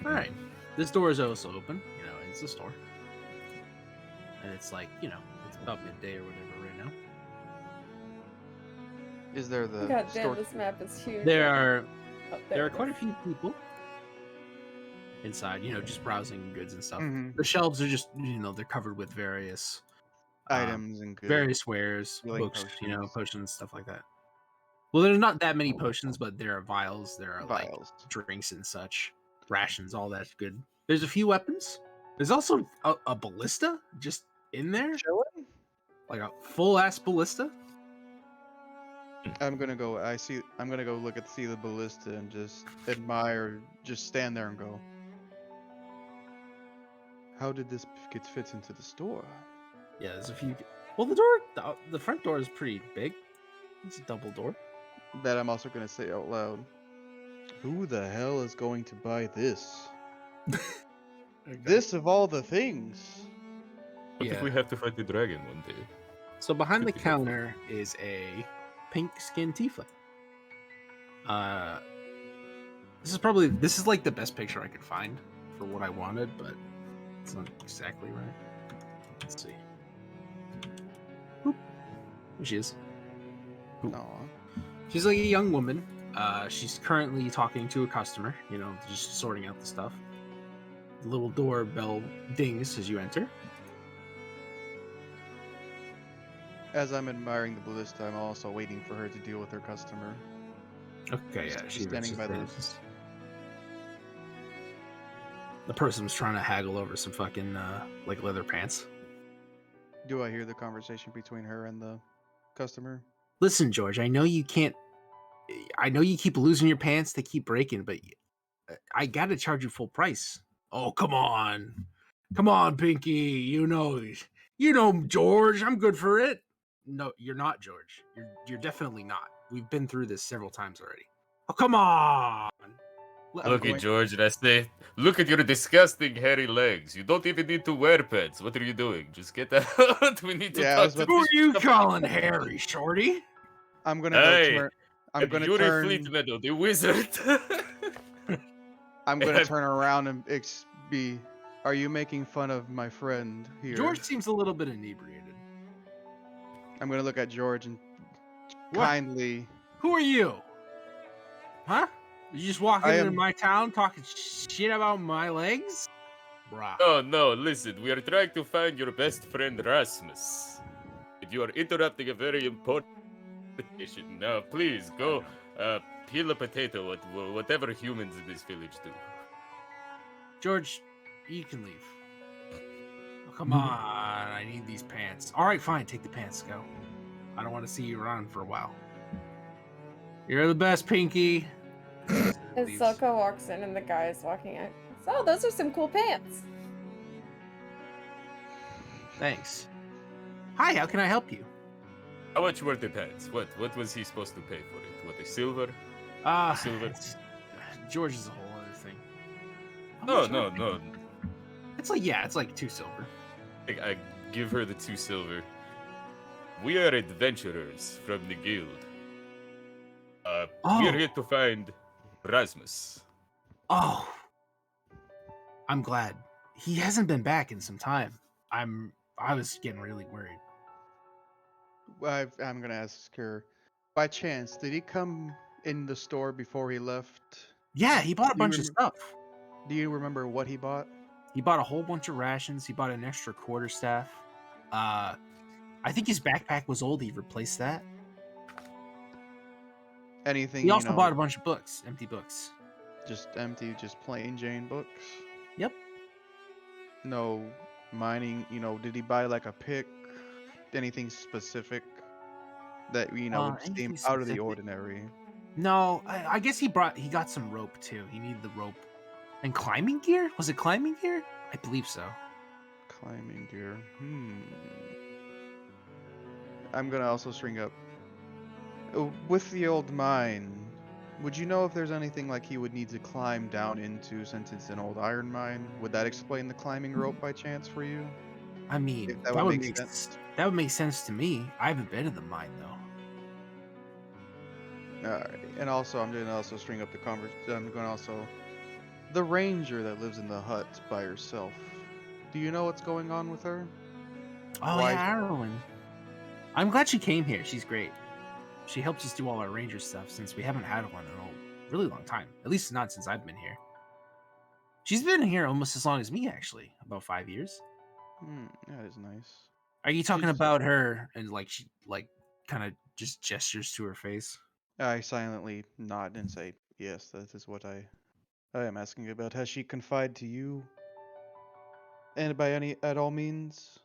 Speaker 2: All right. This door is also open. It's a store, and it's like it's about midday or whatever right now.
Speaker 1: Is there the
Speaker 4: God damn,
Speaker 1: store?
Speaker 4: this map is huge.
Speaker 2: There
Speaker 4: I can-
Speaker 2: are
Speaker 4: oh,
Speaker 2: there are
Speaker 4: it
Speaker 2: quite a
Speaker 4: is.
Speaker 2: few people inside. Just browsing goods and stuff.
Speaker 1: Mhm.
Speaker 2: The shelves are just they're covered with various
Speaker 1: Items and goods.
Speaker 2: various wares,
Speaker 1: Healing
Speaker 2: books,
Speaker 1: potions.
Speaker 2: potions, stuff like that. Well, there's not that many potions, but there are vials, there are like
Speaker 1: Vials.
Speaker 2: drinks and such, rations, all that good. There's a few weapons. There's also a ballista just in there,
Speaker 1: Chilling?
Speaker 2: like a full ass ballista.
Speaker 1: I'm gonna go. I'm gonna go see the ballista and just admire. Just stand there and go. How did this get fit into the store?
Speaker 2: Yeah, there's a few. Well, the front door is pretty big. It's a double door.
Speaker 1: That I'm also gonna say out loud. Who the hell is going to buy this? This of all the things.
Speaker 5: What if
Speaker 2: Yeah.
Speaker 5: we have to fight the dragon one day?
Speaker 2: So behind the
Speaker 5: Could be helpful.
Speaker 2: counter is a pink skinned tiefling. This is like the best picture I could find for what I wanted, but it's not exactly right. Let's see. Boop. There she is.
Speaker 1: Aw.
Speaker 2: She's like a young woman. She's currently talking to a customer, just sorting out the stuff. The little doorbell dings as you enter.
Speaker 1: As I'm admiring the ballista, I'm also waiting for her to deal with her customer.
Speaker 2: Okay,
Speaker 1: Just
Speaker 2: yeah, she
Speaker 1: standing
Speaker 2: reaches
Speaker 1: by
Speaker 2: in.
Speaker 1: this.
Speaker 2: The person was trying to haggle over some fucking like leather pants.
Speaker 1: Do I hear the conversation between her and the customer?
Speaker 2: Listen, George, I know you can't. I know you keep losing your pants; they keep breaking, but I gotta charge you full price. Oh, come on, Pinky. You know, George. I'm good for it. No, you're not, George. You're definitely not. We've been through this several times already. Oh, come on.
Speaker 1: I'm
Speaker 5: Look at
Speaker 1: going.
Speaker 5: George and I say, look at your disgusting hairy legs. You don't even need to wear pants. What are you doing? Just get out. We need to
Speaker 1: Yeah, I was
Speaker 5: talk to
Speaker 1: about
Speaker 2: Who
Speaker 1: to.
Speaker 2: are you
Speaker 5: the
Speaker 2: calling Harry, Shorty?
Speaker 1: I'm gonna go
Speaker 5: Hey,
Speaker 1: turn. I'm
Speaker 5: I'm
Speaker 1: gonna
Speaker 5: Yuri
Speaker 1: turn.
Speaker 5: Fleetmeadow, the wizard.
Speaker 1: I'm gonna
Speaker 5: And-
Speaker 1: turn around and be. Are you making fun of my friend here?
Speaker 2: George seems a little bit inebriated.
Speaker 1: I'm gonna look at George and
Speaker 2: What?
Speaker 1: kindly.
Speaker 2: Who are you? Huh? You just walking
Speaker 1: I
Speaker 2: into
Speaker 1: am.
Speaker 2: my town talking shit about my legs? Bruh.
Speaker 5: No, listen. We are trying to find your best friend Rasmus. If you are interrupting a very important mission, now please go peel a potato, whatever humans in this village do.
Speaker 2: George, you can leave. Oh, come on, I need these pants. All right, fine, take the pants, go. I don't want to see you run for a while. You're the best, Pinky.
Speaker 4: As
Speaker 2: Leaves.
Speaker 4: Silka walks in and the guy is walking out. So those are some cool pants.
Speaker 2: Thanks. Hi, how can I help you?
Speaker 5: How much were the pants? What was he supposed to pay for it? What, a silver? Silver?
Speaker 2: George is a whole other thing. How
Speaker 5: No,
Speaker 2: much
Speaker 5: no,
Speaker 2: are they?
Speaker 5: no.
Speaker 2: It's like 2 silver.
Speaker 5: I give her the 2 silver. We are adventurers from the guild. We are
Speaker 2: Oh.
Speaker 5: here to find Rasmus.
Speaker 2: Oh, I'm glad. He hasn't been back in some time. I was getting really worried.
Speaker 1: I'm gonna ask her. By chance, did he come in the store before he left?
Speaker 2: Yeah, he bought a
Speaker 1: Do you
Speaker 2: bunch of
Speaker 1: remem-
Speaker 2: stuff.
Speaker 1: Do you remember what he bought?
Speaker 2: He bought a whole bunch of rations. He bought an extra quarterstaff. I think his backpack was old. He replaced that.
Speaker 1: Anything,
Speaker 2: He also bought a bunch of books, empty books.
Speaker 1: just empty, just plain Jane books?
Speaker 2: Yep.
Speaker 1: No mining, did he buy like a pick? Anything specific that, would seem
Speaker 2: Anything
Speaker 1: out of the
Speaker 2: specific?
Speaker 1: ordinary?
Speaker 2: No, I guess he got some rope too. He needed the rope and climbing gear. Was it climbing gear? I believe so.
Speaker 1: Climbing gear. I'm gonna also string up. With the old mine, would you know if there's anything like he would need to climb down into since it's an old iron mine? Would that explain the climbing rope by chance for you?
Speaker 2: I mean,
Speaker 1: If that would make sense.
Speaker 2: that would make sense to me. I haven't been in the mine though.
Speaker 1: Alright, and also I'm gonna also string up the the ranger that lives in the hut by herself. Do you know what's going on with her?
Speaker 2: Oh
Speaker 1: Why-
Speaker 2: yeah, Arwen. I'm glad she came here. She's great. She helps us do all our ranger stuff since we haven't had one in a really long time. At least not since I've been here. She's been here almost as long as me, actually, about 5 years.
Speaker 1: That is nice.
Speaker 2: Are you talking
Speaker 1: She's-
Speaker 2: about her and like she like kind of just gestures to her face?
Speaker 1: I silently nod and say, yes, that is what I am asking about. Has she confided to you? And by any at all means?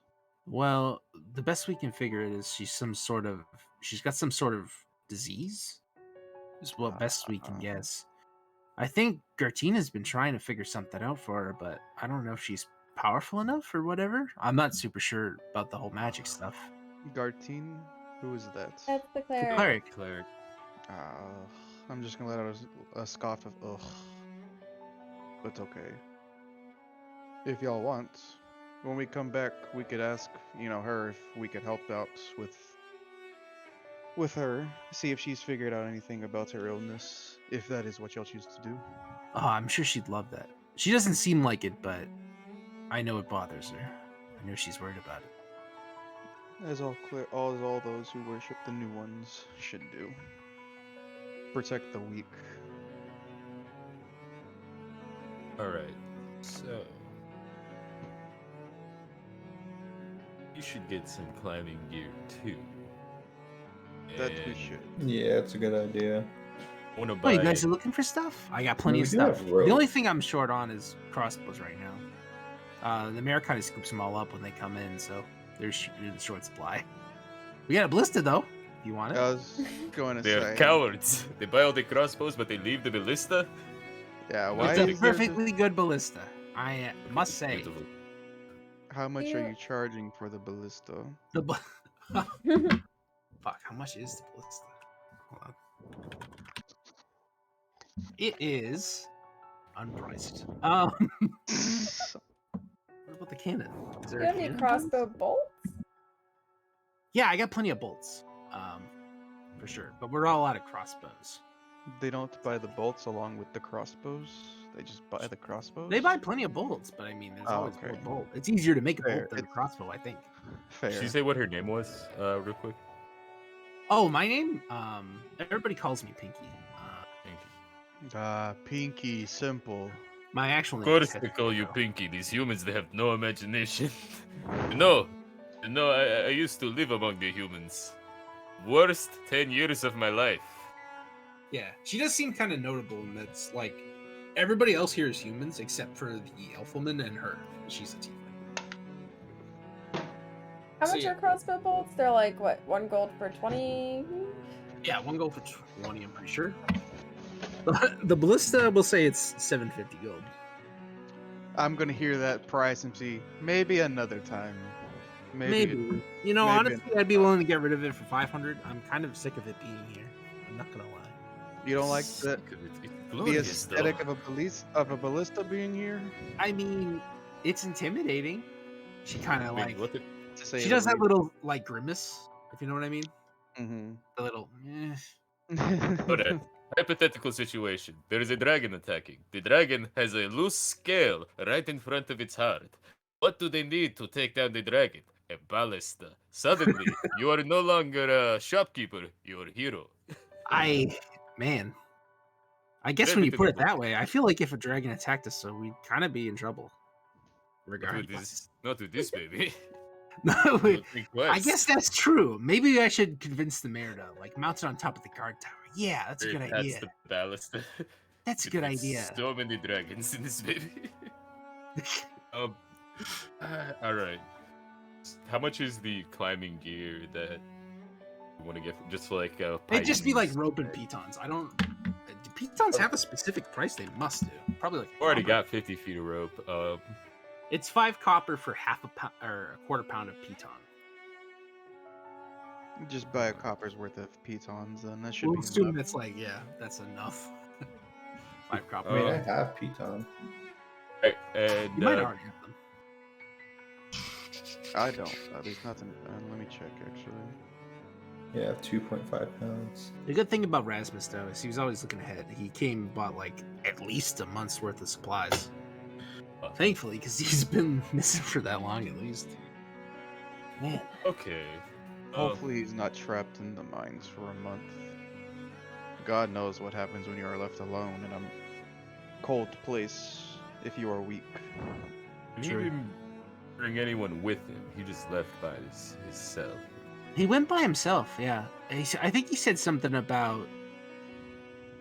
Speaker 2: Well, the best we can figure it is she's got some sort of disease. Is what best we can guess. I think Gertina's been trying to figure something out for her, but I don't know if she's powerful enough or whatever. I'm not super sure about the whole magic stuff.
Speaker 1: Gartine? Who is that?
Speaker 4: That's the cleric.
Speaker 2: Cleric.
Speaker 5: Cleric.
Speaker 1: I'm just gonna let out a scoff of ugh. But okay. If y'all want, when we come back, we could ask, her if we could help out with her, see if she's figured out anything about her illness, if that is what y'all choose to do.
Speaker 2: Oh, I'm sure she'd love that. She doesn't seem like it, but I know it bothers her. I know she's worried about it.
Speaker 1: As all those who worship the new ones should do. Protect the weak.
Speaker 5: Alright, so. You should get some climbing gear too.
Speaker 1: That we
Speaker 5: And
Speaker 1: should.
Speaker 3: Yeah, it's a good idea.
Speaker 5: I want to
Speaker 7: Oh,
Speaker 5: buy.
Speaker 7: you guys are looking for stuff? I got plenty
Speaker 3: We
Speaker 7: of
Speaker 3: do have
Speaker 7: stuff.
Speaker 3: rope.
Speaker 7: The only thing I'm short on is crossbows right now. The mayor kind of scoops them all up when they come in, so they're in short supply. We got a ballista though. If you want it?
Speaker 1: I was going to
Speaker 5: They're
Speaker 1: say,
Speaker 5: cowards. They buy all the crossbows, but they leave the ballista.
Speaker 1: yeah, why
Speaker 7: It's
Speaker 1: are
Speaker 7: a
Speaker 1: you here?
Speaker 7: perfectly good ballista. I must say.
Speaker 5: Beautiful.
Speaker 1: How much are
Speaker 4: Yeah.
Speaker 1: you charging for the ballista?
Speaker 7: The Fuck, how much is the ballista? Hold on. It is unpriced. What about the cannon? Is
Speaker 4: Do
Speaker 7: there
Speaker 4: you
Speaker 7: a
Speaker 4: have any
Speaker 7: cannon?
Speaker 4: crossbow bolts?
Speaker 7: Yeah, I got plenty of bolts. For sure. But we're all out of crossbows.
Speaker 1: They don't buy the bolts along with the crossbows. They just buy the crossbows.
Speaker 7: They buy plenty of bolts, but I mean, there's
Speaker 1: Oh,
Speaker 7: always
Speaker 1: okay.
Speaker 7: one bolt. It's easier to make a
Speaker 1: Fair.
Speaker 7: bolt than a
Speaker 1: It's-
Speaker 7: crossbow, I think.
Speaker 1: Fair.
Speaker 5: Did she say what her name was, real quick?
Speaker 7: Oh, my name? Everybody calls me Pinky.
Speaker 5: Thank you.
Speaker 1: Pinky, simple.
Speaker 7: My actual
Speaker 5: Of
Speaker 7: name.
Speaker 5: course they call you Pinky. These humans, they have no imagination. No, I used to live among the humans. Worst 10 years of my life.
Speaker 2: Yeah, she does seem kind of notable in that's like everybody else here is humans except for the elf woman and her. She's a tiefling.
Speaker 4: How
Speaker 2: So,
Speaker 4: much
Speaker 2: yeah.
Speaker 4: are crossbow bolts? They're like what? 1 gold for 20.
Speaker 2: Yeah, one gold for 20, I'm pretty sure. The ballista, we'll say it's 750 gold.
Speaker 1: I'm gonna hear that price and see. Maybe another time.
Speaker 2: Maybe. You know,
Speaker 1: maybe
Speaker 2: honestly, I'd be willing to get rid of it for 500. I'm kind of sick of it being here. I'm not gonna lie.
Speaker 1: You don't like the
Speaker 5: It's
Speaker 1: the
Speaker 5: glorious,
Speaker 1: aesthetic
Speaker 5: though.
Speaker 1: of a ballista being here?
Speaker 7: I mean, it's intimidating. She kind of
Speaker 5: Wait,
Speaker 7: like.
Speaker 5: what the-
Speaker 1: To say
Speaker 7: She
Speaker 1: the
Speaker 7: does that
Speaker 1: least.
Speaker 7: little like grimace, if you know what I mean.
Speaker 1: Mhm.
Speaker 7: The little.
Speaker 5: Alright, hypothetical situation. There is a dragon attacking. The dragon has a loose scale right in front of its heart. What do they need to take down the dragon? A ballista. Suddenly, you are no longer a shopkeeper, you're a hero.
Speaker 7: Man. I guess
Speaker 5: Very
Speaker 7: when you put it
Speaker 5: difficult.
Speaker 7: that way, I feel like if a dragon attacked us, so we'd kind of be in trouble.
Speaker 5: Not with this baby.
Speaker 7: No,
Speaker 5: It'll think
Speaker 7: I
Speaker 5: twice.
Speaker 7: guess that's true. Maybe I should convince the mayor to like mount it on top of the guard tower. Yeah, that's a good
Speaker 5: That's
Speaker 7: idea.
Speaker 5: the ballista.
Speaker 7: That's a
Speaker 5: It
Speaker 7: good
Speaker 5: fits
Speaker 7: idea.
Speaker 5: So many dragons in this baby. um, all right. How much is the climbing gear that you want to get just for like
Speaker 2: It'd just be like
Speaker 5: Pythons?
Speaker 2: rope and pitons. I don't. Do pitons have a specific price? They must do. Probably like.
Speaker 5: Already
Speaker 2: copper.
Speaker 5: got 50 feet of rope.
Speaker 7: It's 5 copper for half a pound or a quarter pound of piton.
Speaker 1: Just buy a copper's worth of pitons, and that should
Speaker 7: We'll
Speaker 1: be
Speaker 7: assume
Speaker 1: enough.
Speaker 7: that's like that's enough. 5 copper.
Speaker 3: I mean, I
Speaker 5: Oh.
Speaker 3: have piton.
Speaker 5: right, and
Speaker 7: You might already have them.
Speaker 1: I don't. There's nothing. Let me check actually.
Speaker 3: Yeah, 2.5 pounds.
Speaker 7: The good thing about Rasmus though is he was always looking ahead. He came and bought like at least a month's worth of supplies. Thankfully, because he's been missing for that long at least. Man,
Speaker 5: okay.
Speaker 1: Hopefully he's not trapped in the mines for a month. God knows what happens when you are left alone in a cold place if you are weak.
Speaker 5: He
Speaker 7: True.
Speaker 5: didn't bring anyone with him. He just left by himself.
Speaker 7: he went by himself. Yeah, I think he said something about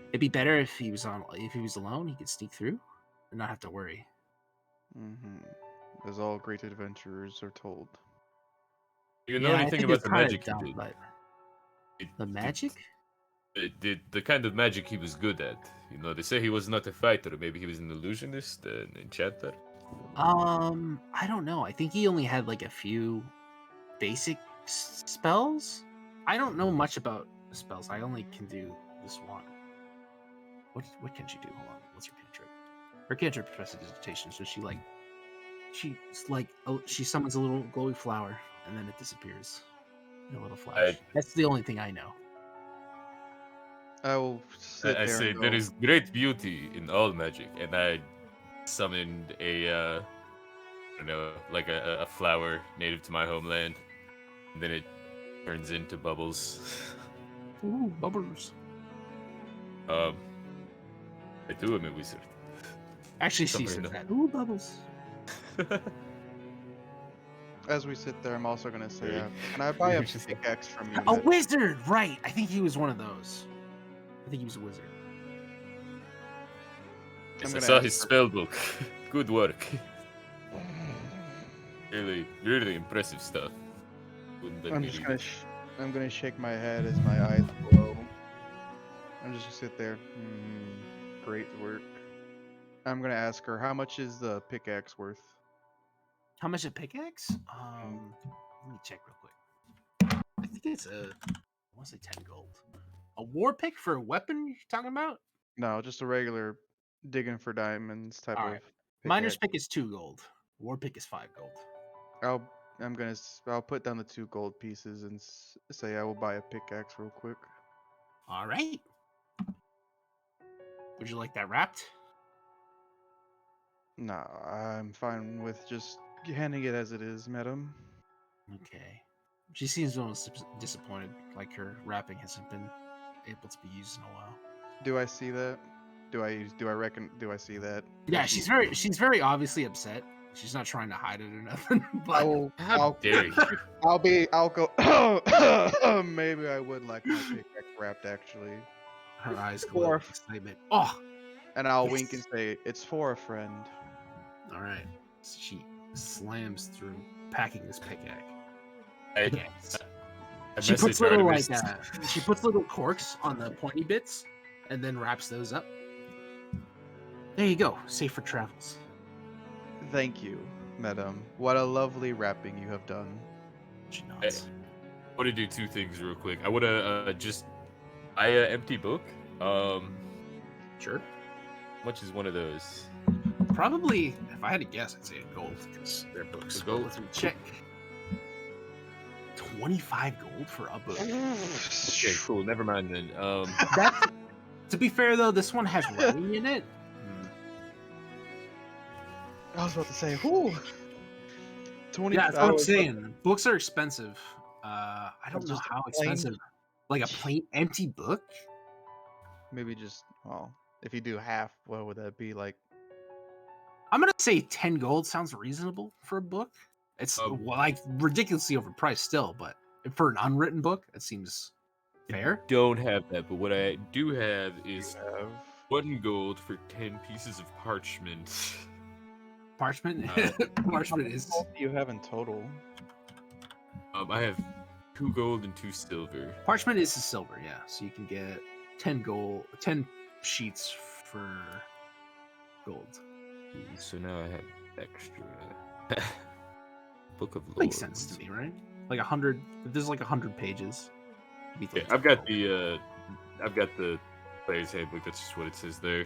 Speaker 7: it'd be better if he was alone. He could sneak through and not have to worry.
Speaker 1: As all great adventurers are told.
Speaker 5: You know
Speaker 7: Yeah, I
Speaker 5: anything
Speaker 7: think
Speaker 5: about
Speaker 7: it's
Speaker 5: the
Speaker 7: kinda
Speaker 5: magic
Speaker 7: dumb,
Speaker 5: he did?
Speaker 7: but
Speaker 5: It-
Speaker 7: the
Speaker 5: it-
Speaker 7: magic?
Speaker 5: the kind of magic he was good at. You know, they say he was not a fighter. Maybe he was an illusionist, an enchanter.
Speaker 7: I don't know. I think he only had like a few basic spells. I don't know much about the spells. I only can do this one. What can she do? Hold on. What's her cantrip? Her cantrip is prestidigitation. So she summons a little glowy flower and then it disappears in a little flash. That's the only thing I know.
Speaker 1: I will sit
Speaker 5: I
Speaker 1: there
Speaker 5: say
Speaker 1: and
Speaker 5: there
Speaker 1: go,
Speaker 5: is great beauty in all magic, and I summoned I don't know, like a flower native to my homeland. And then it turns into bubbles.
Speaker 7: Ooh, bubbles.
Speaker 5: I do am a wizard.
Speaker 7: Actually, she
Speaker 5: Somewhere in
Speaker 7: says
Speaker 5: the-
Speaker 7: that. Ooh, bubbles.
Speaker 1: as we sit there, I'm also gonna say,
Speaker 5: Very-
Speaker 1: can I buy a
Speaker 5: Just-
Speaker 1: pickaxe from you?
Speaker 7: A
Speaker 1: that-
Speaker 7: wizard, right? I think he was one of those. I think he was a wizard.
Speaker 5: Yes, I
Speaker 1: gonna
Speaker 5: saw
Speaker 1: ask
Speaker 5: his
Speaker 1: her-
Speaker 5: spell book. Good work. Really impressive stuff. Wouldn't let
Speaker 1: I'm
Speaker 5: me
Speaker 1: just
Speaker 5: read
Speaker 1: gonna
Speaker 5: it.
Speaker 1: I'm gonna shake my head as my eyes glow. I'm just gonna sit there. Great work. I'm gonna ask her, how much is the pickaxe worth?
Speaker 7: How much a pickaxe? Let me check real quick. I think it's I want to say 10 gold. A war pick for a weapon you're talking about?
Speaker 1: No, just a regular digging for diamonds type
Speaker 7: All
Speaker 1: of
Speaker 7: right. Miner's
Speaker 1: pickaxe.
Speaker 7: pick is 2 gold. War pick is 5 gold.
Speaker 1: I'll put down the 2 gold pieces and say I will buy a pickaxe real quick.
Speaker 7: All right. Would you like that wrapped?
Speaker 1: Nah, I'm fine with just handing it as it is, madam.
Speaker 7: Okay. She seems almost disappointed, like her wrapping hasn't been able to be used in a while.
Speaker 1: Do I see that? Do I see that?
Speaker 7: Yeah, she's very obviously upset. She's not trying to hide it or nothing. But
Speaker 5: How dare you?
Speaker 1: I'll go. Maybe I would like my pickaxe wrapped actually,
Speaker 7: her eyes glow
Speaker 1: Or-
Speaker 7: with excitement. Oh,
Speaker 1: and I'll
Speaker 7: Yes.
Speaker 1: wink and say it's for a friend.
Speaker 7: all right. So she slams through packing this pickaxe.
Speaker 5: I
Speaker 7: She puts
Speaker 5: messaged
Speaker 7: little
Speaker 5: Artemis.
Speaker 7: she puts little corks on the pointy bits and then wraps those up. There you go. Safe for travels.
Speaker 1: Thank you, madam. What a lovely wrapping you have done.
Speaker 7: She nods.
Speaker 5: I want to do 2 things real quick. I want to just buy an empty book.
Speaker 7: Sure.
Speaker 5: How much is one of those?
Speaker 7: Probably, if I had to guess, I'd say a gold because they're books.
Speaker 5: A gold?
Speaker 7: Let's check. 25 gold for a book.
Speaker 5: Okay, cool. Never mind then.
Speaker 7: That's, to be fair though, this one has writing in it.
Speaker 1: I was about to say, whoo. 20.
Speaker 7: Yeah, that's what I'm saying. Books are expensive. I don't know
Speaker 1: Just a
Speaker 7: how
Speaker 1: plain-
Speaker 7: expensive. Like a plain empty book?
Speaker 1: Maybe just if you do half, what would that be like?
Speaker 7: I'm gonna say 10 gold sounds reasonable for a book. It's like ridiculously overpriced still, but for an unwritten book, it seems fair.
Speaker 5: Don't have that, but what I do have is
Speaker 1: Have
Speaker 5: 1 gold for 10 pieces of parchment.
Speaker 7: Parchment, parchment is.
Speaker 1: what do you have in total?
Speaker 5: I have 2 gold and 2 silver.
Speaker 7: Parchment is a silver, yeah. So you can get 10 gold, 10 sheets for gold.
Speaker 5: So now I have extra. Book of Lords.
Speaker 7: Makes sense to me, right? Like 100. If there's like 100 pages. it'd be
Speaker 5: Yeah,
Speaker 7: like
Speaker 5: I've got
Speaker 7: 10 gold.
Speaker 5: the player's handbook. That's just what it says there.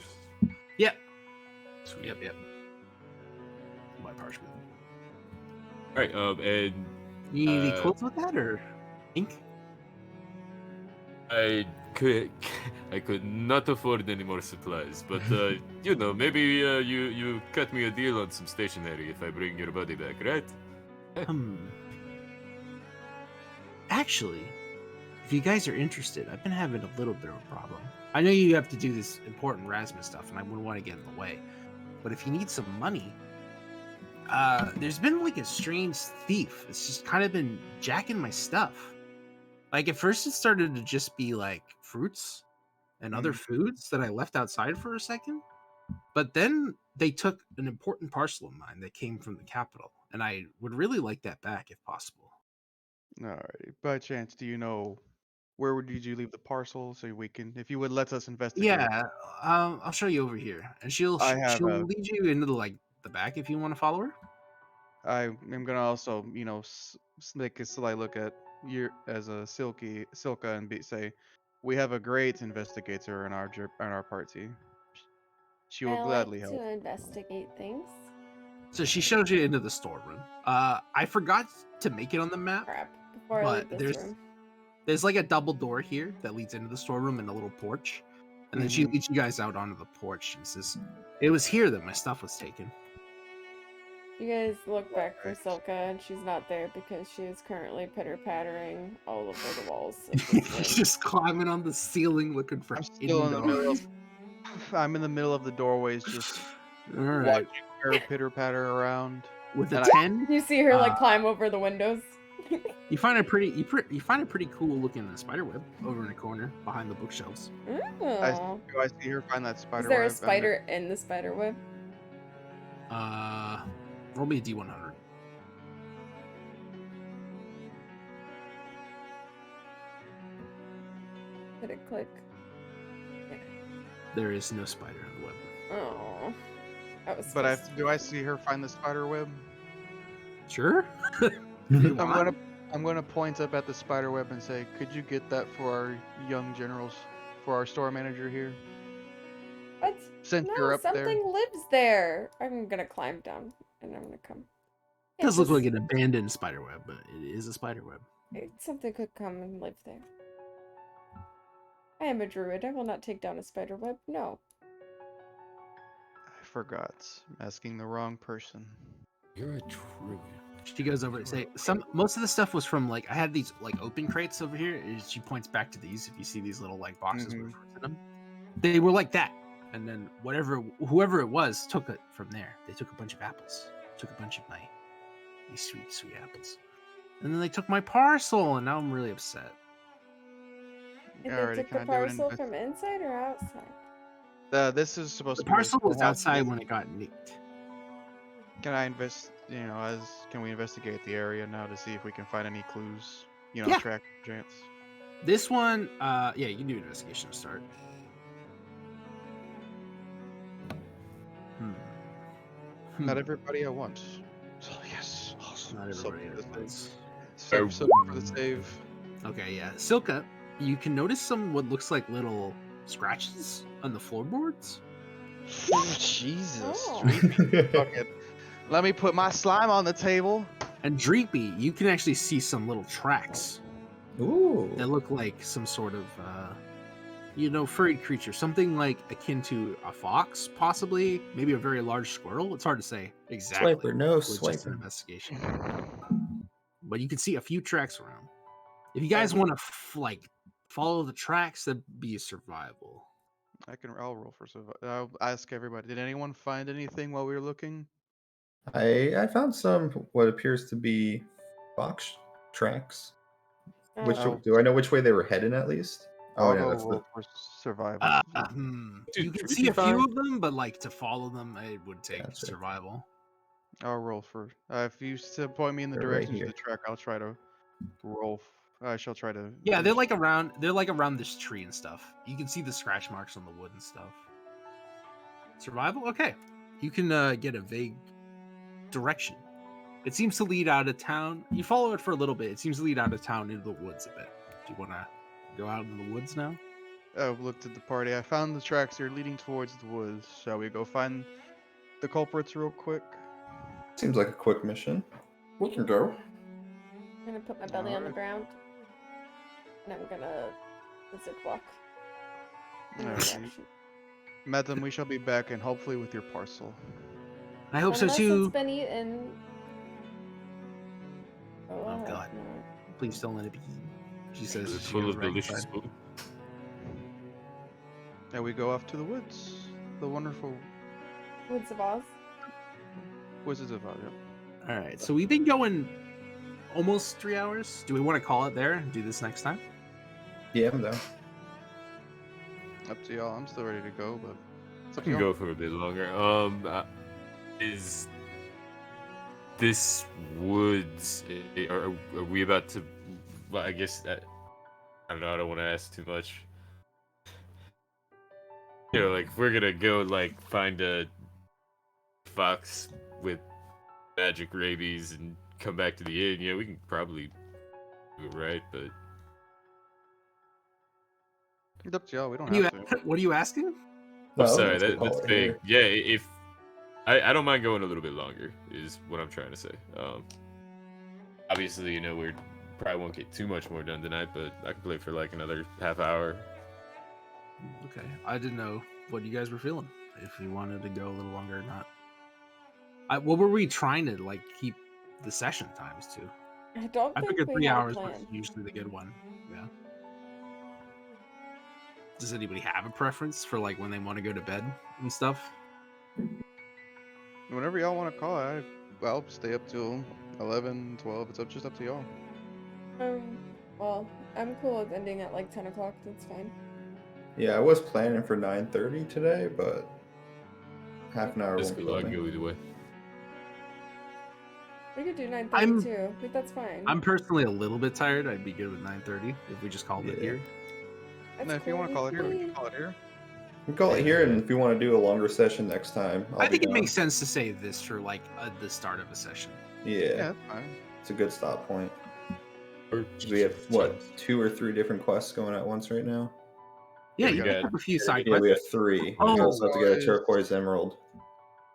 Speaker 7: Yep.
Speaker 5: Sweet.
Speaker 7: Yep. My parchment.
Speaker 5: All right. And
Speaker 7: You need any quotes with that or ink?
Speaker 5: I could not afford any more supplies, but maybe you cut me a deal on some stationery if I bring your buddy back, right?
Speaker 7: Actually, if you guys are interested, I've been having a little bit of a problem. I know you have to do this important Rasmus stuff, and I wouldn't want to get in the way. But if you need some money, there's been like a strange thief. It's just kind of been jacking my stuff. Like at first it started to just be like fruits and other foods that I left outside for a second. But then they took an important parcel of mine that came from the capital. And I would really like that back if possible.
Speaker 1: Alrighty. By chance, do you know did you leave the parcel so we can, if you would let us investigate?
Speaker 7: Yeah, I'll show you over here. And she'll lead you into the back if you want to follow her.
Speaker 1: I am gonna also, make a sly look at you as a Silka and say, we have a great investigator in our party. She will
Speaker 4: I
Speaker 1: gladly
Speaker 4: like
Speaker 1: help.
Speaker 4: to investigate things.
Speaker 7: So she shows you into the storeroom. I forgot to make it on the map,
Speaker 4: Crap. Before I
Speaker 7: but
Speaker 4: leave this room.
Speaker 7: there's like a double door here that leads into the storeroom and a little porch. And then she leads you guys out onto the porch and says, "It was here that my stuff was taken."
Speaker 4: You guys look back for Silka, and she's not there because she is currently pitter-pattering all over the walls of this room.
Speaker 7: Just climbing on the ceiling looking for
Speaker 1: I'm still in the middle of I'm in the middle of the doorways, just
Speaker 7: All right.
Speaker 1: watching her pitter patter around.
Speaker 7: With a
Speaker 1: And
Speaker 7: 10,
Speaker 4: You see her climb over the windows.
Speaker 7: You find a pretty cool looking spider web over in the corner behind the bookshelves.
Speaker 1: Do
Speaker 4: Oh.
Speaker 1: I see her find that
Speaker 4: Is
Speaker 1: spider
Speaker 4: there a
Speaker 1: web?
Speaker 4: spider in the spider web?
Speaker 7: Roll me a D100.
Speaker 4: Did it click?
Speaker 7: There is no spider in the web.
Speaker 4: Oh. That was
Speaker 1: But
Speaker 4: supposed to
Speaker 1: do
Speaker 4: be
Speaker 1: I
Speaker 4: fun.
Speaker 1: see her find the spider web?
Speaker 7: Sure. You want?
Speaker 1: I'm gonna point up at the spider web and say, "Could you get that for our young generals, for our store manager here?
Speaker 4: What?
Speaker 1: Since
Speaker 4: No,
Speaker 1: you're up
Speaker 4: something
Speaker 1: there."
Speaker 4: lives there. I'm gonna climb down and I'm gonna come.
Speaker 7: It does look like an abandoned spider web, but it is a spider web.
Speaker 4: Something could come and live there. I am a druid. I will not take down a spider web. No.
Speaker 1: I forgot. I'm asking the wrong person.
Speaker 5: You're a druid.
Speaker 7: She goes over and say most of the stuff was from like I had these like open crates over here. She points back to these. If you see these little like boxes with fruits in them, they were like that. And then whoever it was took it from there. They took a bunch of apples. Took a bunch of these sweet apples. And then they took my parcel, and now I'm really upset.
Speaker 4: And they
Speaker 1: Alrighty,
Speaker 4: took
Speaker 1: can
Speaker 4: the
Speaker 1: I do an
Speaker 4: parcel from inside or outside?
Speaker 1: This is supposed
Speaker 7: The
Speaker 1: to be
Speaker 7: parcel was outside
Speaker 1: investigate-
Speaker 7: when it got nicked.
Speaker 1: Can I can we investigate the area now to see if we can find any clues?
Speaker 7: Yeah.
Speaker 1: Track chance.
Speaker 7: This one, yeah, you can do an investigation to start.
Speaker 1: Not everybody at once. So yes, awesome.
Speaker 7: Not everybody
Speaker 1: Something
Speaker 7: at
Speaker 1: to save.
Speaker 7: once.
Speaker 1: Something for the save.
Speaker 7: Okay, yeah. Silka, you can notice some what looks like little scratches on the floorboards.
Speaker 1: Jesus.
Speaker 4: Oh.
Speaker 1: Fucking, let me put my slime on the table.
Speaker 7: And Dreepy, you can actually see some little tracks
Speaker 3: Ooh.
Speaker 7: that look like some sort of, furry creature. Something like akin to a fox, possibly. Maybe a very large squirrel. It's hard to say exactly.
Speaker 3: Swiper, no
Speaker 7: with just an
Speaker 3: swiper.
Speaker 7: investigation. But you can see a few tracks around. If you guys want to follow the tracks, that'd be a survival.
Speaker 1: I'll roll for survival. I'll ask everybody. Did anyone find anything while we were looking?
Speaker 3: I found some what appears to be box tracks. Do I know which way they were heading at least?
Speaker 1: I'll
Speaker 3: yeah,
Speaker 1: go
Speaker 3: that's
Speaker 1: roll for survival.
Speaker 7: You can
Speaker 5: Dude,
Speaker 7: see a
Speaker 5: Dreepy
Speaker 7: few
Speaker 5: found-
Speaker 7: of them, but to follow them, it would take
Speaker 3: Gotcha.
Speaker 7: survival.
Speaker 1: I'll roll for. If you point me in the
Speaker 3: They're right
Speaker 1: directions of the
Speaker 3: here.
Speaker 1: track, I'll try to roll. I shall try to.
Speaker 7: Yeah, they're like around this tree and stuff. You can see the scratch marks on the wood and stuff. Survival? Okay. You can get a vague direction. It seems to lead out of town. You follow it for a little bit. It seems to lead out of town into the woods a bit. Do you want to go out into the woods now?
Speaker 1: I've looked at the party. I found the tracks here leading towards the woods. Shall we go find the culprits real quick?
Speaker 3: Seems like a quick mission. We can go.
Speaker 4: I'm gonna put my belly on the
Speaker 1: Alright.
Speaker 4: ground. And I'm gonna lizard walk. in
Speaker 1: Alright.
Speaker 4: that direction.
Speaker 1: Madam, we shall be back and hopefully with your parcel.
Speaker 7: I hope so
Speaker 4: Unless
Speaker 7: too.
Speaker 4: it's been eaten.
Speaker 7: Oh, God.
Speaker 4: No.
Speaker 7: Please don't let it be eaten. She says.
Speaker 5: Is it
Speaker 7: as she
Speaker 5: full
Speaker 7: goes
Speaker 5: of
Speaker 7: right
Speaker 5: delicious
Speaker 7: inside.
Speaker 5: food?
Speaker 1: And we go off to the woods. The wonderful
Speaker 4: Woods of Oz.
Speaker 1: Wizards of Oz. Yep.
Speaker 7: All right, so we've been going almost 3 hours. Do we want to call it there and do this next time?
Speaker 3: Yeah, I'm down.
Speaker 1: Up to y'all. I'm still ready to go, but it's
Speaker 5: I
Speaker 1: up to
Speaker 5: can
Speaker 1: y'all.
Speaker 5: go for a bit longer. Is this woods? Are we about to? Well, I guess I don't know. I don't want to ask too much. If we're gonna go find a fox with magic rabies and come back to the inn, we can probably do it right, but
Speaker 1: It's up to y'all. We don't have to.
Speaker 7: What are you asking?
Speaker 5: I'm
Speaker 3: No,
Speaker 5: sorry.
Speaker 3: let's go call
Speaker 5: That's
Speaker 3: it
Speaker 5: big.
Speaker 3: here.
Speaker 5: Yeah, if I don't mind going a little bit longer, is what I'm trying to say. Obviously, we probably won't get too much more done tonight, but I can play for another half hour.
Speaker 7: Okay, I didn't know what you guys were feeling. If you wanted to go a little longer or not. What were we trying to keep the session times to?
Speaker 4: I don't
Speaker 7: I
Speaker 4: think
Speaker 7: figured
Speaker 4: we
Speaker 7: 3
Speaker 4: had a
Speaker 7: hours was
Speaker 4: plan.
Speaker 7: usually the good one. Yeah. Does anybody have a preference for when they want to go to bed and stuff?
Speaker 1: Whenever y'all want to call, I'll stay up till 11, 12. It's just up to y'all.
Speaker 4: Well, I'm cool with ending at like 10 o'clock. That's fine.
Speaker 3: Yeah, I was planning for 9:30 today, but half an hour
Speaker 5: That's
Speaker 3: won't
Speaker 5: cool. I
Speaker 3: kill
Speaker 5: can
Speaker 3: me.
Speaker 5: go either way.
Speaker 4: We could do 9:30
Speaker 7: I'm-
Speaker 4: too. But that's fine.
Speaker 7: I'm personally a little bit tired. I'd be good with 9:30 if we just called it
Speaker 3: Yeah.
Speaker 7: here.
Speaker 4: That's
Speaker 1: No, if you
Speaker 4: cool
Speaker 1: want to call it
Speaker 4: with
Speaker 1: here, we
Speaker 4: me.
Speaker 1: can call it here.
Speaker 3: We call it here, and if you want to do a longer session next time, I'll
Speaker 7: I
Speaker 3: be
Speaker 7: think it
Speaker 3: down.
Speaker 7: makes sense to say this for like the start of a session.
Speaker 3: Yeah,
Speaker 1: Yeah, that's fine.
Speaker 3: it's a good stop point.
Speaker 5: Or
Speaker 3: 'Cause we have what 2 or 3 different quests going at once right now.
Speaker 7: Yeah,
Speaker 5: we
Speaker 7: you
Speaker 5: got-
Speaker 7: pick up a few side
Speaker 3: Yeah,
Speaker 7: quests.
Speaker 3: we have 3.
Speaker 7: Oh.
Speaker 3: We also have to get a
Speaker 1: Turquoise.
Speaker 3: turquoise emerald.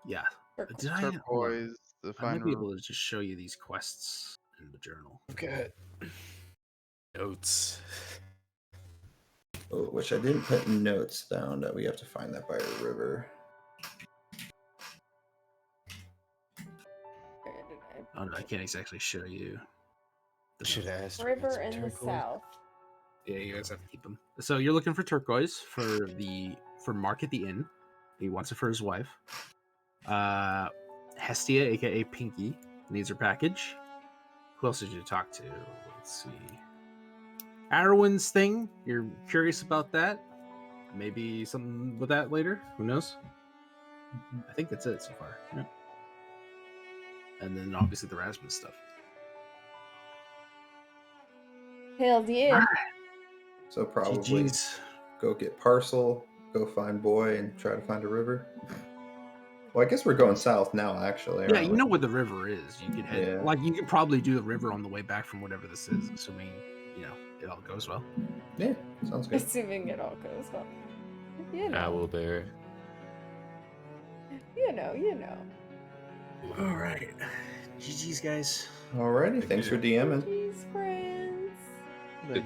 Speaker 7: Yeah.
Speaker 4: Turquoise.
Speaker 7: Did I? Hold on.
Speaker 1: Turquoise, the
Speaker 7: I might be
Speaker 1: finder.
Speaker 7: able to just show you these quests in the journal.
Speaker 5: Okay. Notes.
Speaker 3: Oh, which I didn't put notes down that we have to find that by a river.
Speaker 4: Where did
Speaker 7: Oh no, I can't exactly show you. the
Speaker 5: Should
Speaker 7: notes.
Speaker 5: ask.
Speaker 4: I- River in the south.
Speaker 7: Yeah, you guys have to keep them. So you're looking for turquoise for Mark at the inn. He wants it for his wife. Hestia, aka Pinky, needs her package. Who else did you talk to? Let's see. Arwen's thing. You're curious about that? Maybe something with that later. Who knows? I think that's it so far. Yeah. And then obviously the Rasmus stuff.
Speaker 4: Hell yeah.
Speaker 3: So probably
Speaker 7: GG's.
Speaker 3: go get parcel, go find boy, and try to find a river. Well, I guess we're going south now, actually.
Speaker 7: Yeah,
Speaker 3: aren't
Speaker 7: you
Speaker 3: we?
Speaker 7: know where the river is. You could head
Speaker 3: Yeah.
Speaker 7: like you could probably do the river on the way back from whatever this is, assuming it all goes well.
Speaker 3: Yeah, sounds good.
Speaker 4: Assuming it all goes well. You know.
Speaker 5: Owl bear.
Speaker 4: You know.
Speaker 7: All right, GG's guys.
Speaker 3: Alrighty, thanks for DMing.
Speaker 4: Jeez, friends.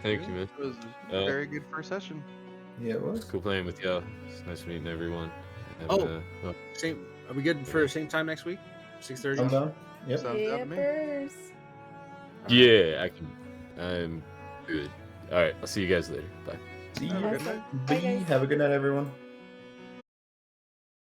Speaker 5: Thank you, man.
Speaker 1: It was a very good first session.
Speaker 3: Yeah, it was.
Speaker 5: It's cool playing with y'all. It's nice meeting everyone. And,
Speaker 7: Oh. Same. Are we good for same time next week? 6:30.
Speaker 3: I'm done. Yep.
Speaker 1: Sounds good to me.
Speaker 4: Yippers.
Speaker 5: yeah, I'm good. All right, I'll see you guys later. Bye.
Speaker 3: See you.
Speaker 1: Have a good
Speaker 4: Awesome.
Speaker 1: night.
Speaker 4: Bye,
Speaker 3: Bye.
Speaker 4: guys.
Speaker 3: Have a good night, everyone.